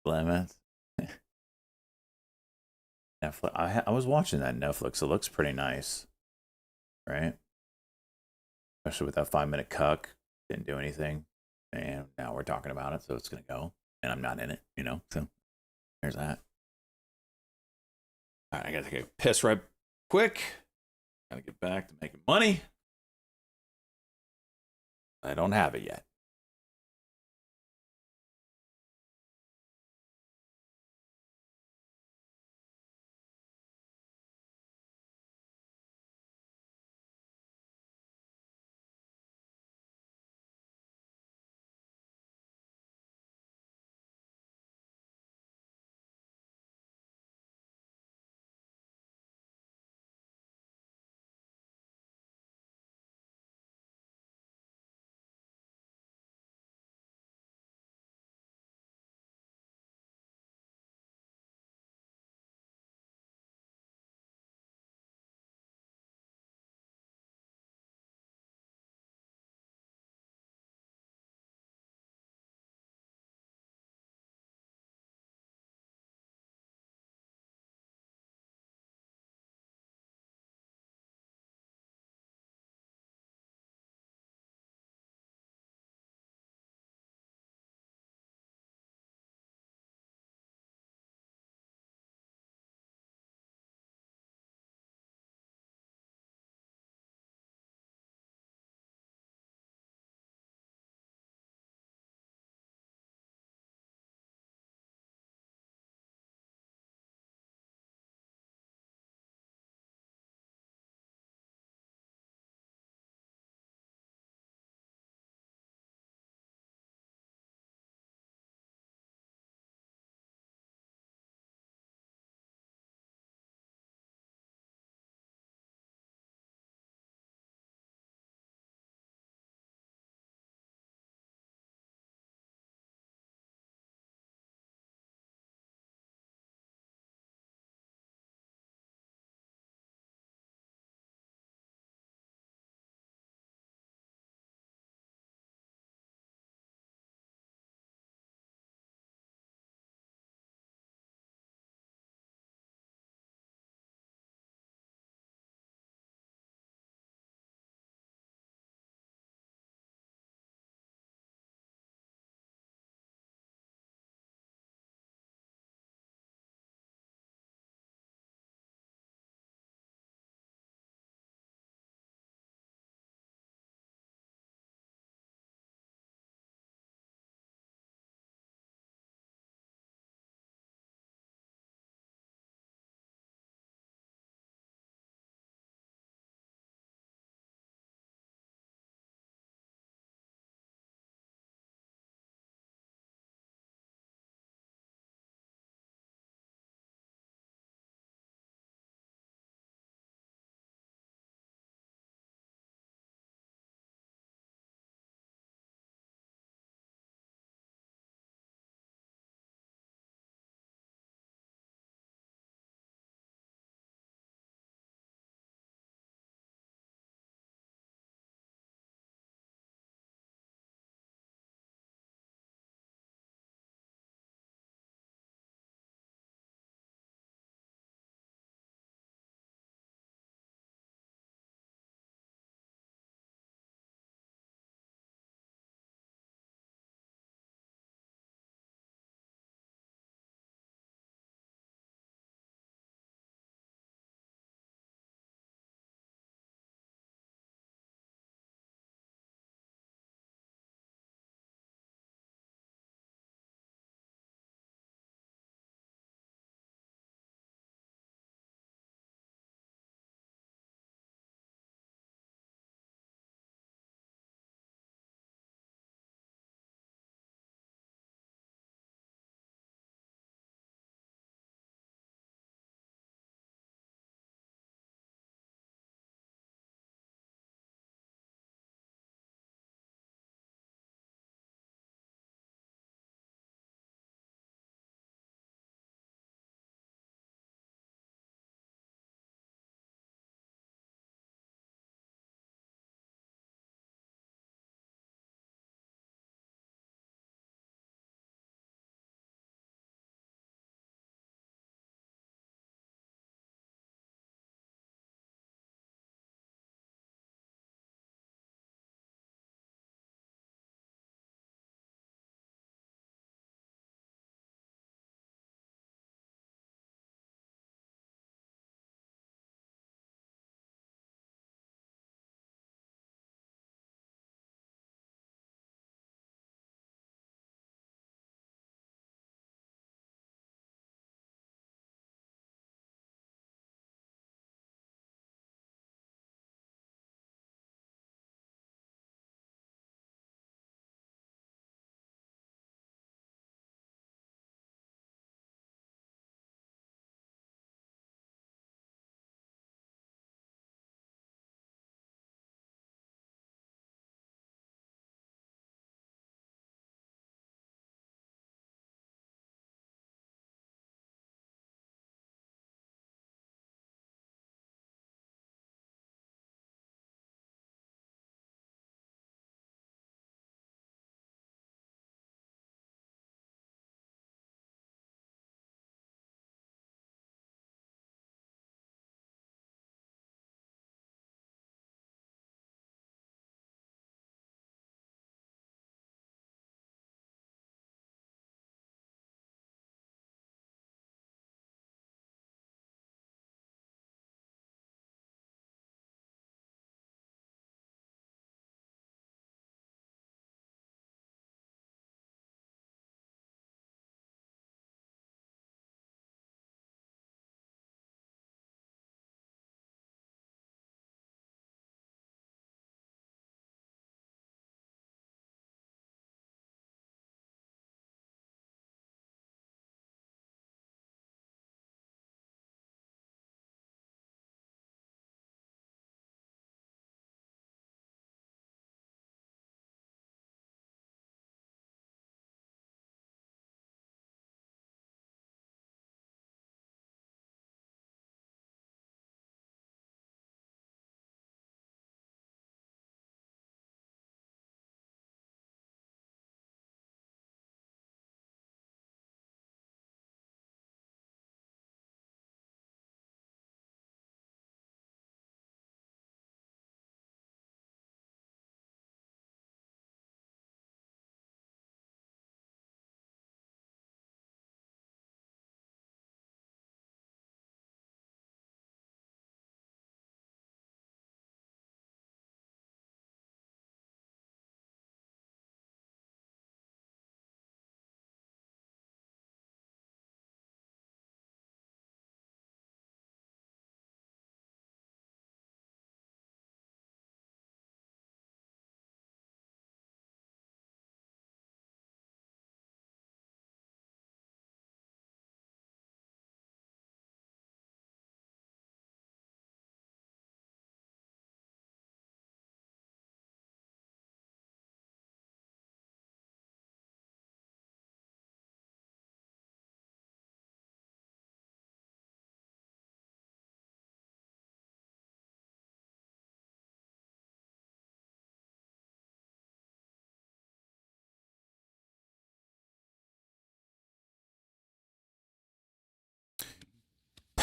Lemons. Netflix. I was watching that Netflix. It looks pretty nice, right? Especially with that 5-minute cuck. Didn't do anything, and now we're talking about it, so it's gonna go. And I'm not in it, you know. So there's that. All right, I gotta take a piss right quick. Gotta get back to making money. I don't have it yet.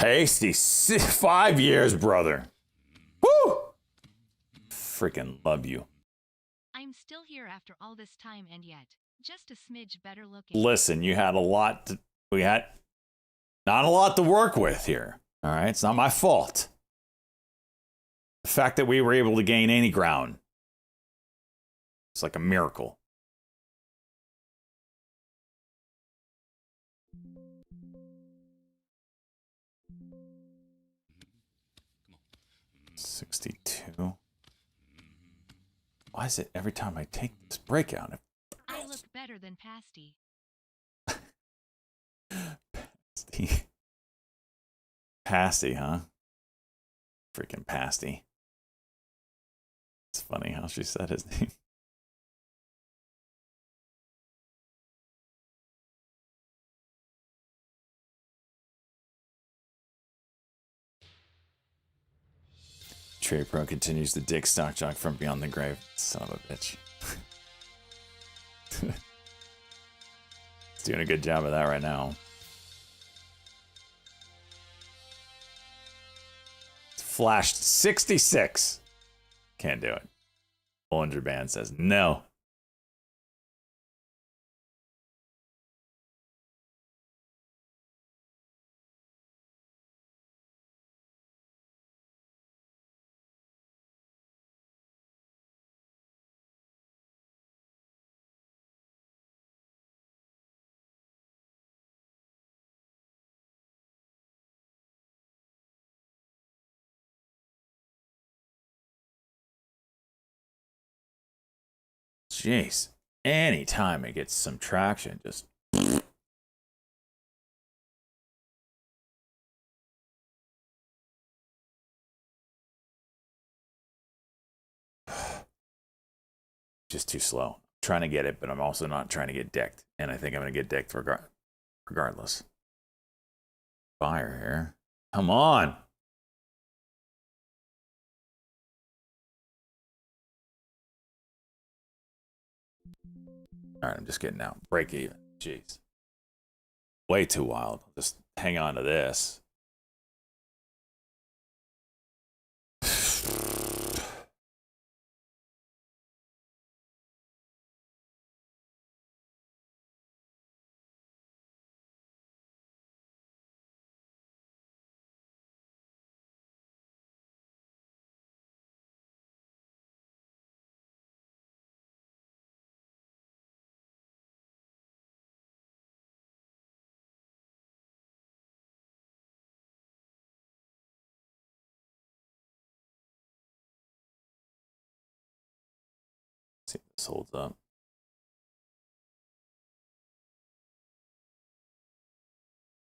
Tasty. 5 years, brother. Woo! Freaking love you. I'm still here after all this time and yet just a smidge better looking. Listen, you had a lot to, we had not a lot to work with here. All right, it's not my fault. The fact that we were able to gain any ground, it's like a miracle. $62. Why is it every time I take this breakout? I look better than Pasty. Pasty. Pasty, huh? Freaking Pasty. It's funny how she said his name. Trade Pro continues to dig stock jock from beyond the grave. Son of a bitch. It's doing a good job of that right now. It's flashed 66. Can't do it. Bollinger Band says no. Jeez. Anytime it gets some traction, just just too slow. I'm trying to get it, but I'm also not trying to get dicked. And I think I'm going to get dicked regardless. Fire here. Come on. All right, I'm just getting out. Break even. Jeez. Way too wild. Just hang on to this. See if this holds up.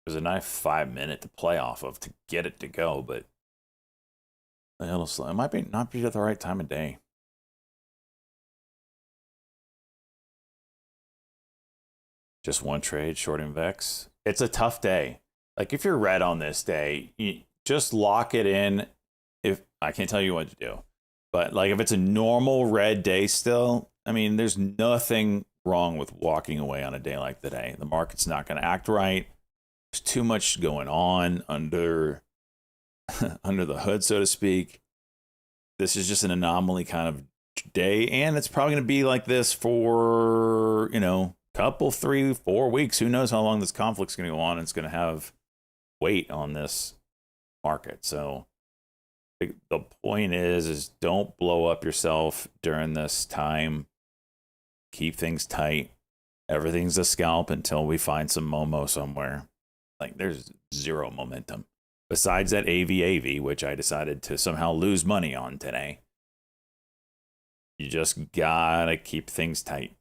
There's a nice 5 minute to play off of to get it to go, but it might be not be at the right time of day. Just one trade, shorting Vex. It's a tough day. Like if you're red on this day, you just lock it in. If I can't tell you what to do, but like if it's a normal red day still, I mean, there's nothing wrong with walking away on a day like today. The market's not going to act right. There's too much going on under under the hood, so to speak. This is just an anomaly kind of day, and it's probably going to be like this for, you know, couple 3-4 weeks. Who knows how long this conflict's going to go on? It's going to have weight on this market. So the point is don't blow up yourself during this time. Keep things tight. Everything's a scalp until we find some Momo somewhere. Like there's zero momentum besides that AV, which I decided to somehow lose money on today. You just gotta keep things tight.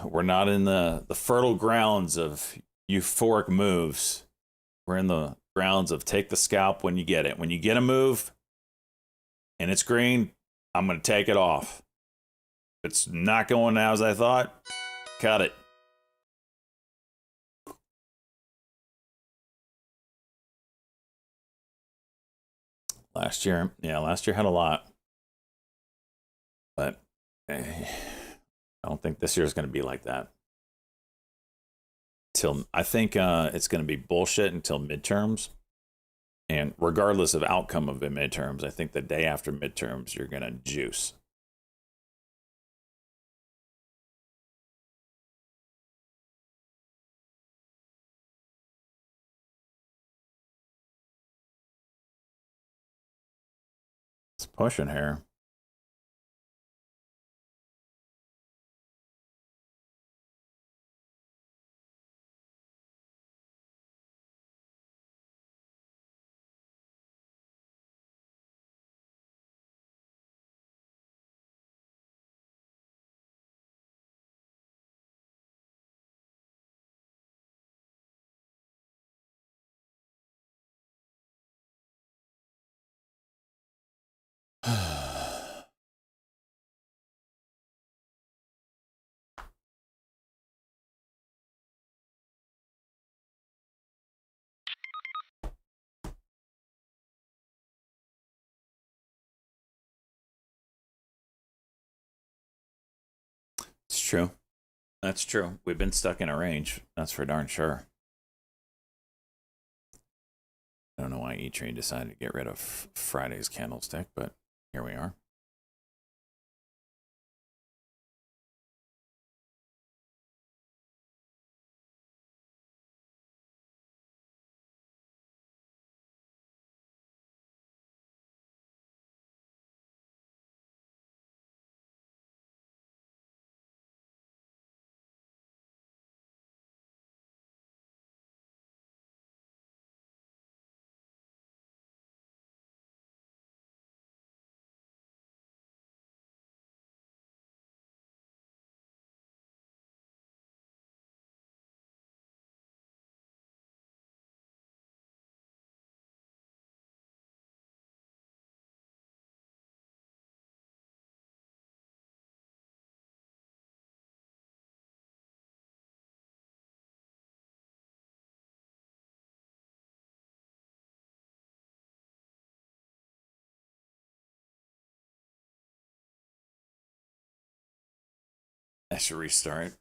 We're not in the fertile grounds of euphoric moves. We're in the grounds of take the scalp when you get it. When you get a move and it's green, I'm going to take it off. If it's not going as I thought, cut it. Last year had a lot. But I don't think this year is going to be like that. I think it's going to be bullshit until midterms. And regardless of outcome of the midterms, I think the day after midterms, you're going to juice. It's pushing here. It's true. That's true. We've been stuck in a range. That's for darn sure. I don't know why Etrade decided to get rid of Friday's candlestick, but here we are. I should restart.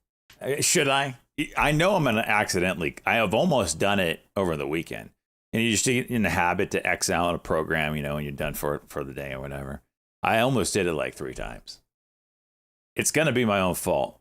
Should I? I know I'm going to accidentally. I have almost done it over the weekend. And you just get in the habit to X out a program, you know, and you're done for the day or whatever. I almost did it like 3 times. It's going to be my own fault.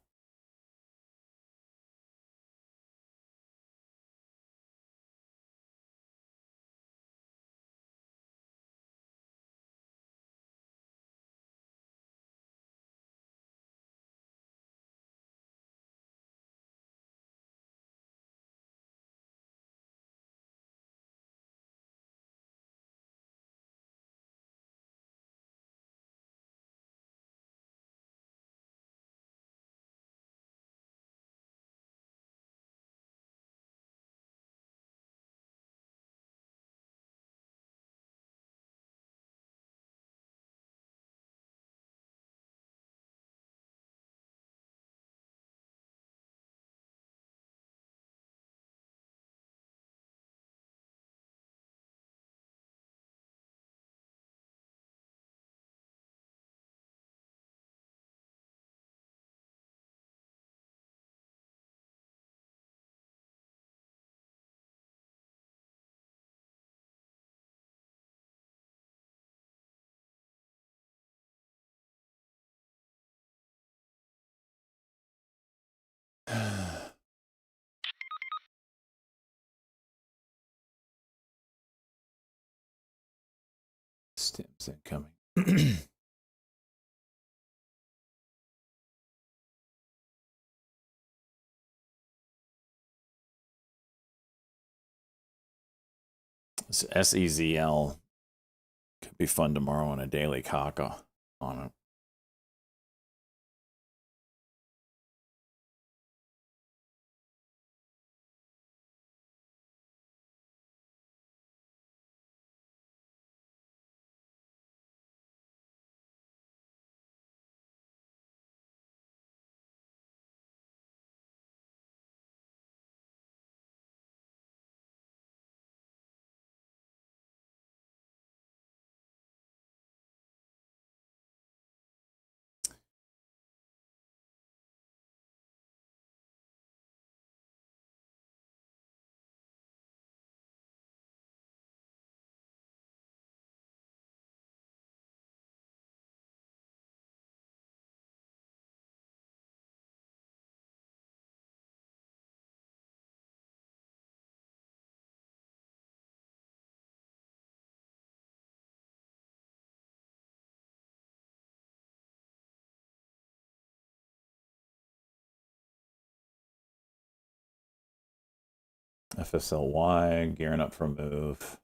Stim's incoming. SEZL could be fun tomorrow on a daily caca on it. FSLY, gearing up for a move.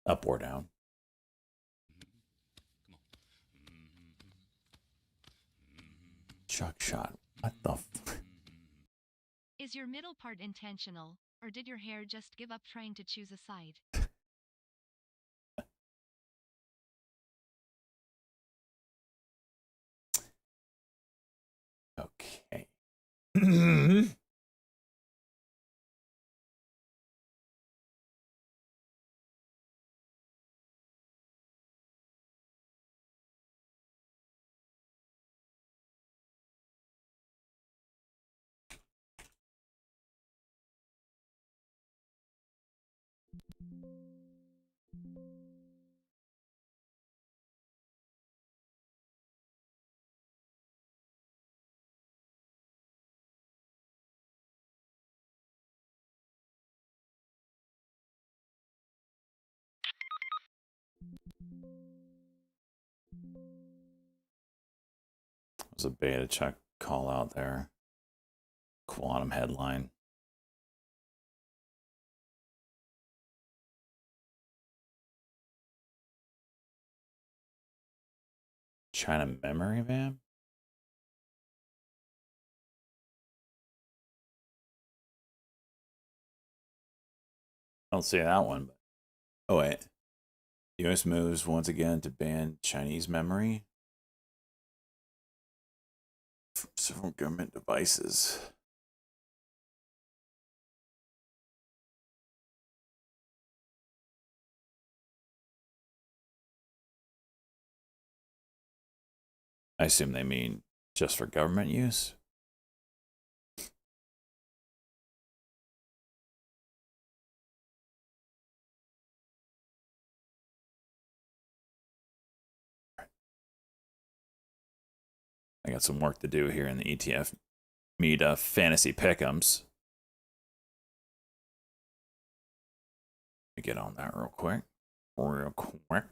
Up or down. Chuck shot. What the Is your middle part intentional, or did your hair just give up trying to choose a side? Okay. Was a beta check call out there. Quantum headline. China memory van? I don't see that one. But... Oh, wait. The US moves once again to ban Chinese memory from several government devices. I assume they mean just for government use. I got some work to do here in the ETF meet fantasy pick'ems. Let me get on that real quick. Real quick.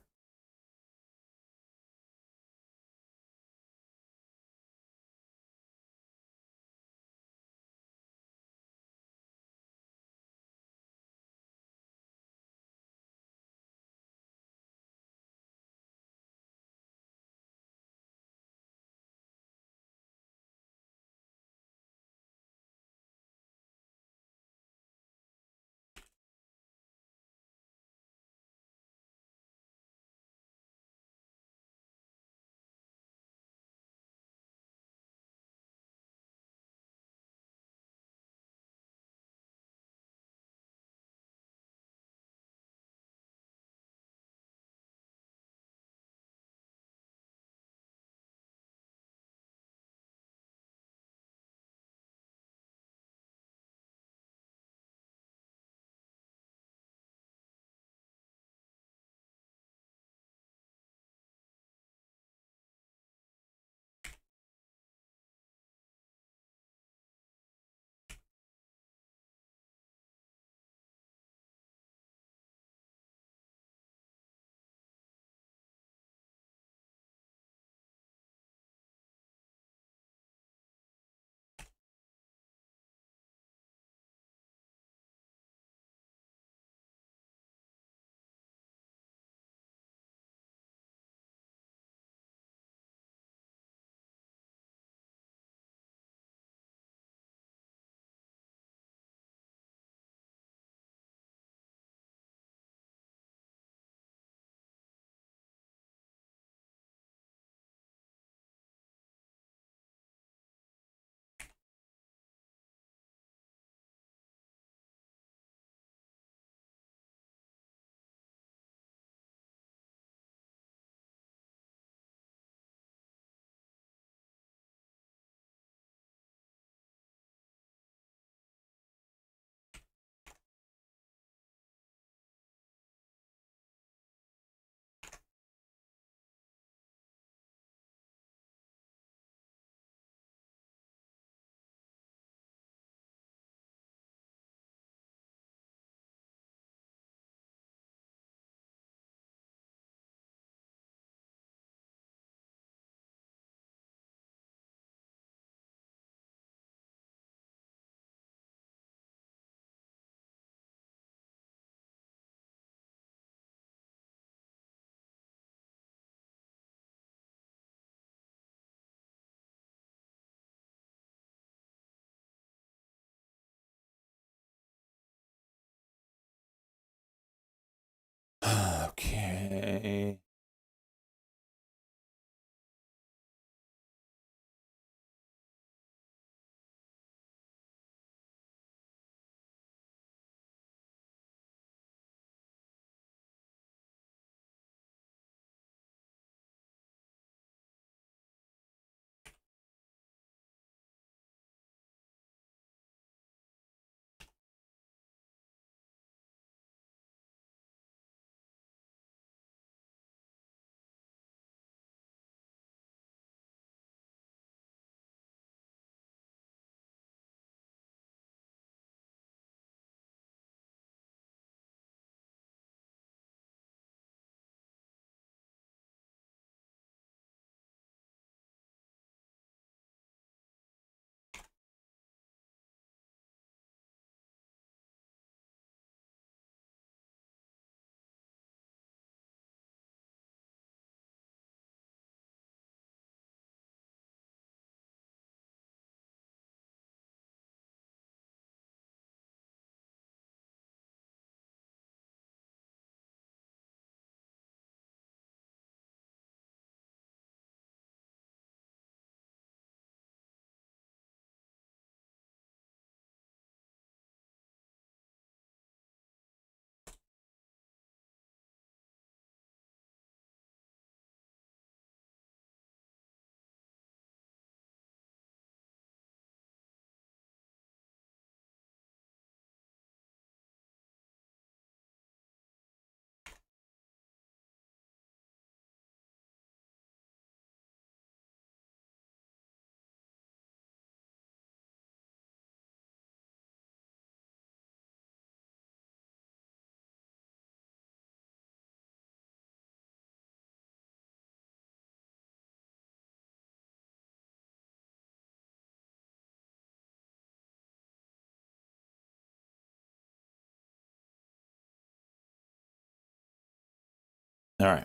All right.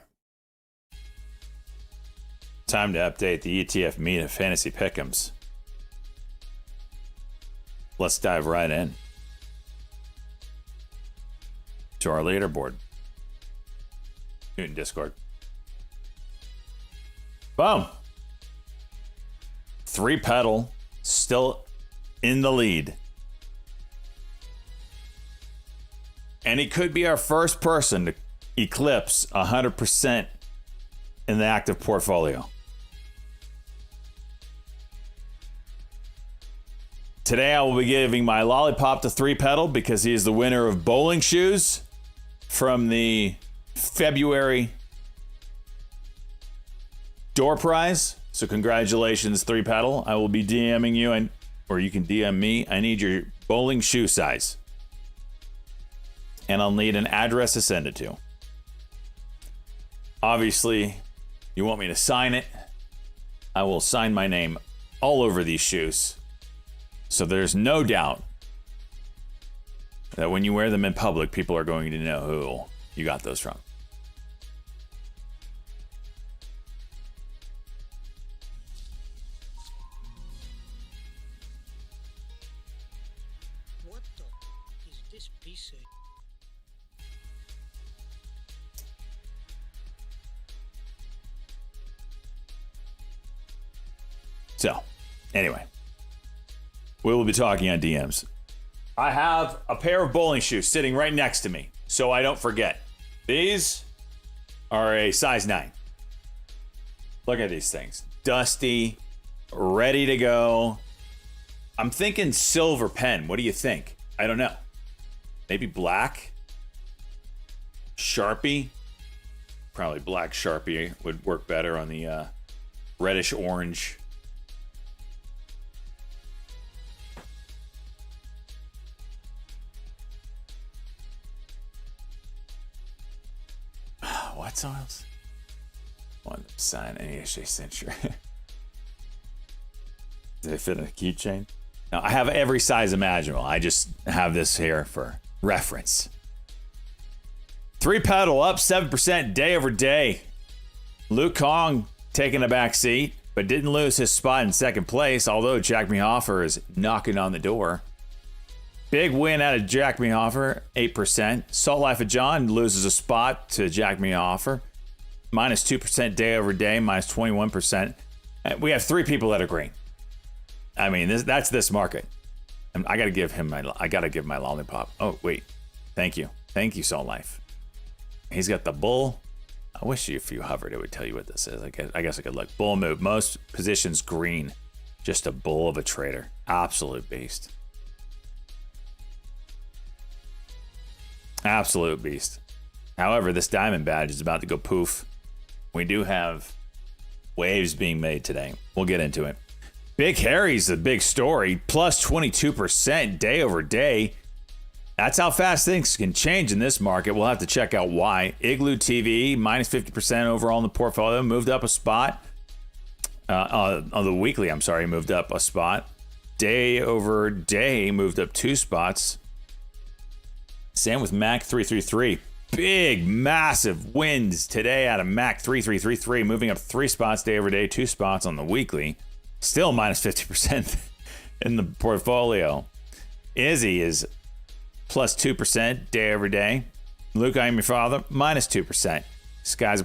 Time to update the ETF meet of fantasy pick'ems. Let's dive right in to our leaderboard. In Discord. Boom. 3 pedal still in the lead. And he could be our first person to eclipse 100% in the active portfolio. Today I will be giving my lollipop to 3 pedal because he is the winner of bowling shoes from the February door prize. So congratulations, 3 pedal. I will be DMing you, or you can DM me. I need your bowling shoe size. And I'll need an address to send it to. Obviously, you want me to sign it. I will sign my name all over these shoes. So there's no doubt that when you wear them in public, people are going to know who you got those from. What the is this piece of... So, anyway, we will be talking on DMs. I have a pair of bowling shoes sitting right next to me, so I don't forget. These are a size 9. Look at these things. Dusty, ready to go. I'm thinking silver pen. What do you think? I don't know. Maybe black? Sharpie? Probably black Sharpie would work better on the reddish orange. What else? One sign any censure. Do they fit in a keychain? Now, I have every size imaginable. I just have this here for reference. 3 pedal up 7% day over day. Luke Kong taking a back seat, but didn't lose his spot in second place, although Jack Mehoffer is knocking on the door. Big win out of Jack Mehoffer, 8%. Salt Life of John loses a spot to Jack Mehoffer. Minus 2% day over day, minus 21%. We have 3 people that are green. I mean, that's this market. I gotta give my lollipop. Oh, wait. Thank you, Salt Life. He's got the bull. I wish if you hovered, it would tell you what this is. I guess I could look. Bull move. Most positions green. Just a bull of a trader. Absolute beast. Absolute beast. However, this diamond badge is about to go poof. We do have waves being made today. We'll get into it. Big Harry's the big story. Plus 22% day over day. That's how fast things can change in this market. We'll have to check out why. Igloo TV, minus 50% overall in the portfolio. Moved up a spot. On the weekly, moved up a spot. Day over day, moved up 2 spots. Same with Mac 333. Big, massive wins today out of Mac 3333, moving up 3 spots day over day, 2 spots on the weekly. Still minus 50% in the portfolio. Izzy is plus 2% day over day. Luke, I am your father, minus 2%. Sky's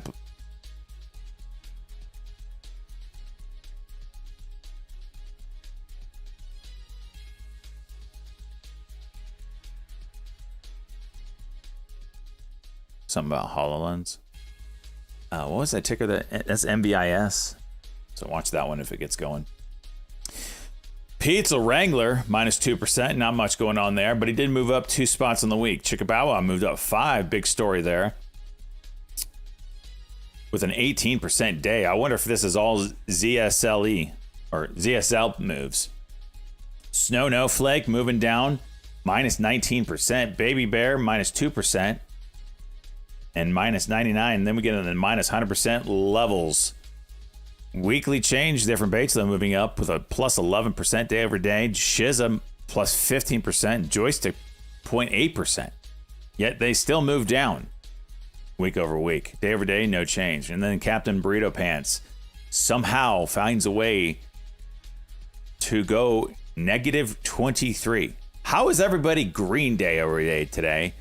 something about HoloLens. What was that ticker? That's MBIS. So watch that one if it gets going. Pizza Wrangler, minus 2%. Not much going on there, but he did move up 2 spots in the week. Chickabawa moved up 5. Big story there. With an 18% day. I wonder if this is all ZSLE or ZSL moves. Snow No Flake moving down, minus 19%. Baby Bear, minus 2%. And minus 99. Then we get into the minus 100% levels. Weekly change, different baits though moving up with a plus 11% day over day. Shizza plus 15%. Joystick 0.8%. Yet they still move down. week over week. Day over day, no change. And then Captain Burrito Pants somehow finds a way to go negative 23. How is everybody green day over day today?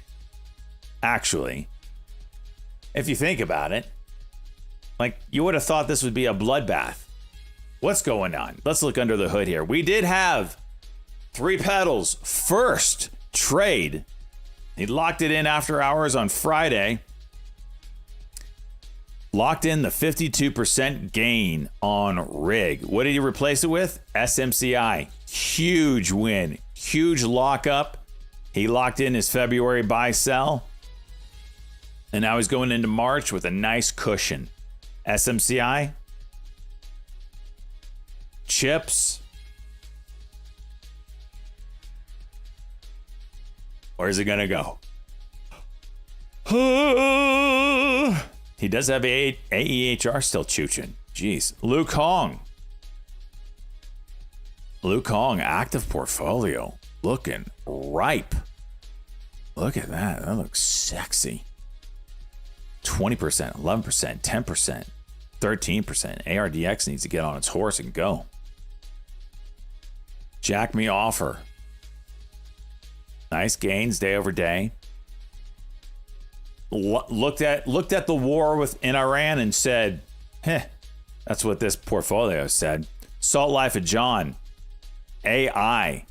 Actually, if you think about it, like you would have thought this would be a bloodbath. What's going on? Let's look under the hood here. We did have 3 Pedals first trade. He locked it in after hours on Friday. Locked in the 52% gain on rig. What did he replace it with? SMCI. Huge win. Huge lockup. He locked in his February buy sell. And now he's going into March with a nice cushion. SMCI. Chips. Where's it gonna go? He does have AEHR still chooching. Jeez. Luke Hong. Luke Hong, active portfolio. Looking ripe. Look at that. That looks sexy. 20%, 11%, 10%, 13%. ARDX needs to get on its horse and go. Jack Me Offer. Nice gains day over day. Looked at the war in Iran and said, that's what this portfolio said. Salt Life of John. AI.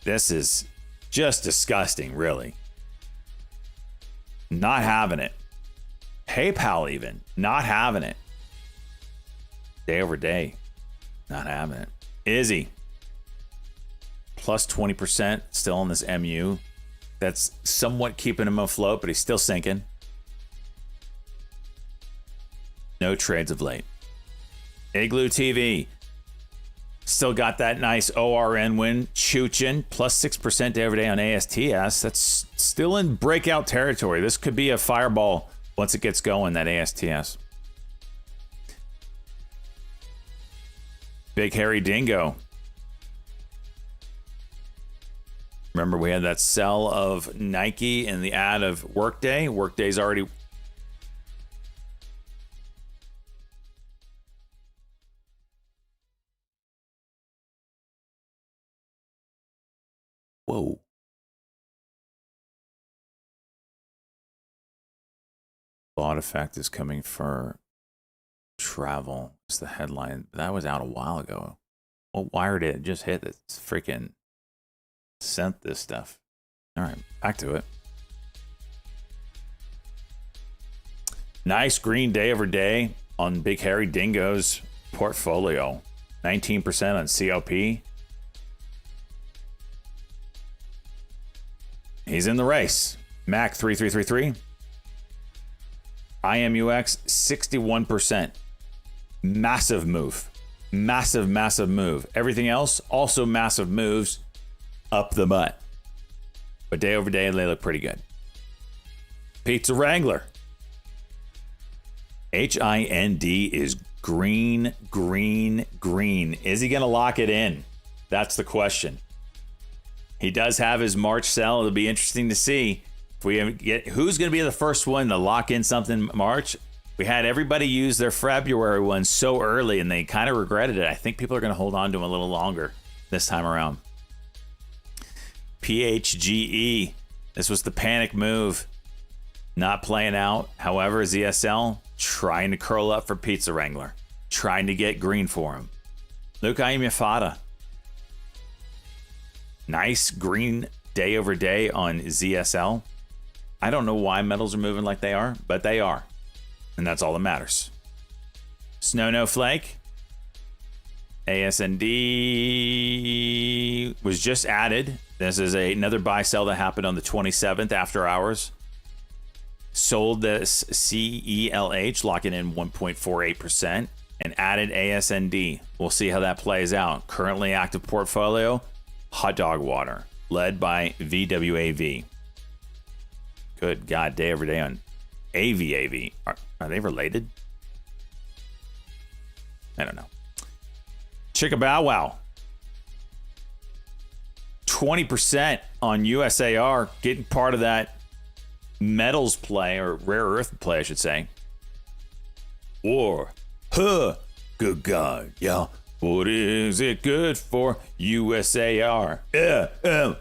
This is just disgusting, really. Not having it. PayPal even. Not having it. Day over day. Not having it. Izzy. Plus 20% still on this MU. That's somewhat keeping him afloat, but he's still sinking. No trades of late. Igloo TV. Still got that nice ORN win. Choochin. Plus 6% day over day on ASTS. That's still in breakout territory. This could be a fireball once it gets going, that ASTS. Big Hairy Dingo. Remember, we had that sell of Nike and the ad of Workday. Workday's already... Whoa. Thought effect is coming for travel. It's the headline. That was out a while ago. What wire did it just hit? It's freaking... sent this stuff. All right, back to it. Nice green day over day on Big Hairy Dingo's portfolio. 19% on CLP. He's in the race. Mac 3333. IMUX 61%. Massive move. Massive move. Everything else also massive moves up the butt. But day over day, they look pretty good. Pizza Wrangler. HIND is green. Is he going to lock it in? That's the question. He does have his March sell. It'll be interesting to see if we get who's going to be the first one to lock in something March. We had everybody use their February one so early, and they kind of regretted it. I think people are going to hold on to them a little longer this time around. PHGE. This was the panic move. Not playing out. However, ZSL trying to curl up for Pizza Wrangler. Trying to get green for him. Luke Ayamifada. Nice green day over day on ZSL. I don't know why metals are moving like they are, but they are. And that's all that matters. Snow No Flake. ASND was just added. This is another buy sell that happened on the 27th after hours. Sold this CELH, locking in 1.48%, and added ASND. We'll see how that plays out. Currently active portfolio, Hot Dog Water, led by VWAV. Good God, day over day on AVAV. Are they related? I don't know. Chicka Bow Wow. 20% on USAR, getting part of that metals play, or rare earth play, I should say. Or, good God, yeah. What is it good for? USAR.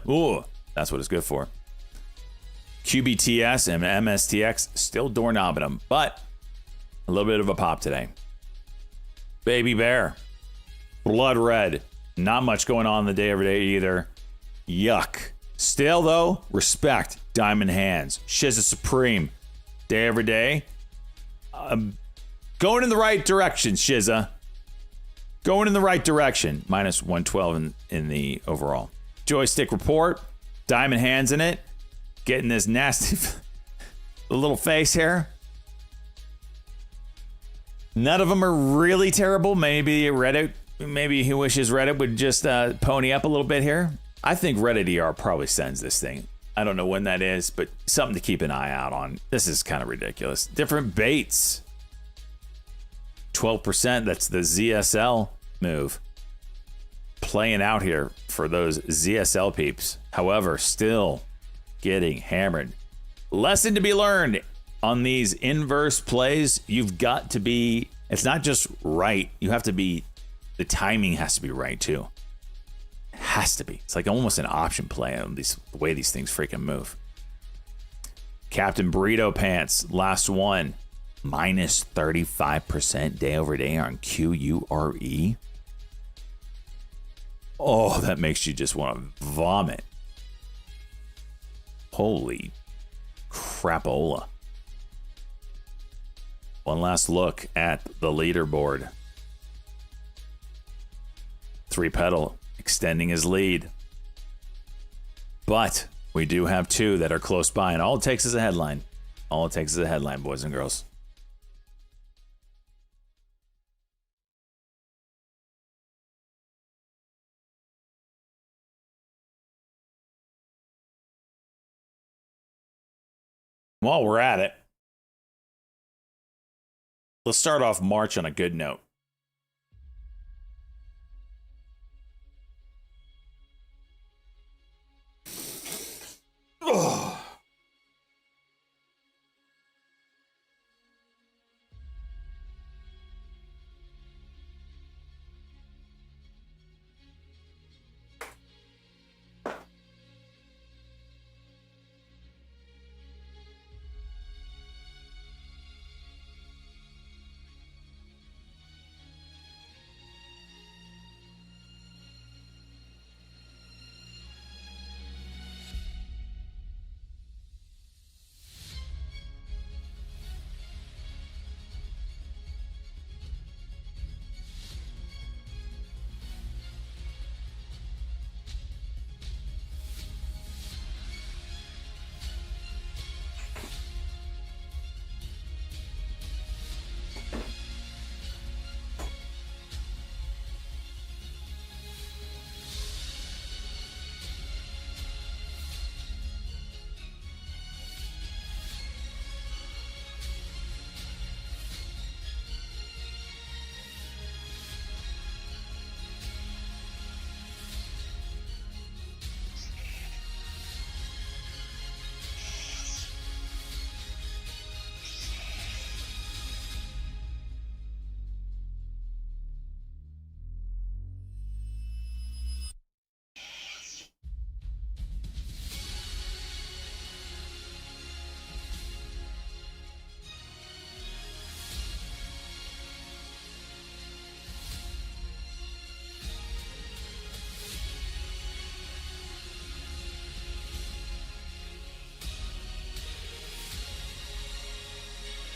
Or. That's what it's good for. QBTS and MSTX still doorknobbing them, but a little bit of a pop today. Baby Bear. Blood Red. Not much going on in the day every day either. Yuck. Still, though, respect. Diamond Hands. Shizza Supreme. Day every day. Going in the right direction, Shizza. Going in the right direction. Minus 112 in the overall. Joystick Report. Diamond Hands in it. Getting this nasty little face here. None of them are really terrible. Maybe Reddit. Maybe he wishes Reddit would just pony up a little bit here. I think Reddit ER probably sends this thing. I don't know when that is, but something to keep an eye out on. This is kind of ridiculous. Different baits. 12%, that's the ZSL move. Playing out here for those ZSL peeps. However, still getting hammered. Lesson to be learned on these inverse plays. You've got to be, it's not just right. You have to be, the timing has to be right too. It has to be. It's like almost an option play on the way these things freaking move. Captain Burrito Pants, last one. Minus 35% day over day on QURE. Oh, that makes you just want to vomit. Holy crapola. One last look at the leaderboard. 3-pedal extending his lead. But we do have 2 that are close by, and all it takes is a headline. All it takes is a headline, boys and girls. While we're at it, let's start off March on a good note. Oh.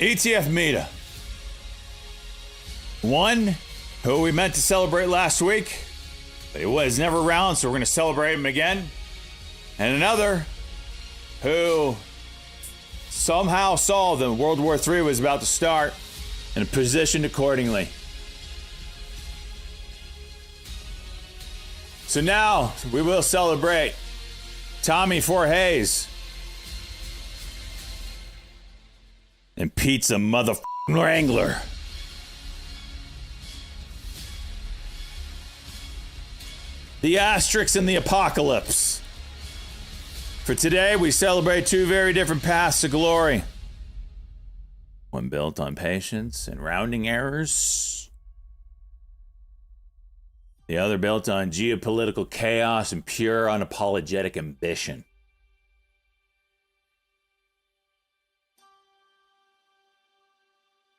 ETF Meta. One who we meant to celebrate last week, but he was never around, so we're going to celebrate him again. And another who somehow saw that World War III was about to start and positioned accordingly. So now we will celebrate Tommy Voorhees and Pizza Motherfucking Wrangler. The Asterix in the Apocalypse. For today, we celebrate two very different paths to glory. One built on patience and rounding errors. The other built on geopolitical chaos and pure unapologetic ambition.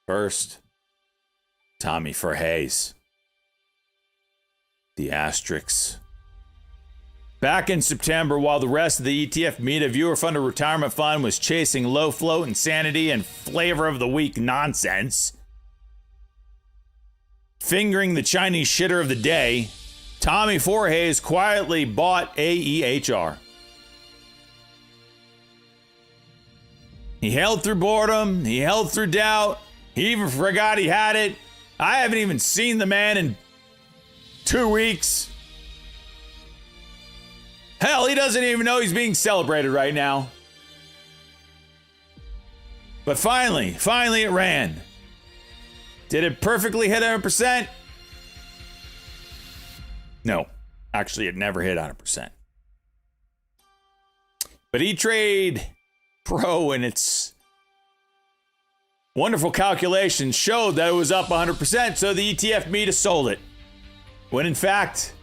First, Tommy Verhey's. The asterisks. Back in September, while the rest of the ETF Meta Viewer Funded Retirement Fund was chasing low float insanity and flavor of the week nonsense, fingering the Chinese shitter of the day, Tommy Verhey's quietly bought AEHR. He held through boredom, he held through doubt, he even forgot he had it. I haven't even seen the man in 2 weeks. Hell, he doesn't even know he's being celebrated right now. But finally it ran. Did it perfectly hit 100%? No, actually it never hit 100%. But Etrade Pro and its wonderful calculations showed that it was up 100%, so the ETF Meta sold it. When in fact,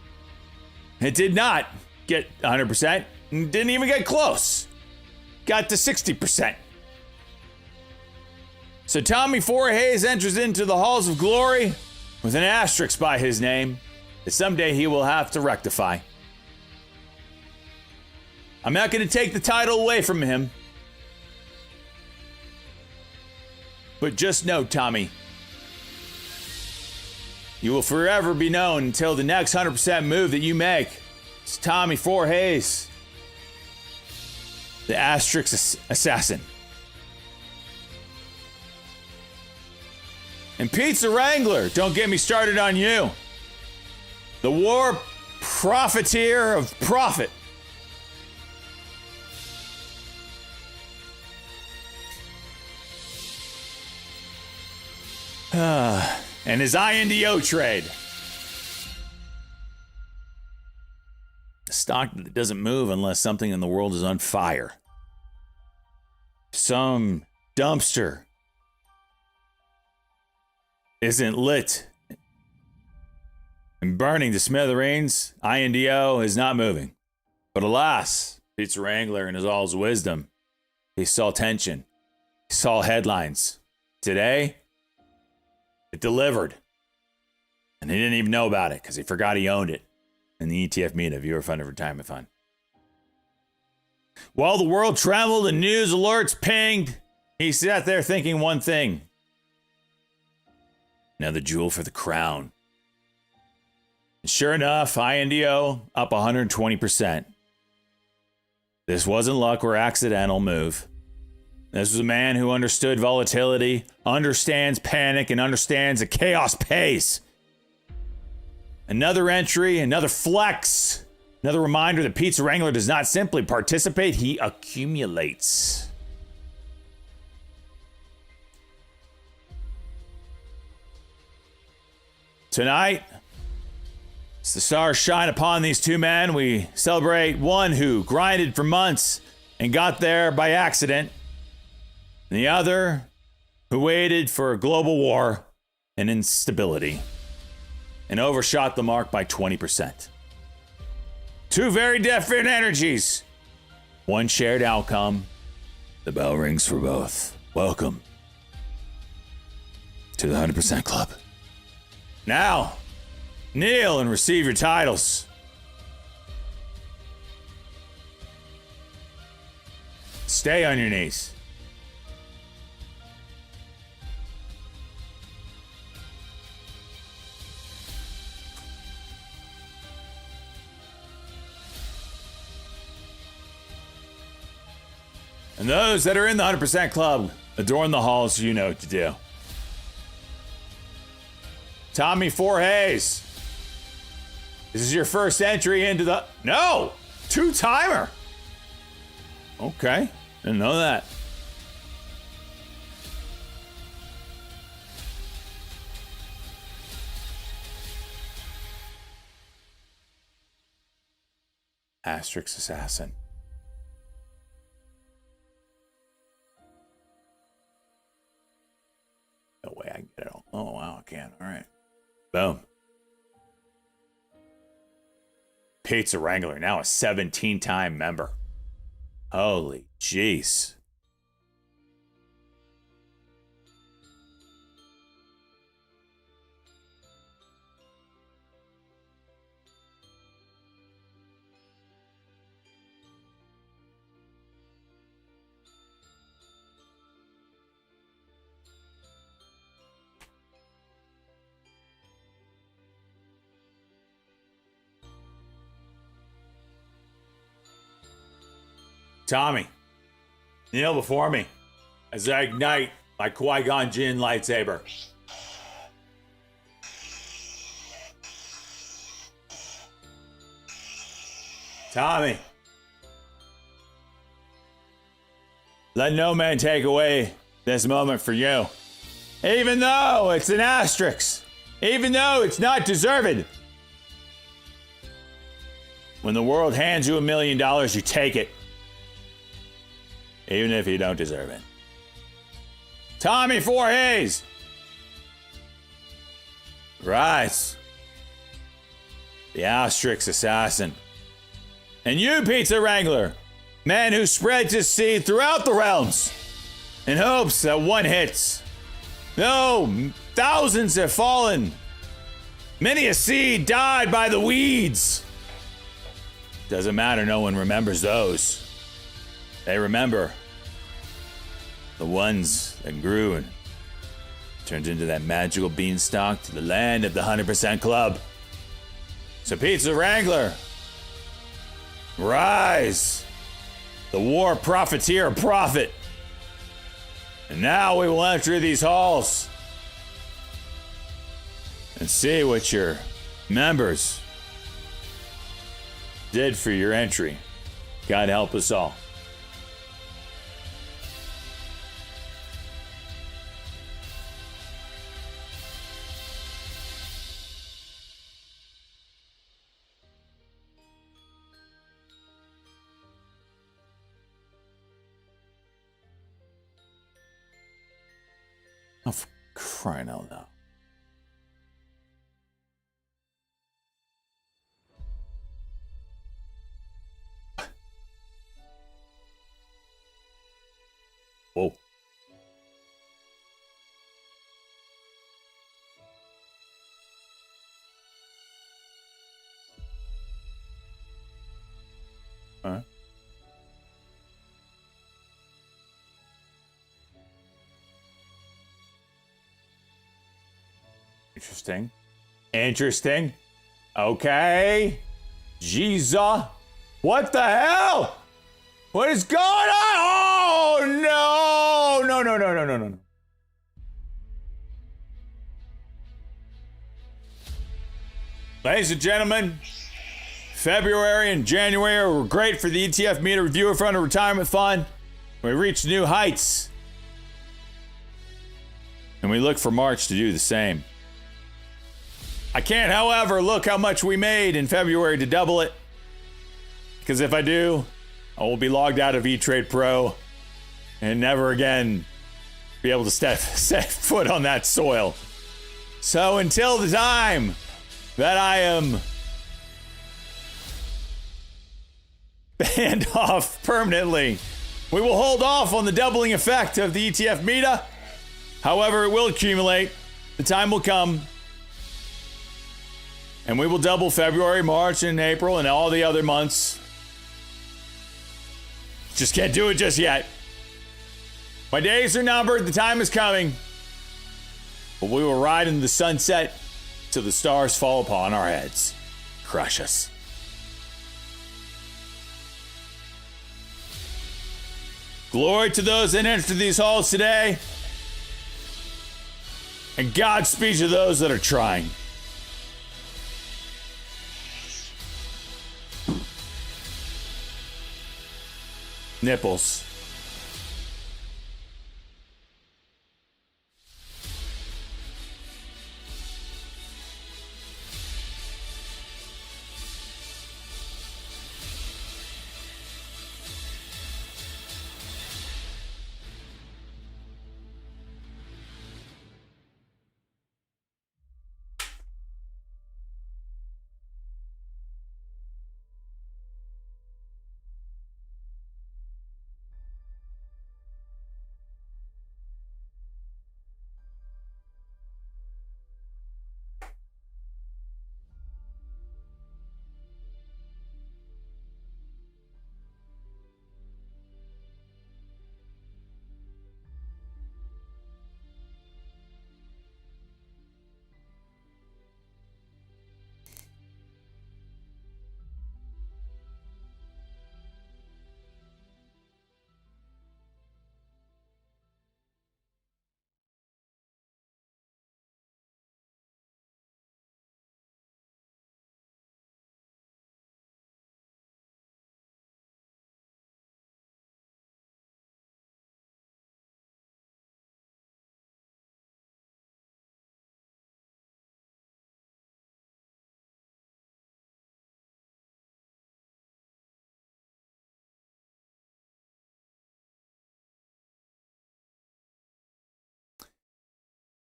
it did not get 100%, and didn't even get close. Got to 60%. So Tommy Verhey enters into the halls of glory with an asterisk by his name that someday he will have to rectify. I'm not going to take the title away from him. But just know, Tommy, you will forever be known until the next 100% move that you make. It's Tommy Verhey, the asterisk assassin. And Pizza Wrangler, don't get me started on you. The war profiteer of profit. And his INDO trade. A stock that doesn't move unless something in the world is on fire. Some dumpster isn't lit and burning to smithereens. INDO is not moving. But alas, Pizza Wrangler in all his wisdom, he saw tension. He saw headlines. Today, it delivered. And he didn't even know about it because he forgot he owned it in the ETF Meta Viewer Funded Retirement Fund. While the world trembled and news alerts pinged, he sat there thinking one thing. Another jewel for the crown. And sure enough, INDO up 120%. This wasn't luck or accidental move. This was a man who understood volatility, understands panic, and understands that chaos pays. Another entry, another flex, another reminder that Pizza Wrangler does not simply participate, he accumulates. Tonight, as the stars shine upon these two men, we celebrate one who grinded for months and got there by accident, and the other who waited for a global war and instability and overshot the mark by 20%. Two very different energies, one shared outcome. The bell rings for both. Welcome to the 100% Club. Now, kneel and receive your titles. Stay on your knees. And those that are in the 100% Club, adorn the halls so you know what to do. Tommy Verhey. This is your first entry into the... No! Two-timer! Okay. Didn't know that. Asterisk assassin. way I can get it all. Oh, wow, I can. All right. Boom. Pizza Wrangler, now a 17-time member. Holy jeez. Tommy, kneel before me as I ignite my Qui-Gon Jinn lightsaber. Tommy, let no man take away this moment for you. Even though it's an asterisk, even though it's not deserved. When the world hands you $1 million, you take it. Even if you don't deserve it. Tommy Voorhees! Rise. The asterisk assassin. And you, Pizza Wrangler, man who spreads his seed throughout the realms in hopes that one hits. No, thousands have fallen. Many a seed died by the weeds. Doesn't matter, no one remembers those. They remember the ones that grew and turned into that magical beanstalk to the land of the 100% Club. So Pizza Wrangler, rise, the war profiteer prophet. And now we will enter these halls and see what your members did for your entry. God help us all. Oh, for crying out loud. Whoa. Huh? Interesting. Interesting. Okay. Jesus. What the hell? What is going on? Oh, no. No, no, no, no, no, no, no. Ladies and gentlemen, February and January were great for the ETF Meter Reviewer Fund of Retirement Fund. We reached new heights. And we look for March to do the same. I can't, however, look how much we made in February to double it. Because if I do, I will be logged out of Etrade Pro and never again be able to set foot on that soil. So until the time that I am banned off permanently, we will hold off on the doubling effect of the ETF Meta. However, it will accumulate. The time will come. And we will double February, March, and April, and all the other months. Just can't do it just yet. My days are numbered. The time is coming. But we will ride in the sunset till the stars fall upon our heads. Crush us. Glory to those that enter these halls today. And Godspeed to those that are trying. Nipples.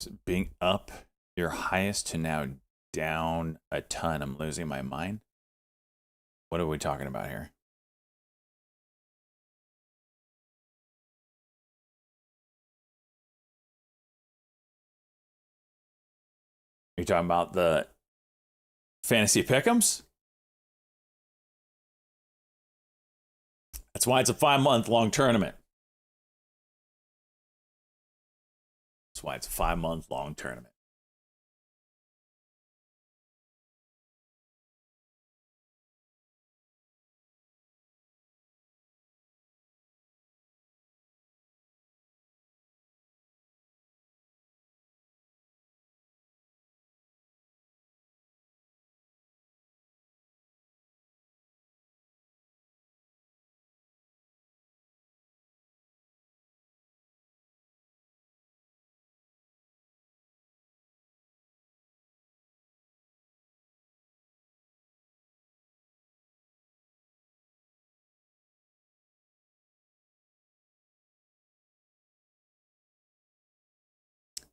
So being up your highest to now down a ton. I'm losing my mind. What are we talking about here? Are you talking about the fantasy pick'ems? That's why it's a 5-month long tournament. That's why it's a 5-month long tournament.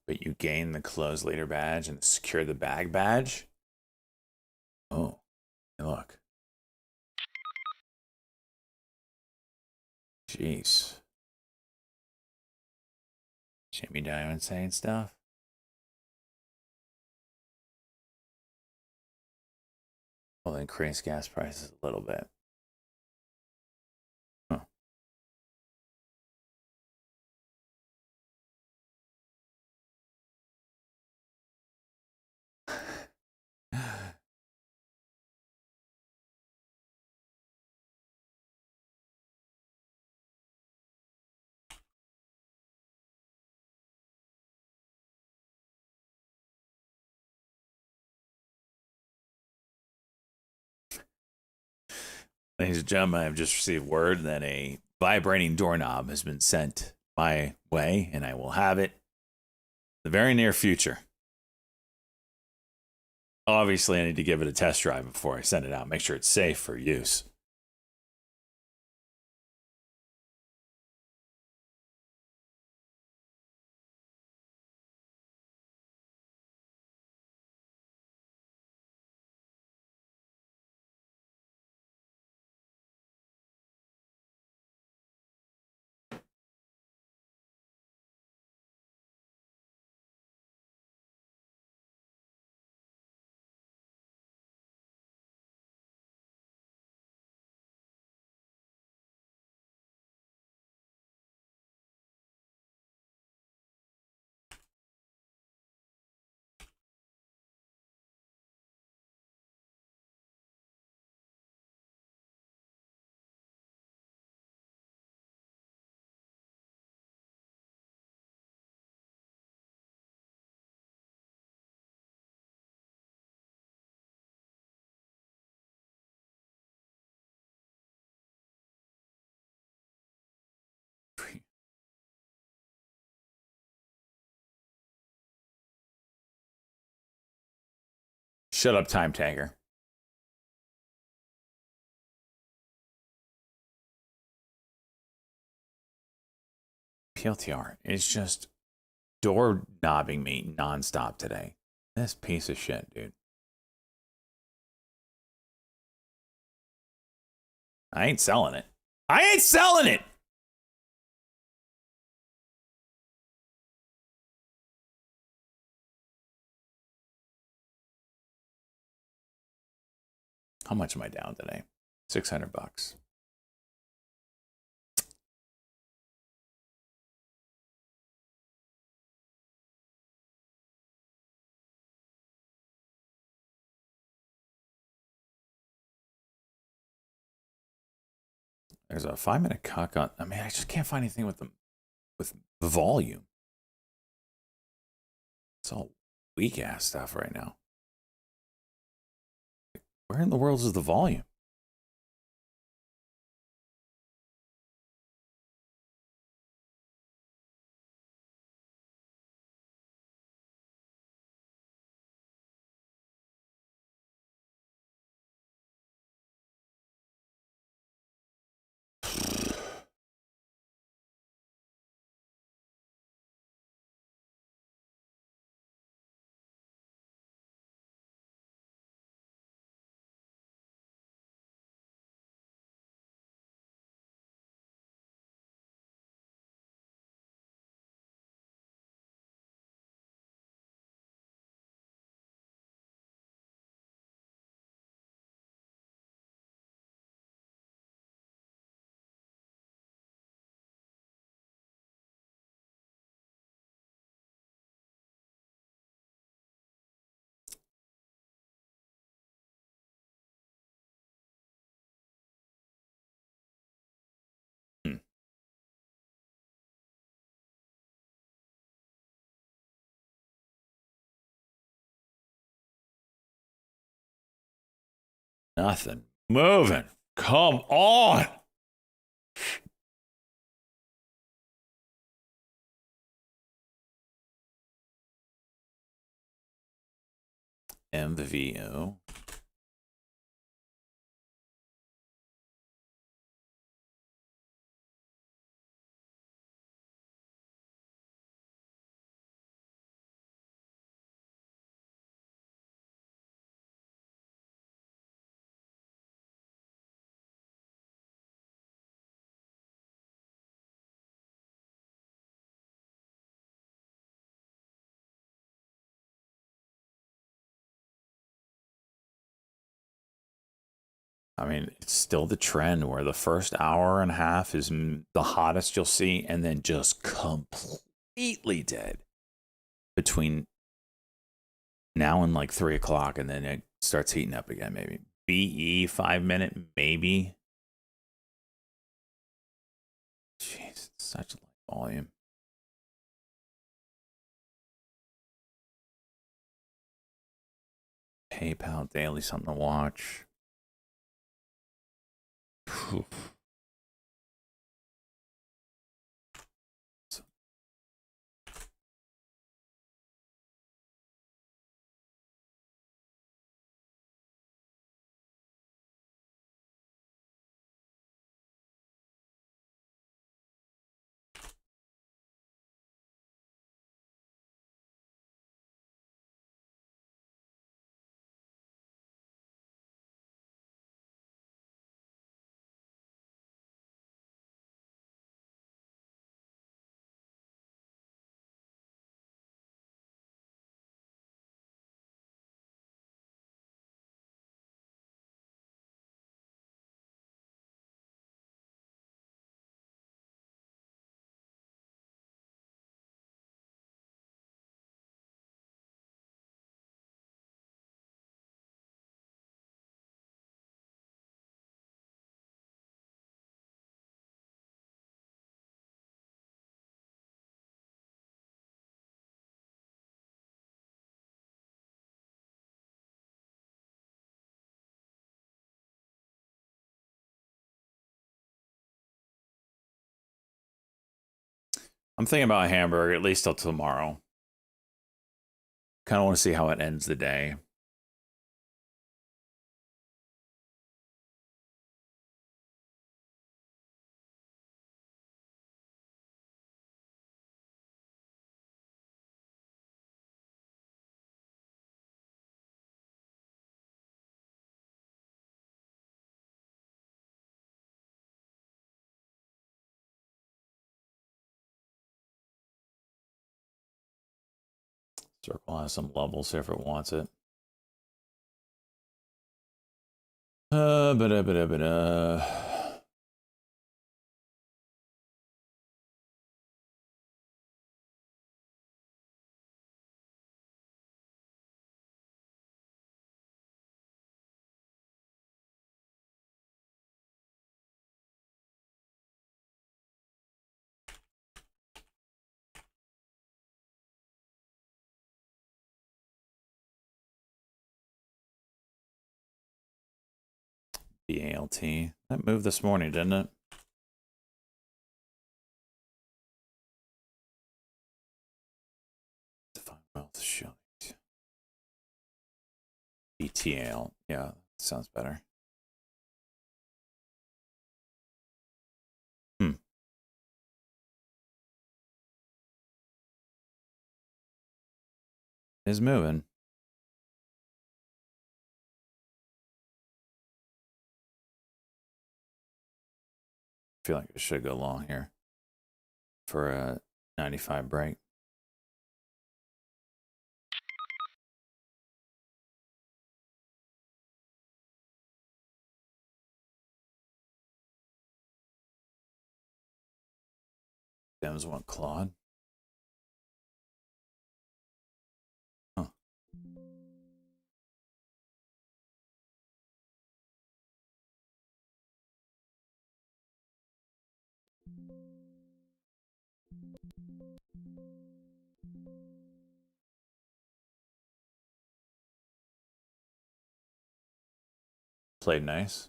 But you gain the closed leader badge and secure the bag badge. Oh, look. Jeez. Jimmy Diamond saying stuff. Will increase gas prices a little bit. Huh. Ladies and gentlemen, I have just received word that a vibrating doorknob has been sent my way, and I will have it the very near future. Obviously, I need to give it a test drive before I send it out. Make sure it's safe for use. Shut up, time tanker. PLTR is just door knobbing me nonstop today. This piece of shit, dude. I ain't selling it. I ain't selling it! How much am I down today? $600. There's a 5-minute cock on. I mean, I just can't find anything with the volume. It's all weak ass stuff right now. Where in the world is the volume? Nothing moving. Come on. MVO. I mean, it's still the trend where the first hour and a half is the hottest you'll see, and then just completely dead between now and like 3 o'clock, and then it starts heating up again. Maybe BE 5 minute, maybe. Jeez, it's such a low volume. PayPal daily, something to watch. Whew. I'm thinking about a hamburger at least till tomorrow. Kind of want to see how it ends the day. Circle has some levels if it wants it. BALT. That moved this morning, didn't it? Define wealth showing. BTAL. Yeah, sounds better. Is moving. I feel like it should go long here for a 95 break. Dems want Claude. Huh. Played nice.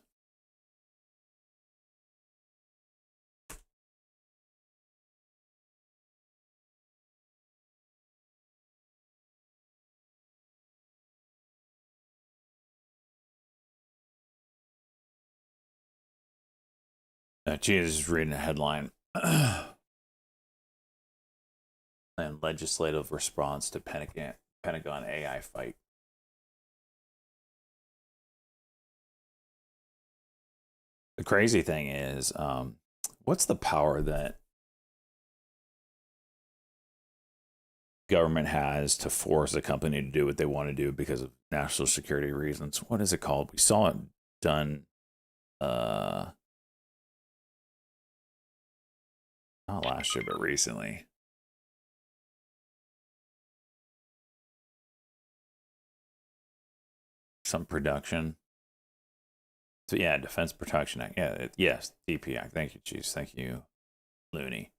Jesus is reading a headline. And legislative response to Pentagon AI fight. The crazy thing is, what's the power that government has to force a company to do what they want to do because of national security reasons? What is it called? We saw it done, not last year, but recently. Some production. So yeah, Defense Production Act. Yeah, yes, DP Act. Thank you, Chiefs. Thank you, Looney.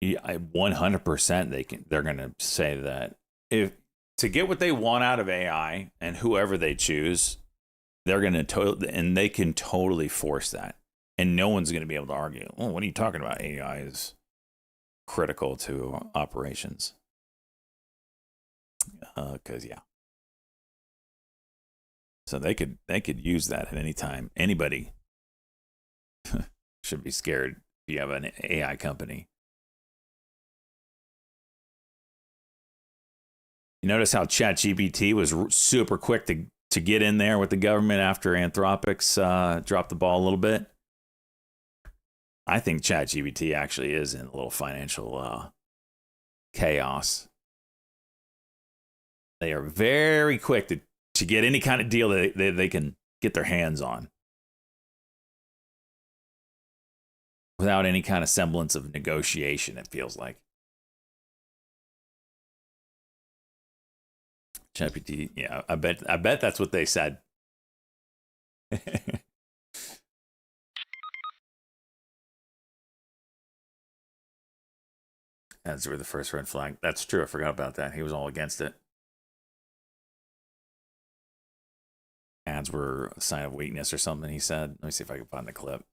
100% they're gonna say that if to get what they want out of AI and whoever they choose, they're gonna and they can totally force that, and no one's gonna be able to argue. Oh, what are you talking about? AI is critical to operations. Because yeah. So they could use that at any time. Anybody should be scared if you have an AI company. You notice how ChatGPT was super quick to get in there with the government after Anthropic's dropped the ball a little bit. I think ChatGPT actually is in a little financial chaos. They are very quick to get any kind of deal that they can get their hands on without any kind of semblance of negotiation, it feels like. ChatGPT, yeah, I bet that's what they said. Ads were the first red flag. That's true. I forgot about that. He was all against it. Ads were a sign of weakness or something, he said. Let me see if I can find the clip.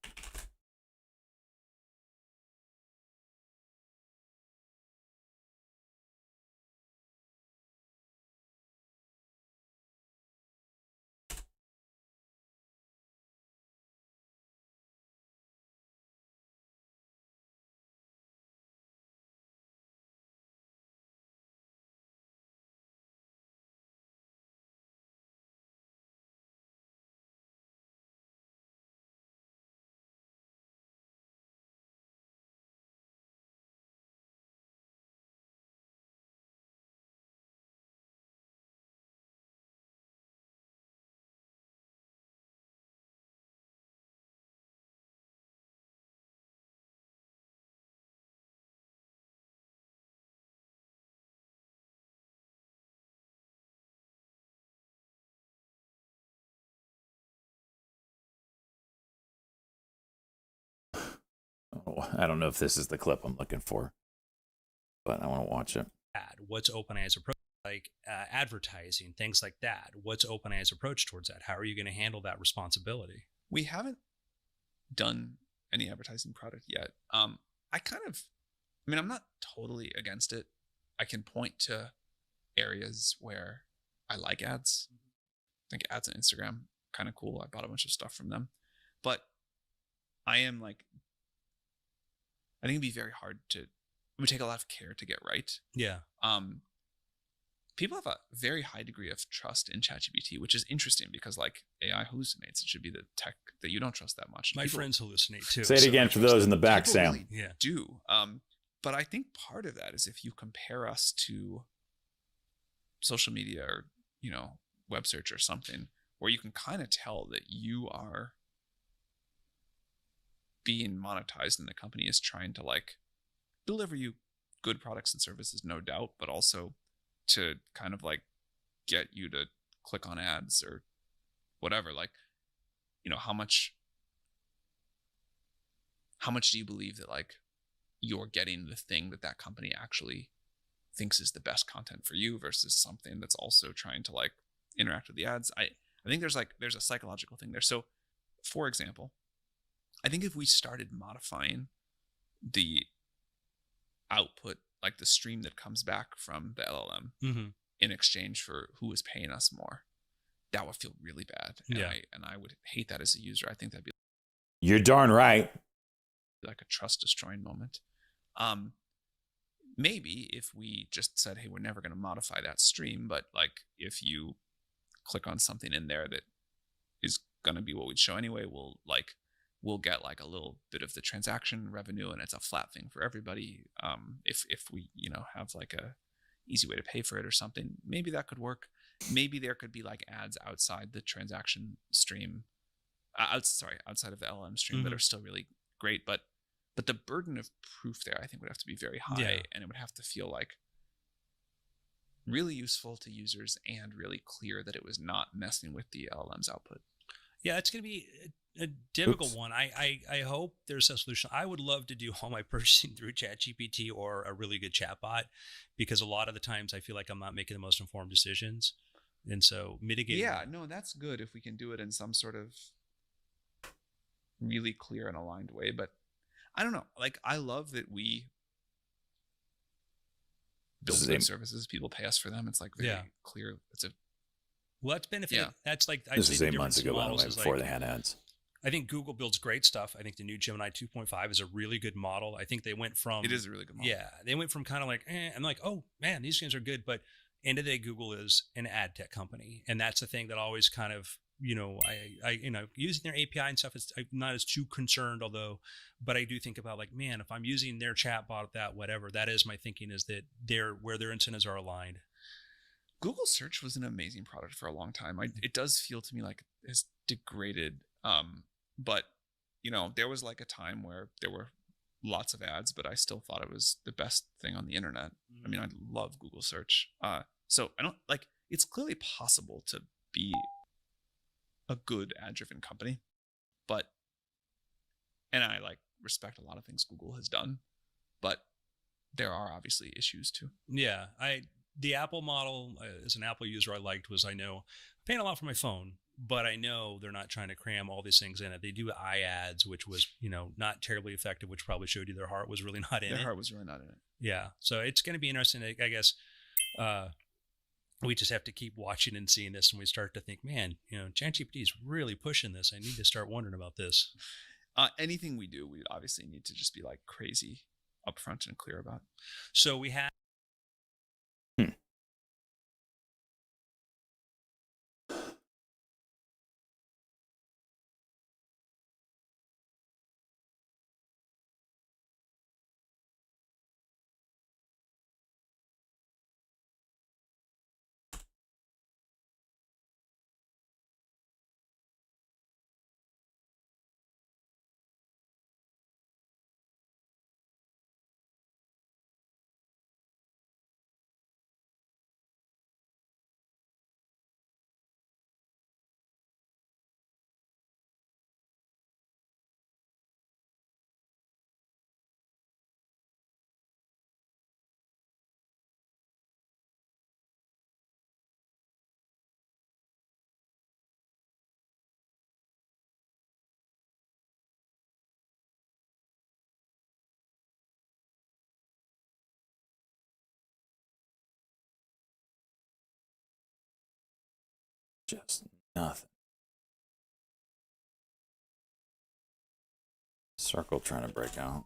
Oh, I don't know if this is the clip I'm looking for, but I want to watch it. What's OpenAI's approach? Like advertising, things like that. What's OpenAI's approach towards that? How are you going to handle that responsibility? We haven't done any advertising product yet. I'm not totally against it. I can point to areas where I like ads. I think ads on Instagram kind of cool. I bought a bunch of stuff from them, but I think it'd be very hard to. It would take a lot of care to get right. Yeah. People have a very high degree of trust in ChatGPT, which is interesting because like AI hallucinates. It should be the tech that you don't trust that much. My friends hallucinate too. Say it again for those in the back, Sam. Really do. But I think part of that is if you compare us to social media or, web search or something, where you can kind of tell that you are being monetized and the company is trying to like deliver you good products and services, no doubt, but also to kind of like get you to click on ads or whatever. Like, how much do you believe that like you're getting the thing that company actually thinks is the best content for you versus something that's also trying to like interact with the ads? I I think there's a psychological thing there. So, for example, I think if we started modifying the output, like the stream that comes back from the LLM, in exchange for who is paying us more, that would feel really bad. And I would hate that as a user. I think that'd be You're darn right. like a trust destroying moment. Maybe if we just said, hey, we're never going to modify that stream, but like if you click on something in there that is going to be what we'd show anyway, we'll get like a little bit of the transaction revenue, and it's a flat thing for everybody. If we, have like a easy way to pay for it or something, maybe that could work. Maybe there could be like ads outside the transaction stream, outside of the LM stream that are still really great, but the burden of proof there, I think, would have to be very high, and it would have to feel like really useful to users and really clear that it was not messing with the LLM's output. Yeah, it's going to be a difficult one. I hope there's a solution. I would love to do all my purchasing through ChatGPT or a really good chatbot, because a lot of the times I feel like I'm not making the most informed decisions. And so mitigating. Yeah, no, that's good if we can do it in some sort of really clear and aligned way. But I don't know. Like, I love that we build good services. People pay us for them. It's like very clear. Well, that's benefit. Yeah. That's like, this is 8 months ago, by the way, before they had ads. I think Google builds great stuff. I think the new Gemini 2.5 is a really good model. I think they went from... It is a really good model. Yeah. They went from kind of like, and like, oh, man, these things are good. But end of the day, Google is an ad tech company. And that's the thing that always kind of, I using their API and stuff, I'm not as too concerned, but I do think about like, man, if I'm using their chatbot, that is my thinking, is that where their incentives are aligned. Google search was an amazing product for a long time. It does feel to me like it's degraded. But there was like a time where there were lots of ads, but I still thought it was the best thing on the internet. I mean, I love Google search. So I don't like, it's clearly possible to be a good ad-driven company, and I like respect a lot of things Google has done, but there are obviously issues too. Yeah. The Apple model, as an Apple user, I liked was, I'm paying a lot for my phone, but I know they're not trying to cram all these things in it. They do iAds, which was, not terribly effective, which probably showed you their heart was really not in it. Their heart was really not in it. Yeah. So it's going to be interesting. I guess we just have to keep watching and seeing this, and we start to think, man, ChatGPT is really pushing this. I need to start wondering about this. Anything we do, we obviously need to just be like crazy upfront and clear about. So we have Just nothing. Circle trying to break out.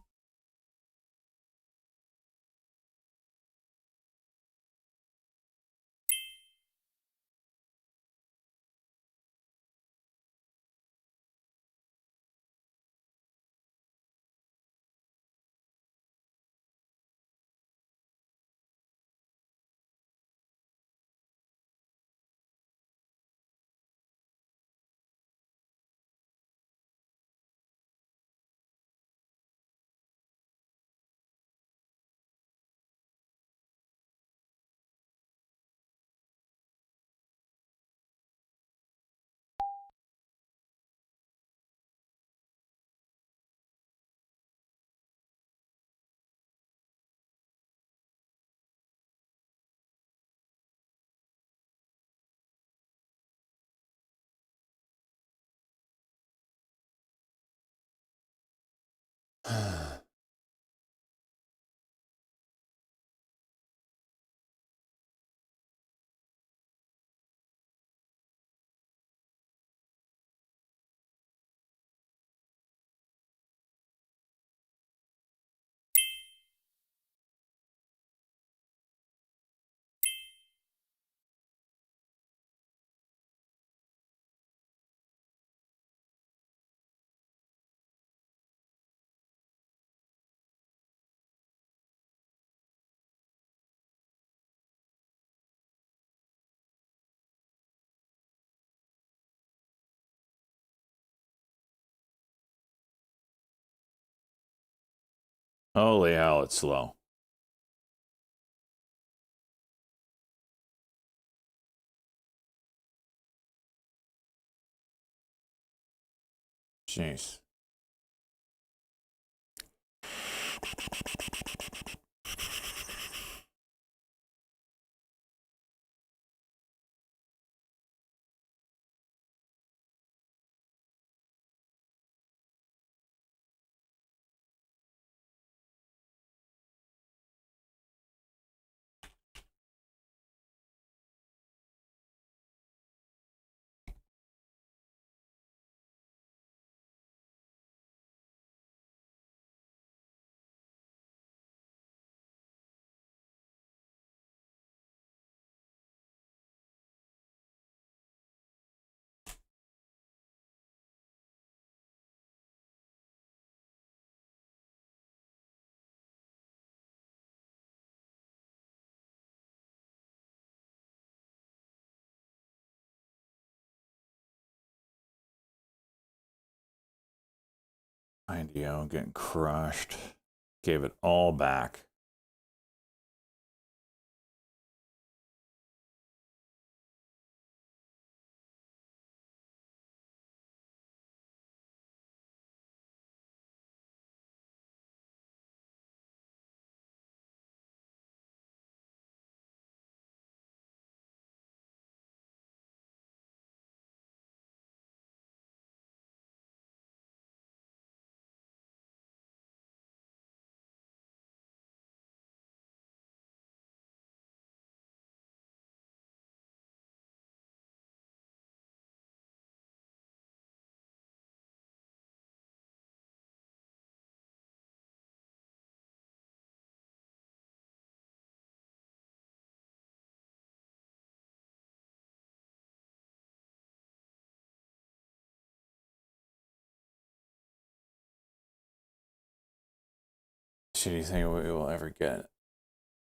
Holy hell, it's slow. Jeez. IDO getting crushed. Gave it all back. Do you think we will ever get?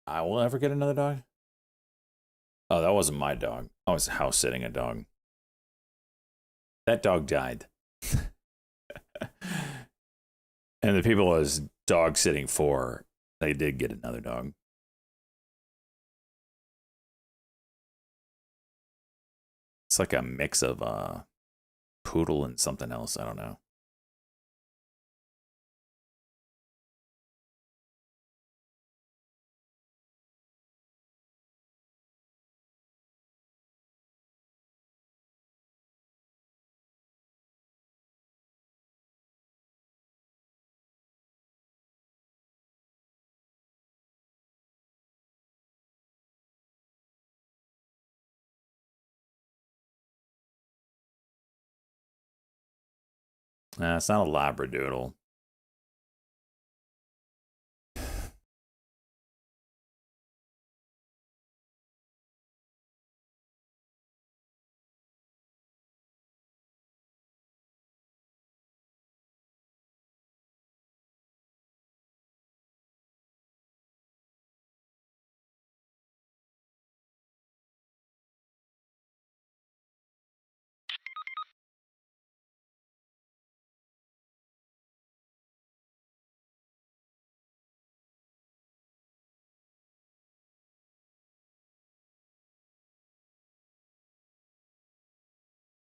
I will ever get another dog? Oh, that wasn't my dog. I was house sitting a dog. That dog died. And the people I was dog sitting for, they did get another dog. It's like a mix of poodle and something else. I don't know. It's not a Labradoodle.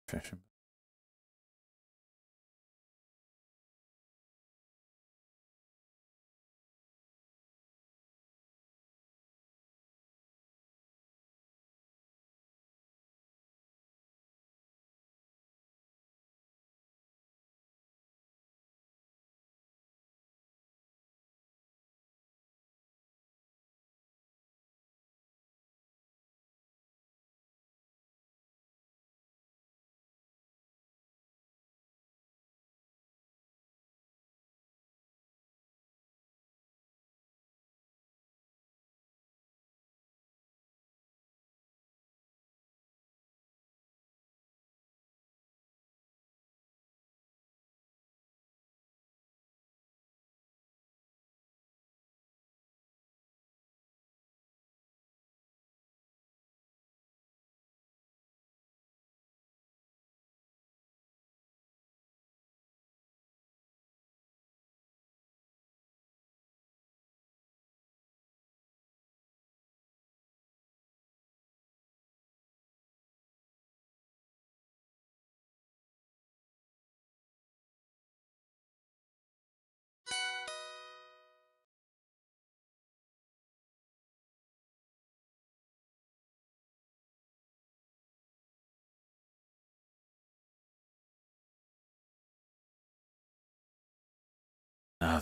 Fishing.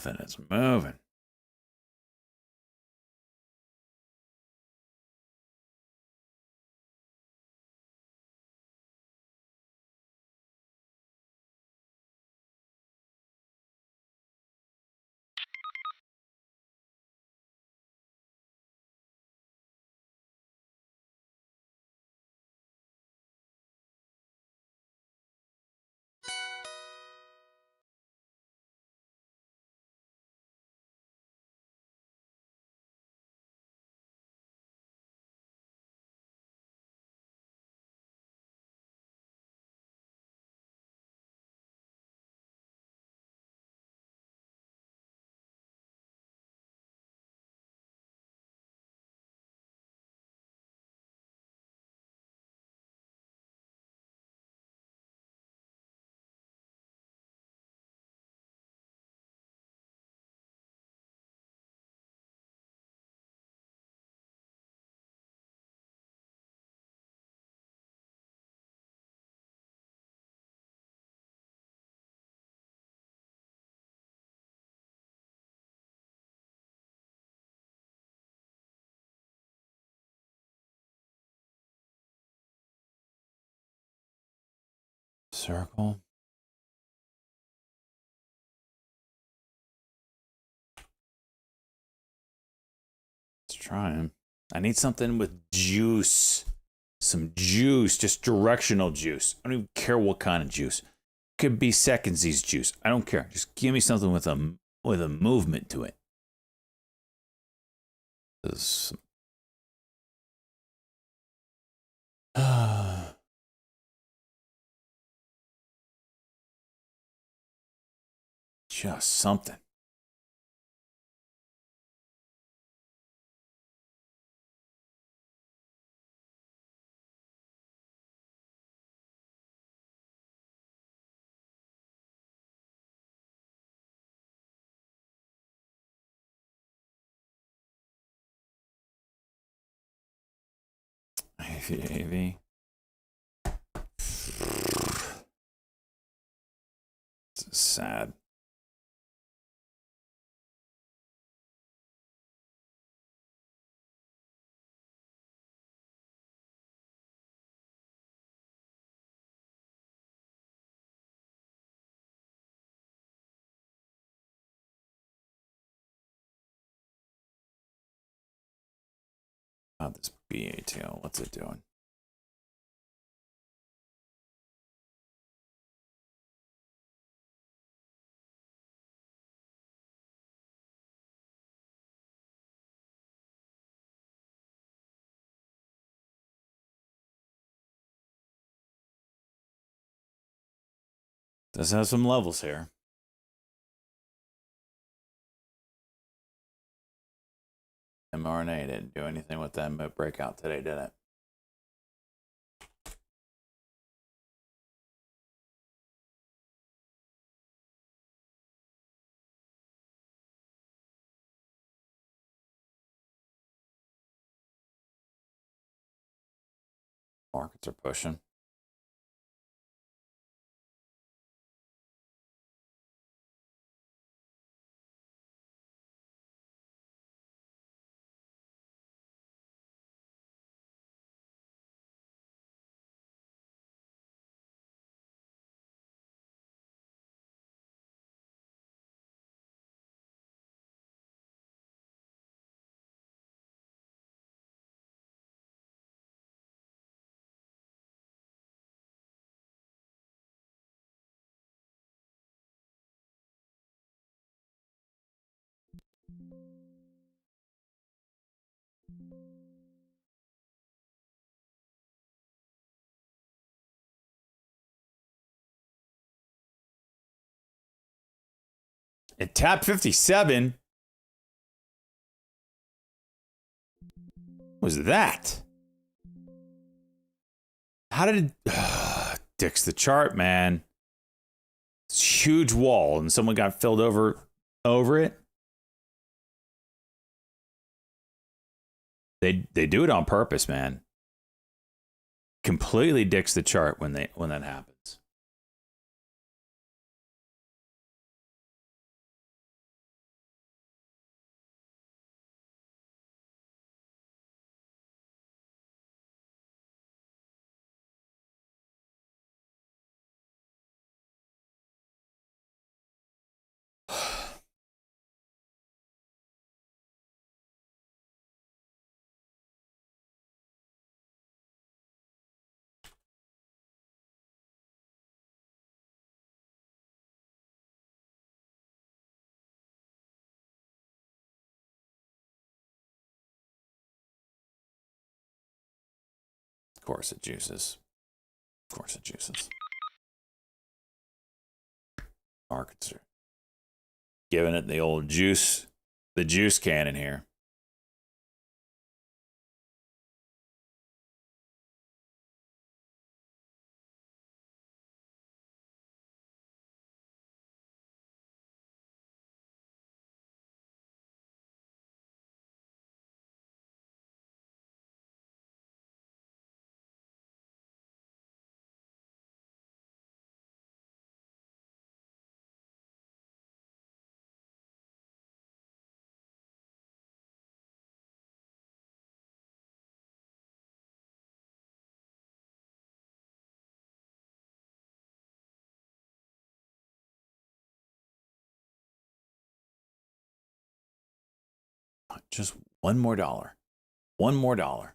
Nothing is moving. Circle. Let's try him. I need something with juice. Some juice, just directional juice. I don't even care what kind of juice. Could be secondsies juice. I don't care. Just give me something with a movement to it. This. Just something. AV. It's sad. This BATL, what's it doing? Does have some levels here. mRNA didn't do anything with that breakout today, did it? Markets are pushing. It tapped 57. What was that? How did it dicks the chart, man? It's a huge wall and someone got filled over it. They do it on purpose, man. Completely dicks the chart when that happens. Of course it juices. Of course it juices. Markets are giving it the old juice, the juice cannon here. Just one more dollar. One more dollar.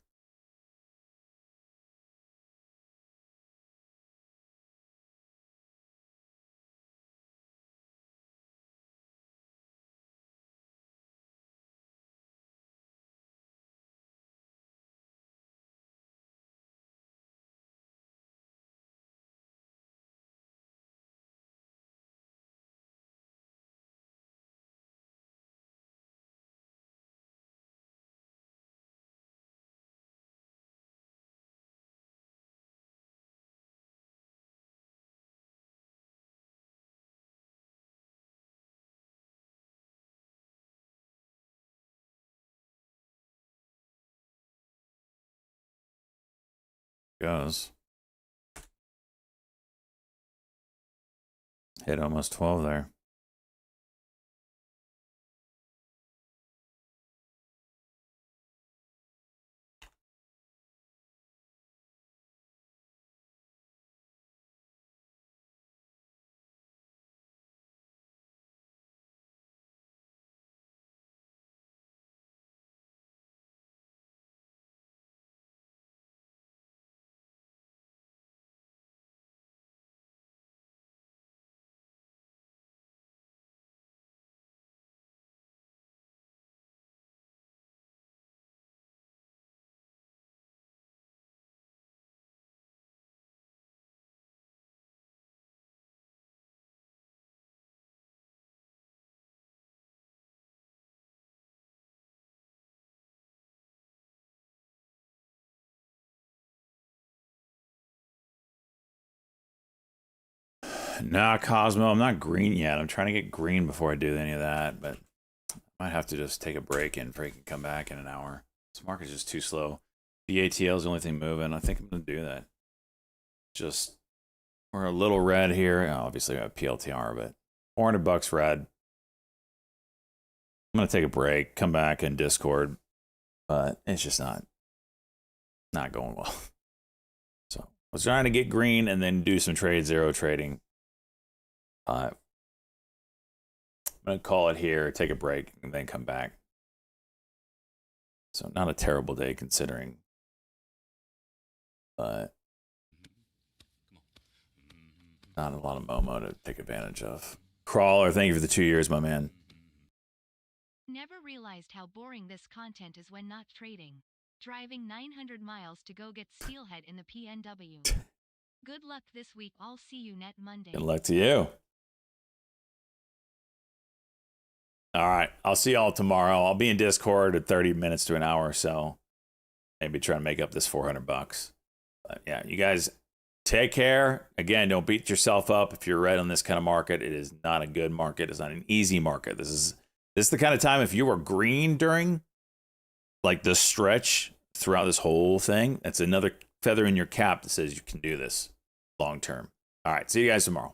Goes. Hit almost 12 there. Nah, Cosmo, I'm not green yet. I'm trying to get green before I do any of that, but I might have to just take a break and freaking come back in an hour. This market's just too slow. BATL is the only thing moving. I think I'm going to do that. Just, we're a little red here. Obviously, I have PLTR, but $400 red. I'm going to take a break, come back in Discord, but it's just not going well. So I was trying to get green and then do some trade zero trading. I'm going to call it here, take a break, and then come back. So not a terrible day considering. But not a lot of Momo to take advantage of. Crawler, thank you for the 2 years, my man. Never realized how boring this content is when not trading. Driving 900 miles to go get steelhead in the PNW. Good luck this week. I'll see you net Monday. Good luck to you. All right. I'll see y'all tomorrow. I'll be in Discord at 30 minutes to an hour or so. Maybe try to make up this $400. But yeah, you guys take care. Again, don't beat yourself up if you're red on this kind of market. It is not a good market. It's not an easy market. This is the kind of time if you were green during like the stretch throughout this whole thing, that's another feather in your cap that says you can do this long term. All right. See you guys tomorrow.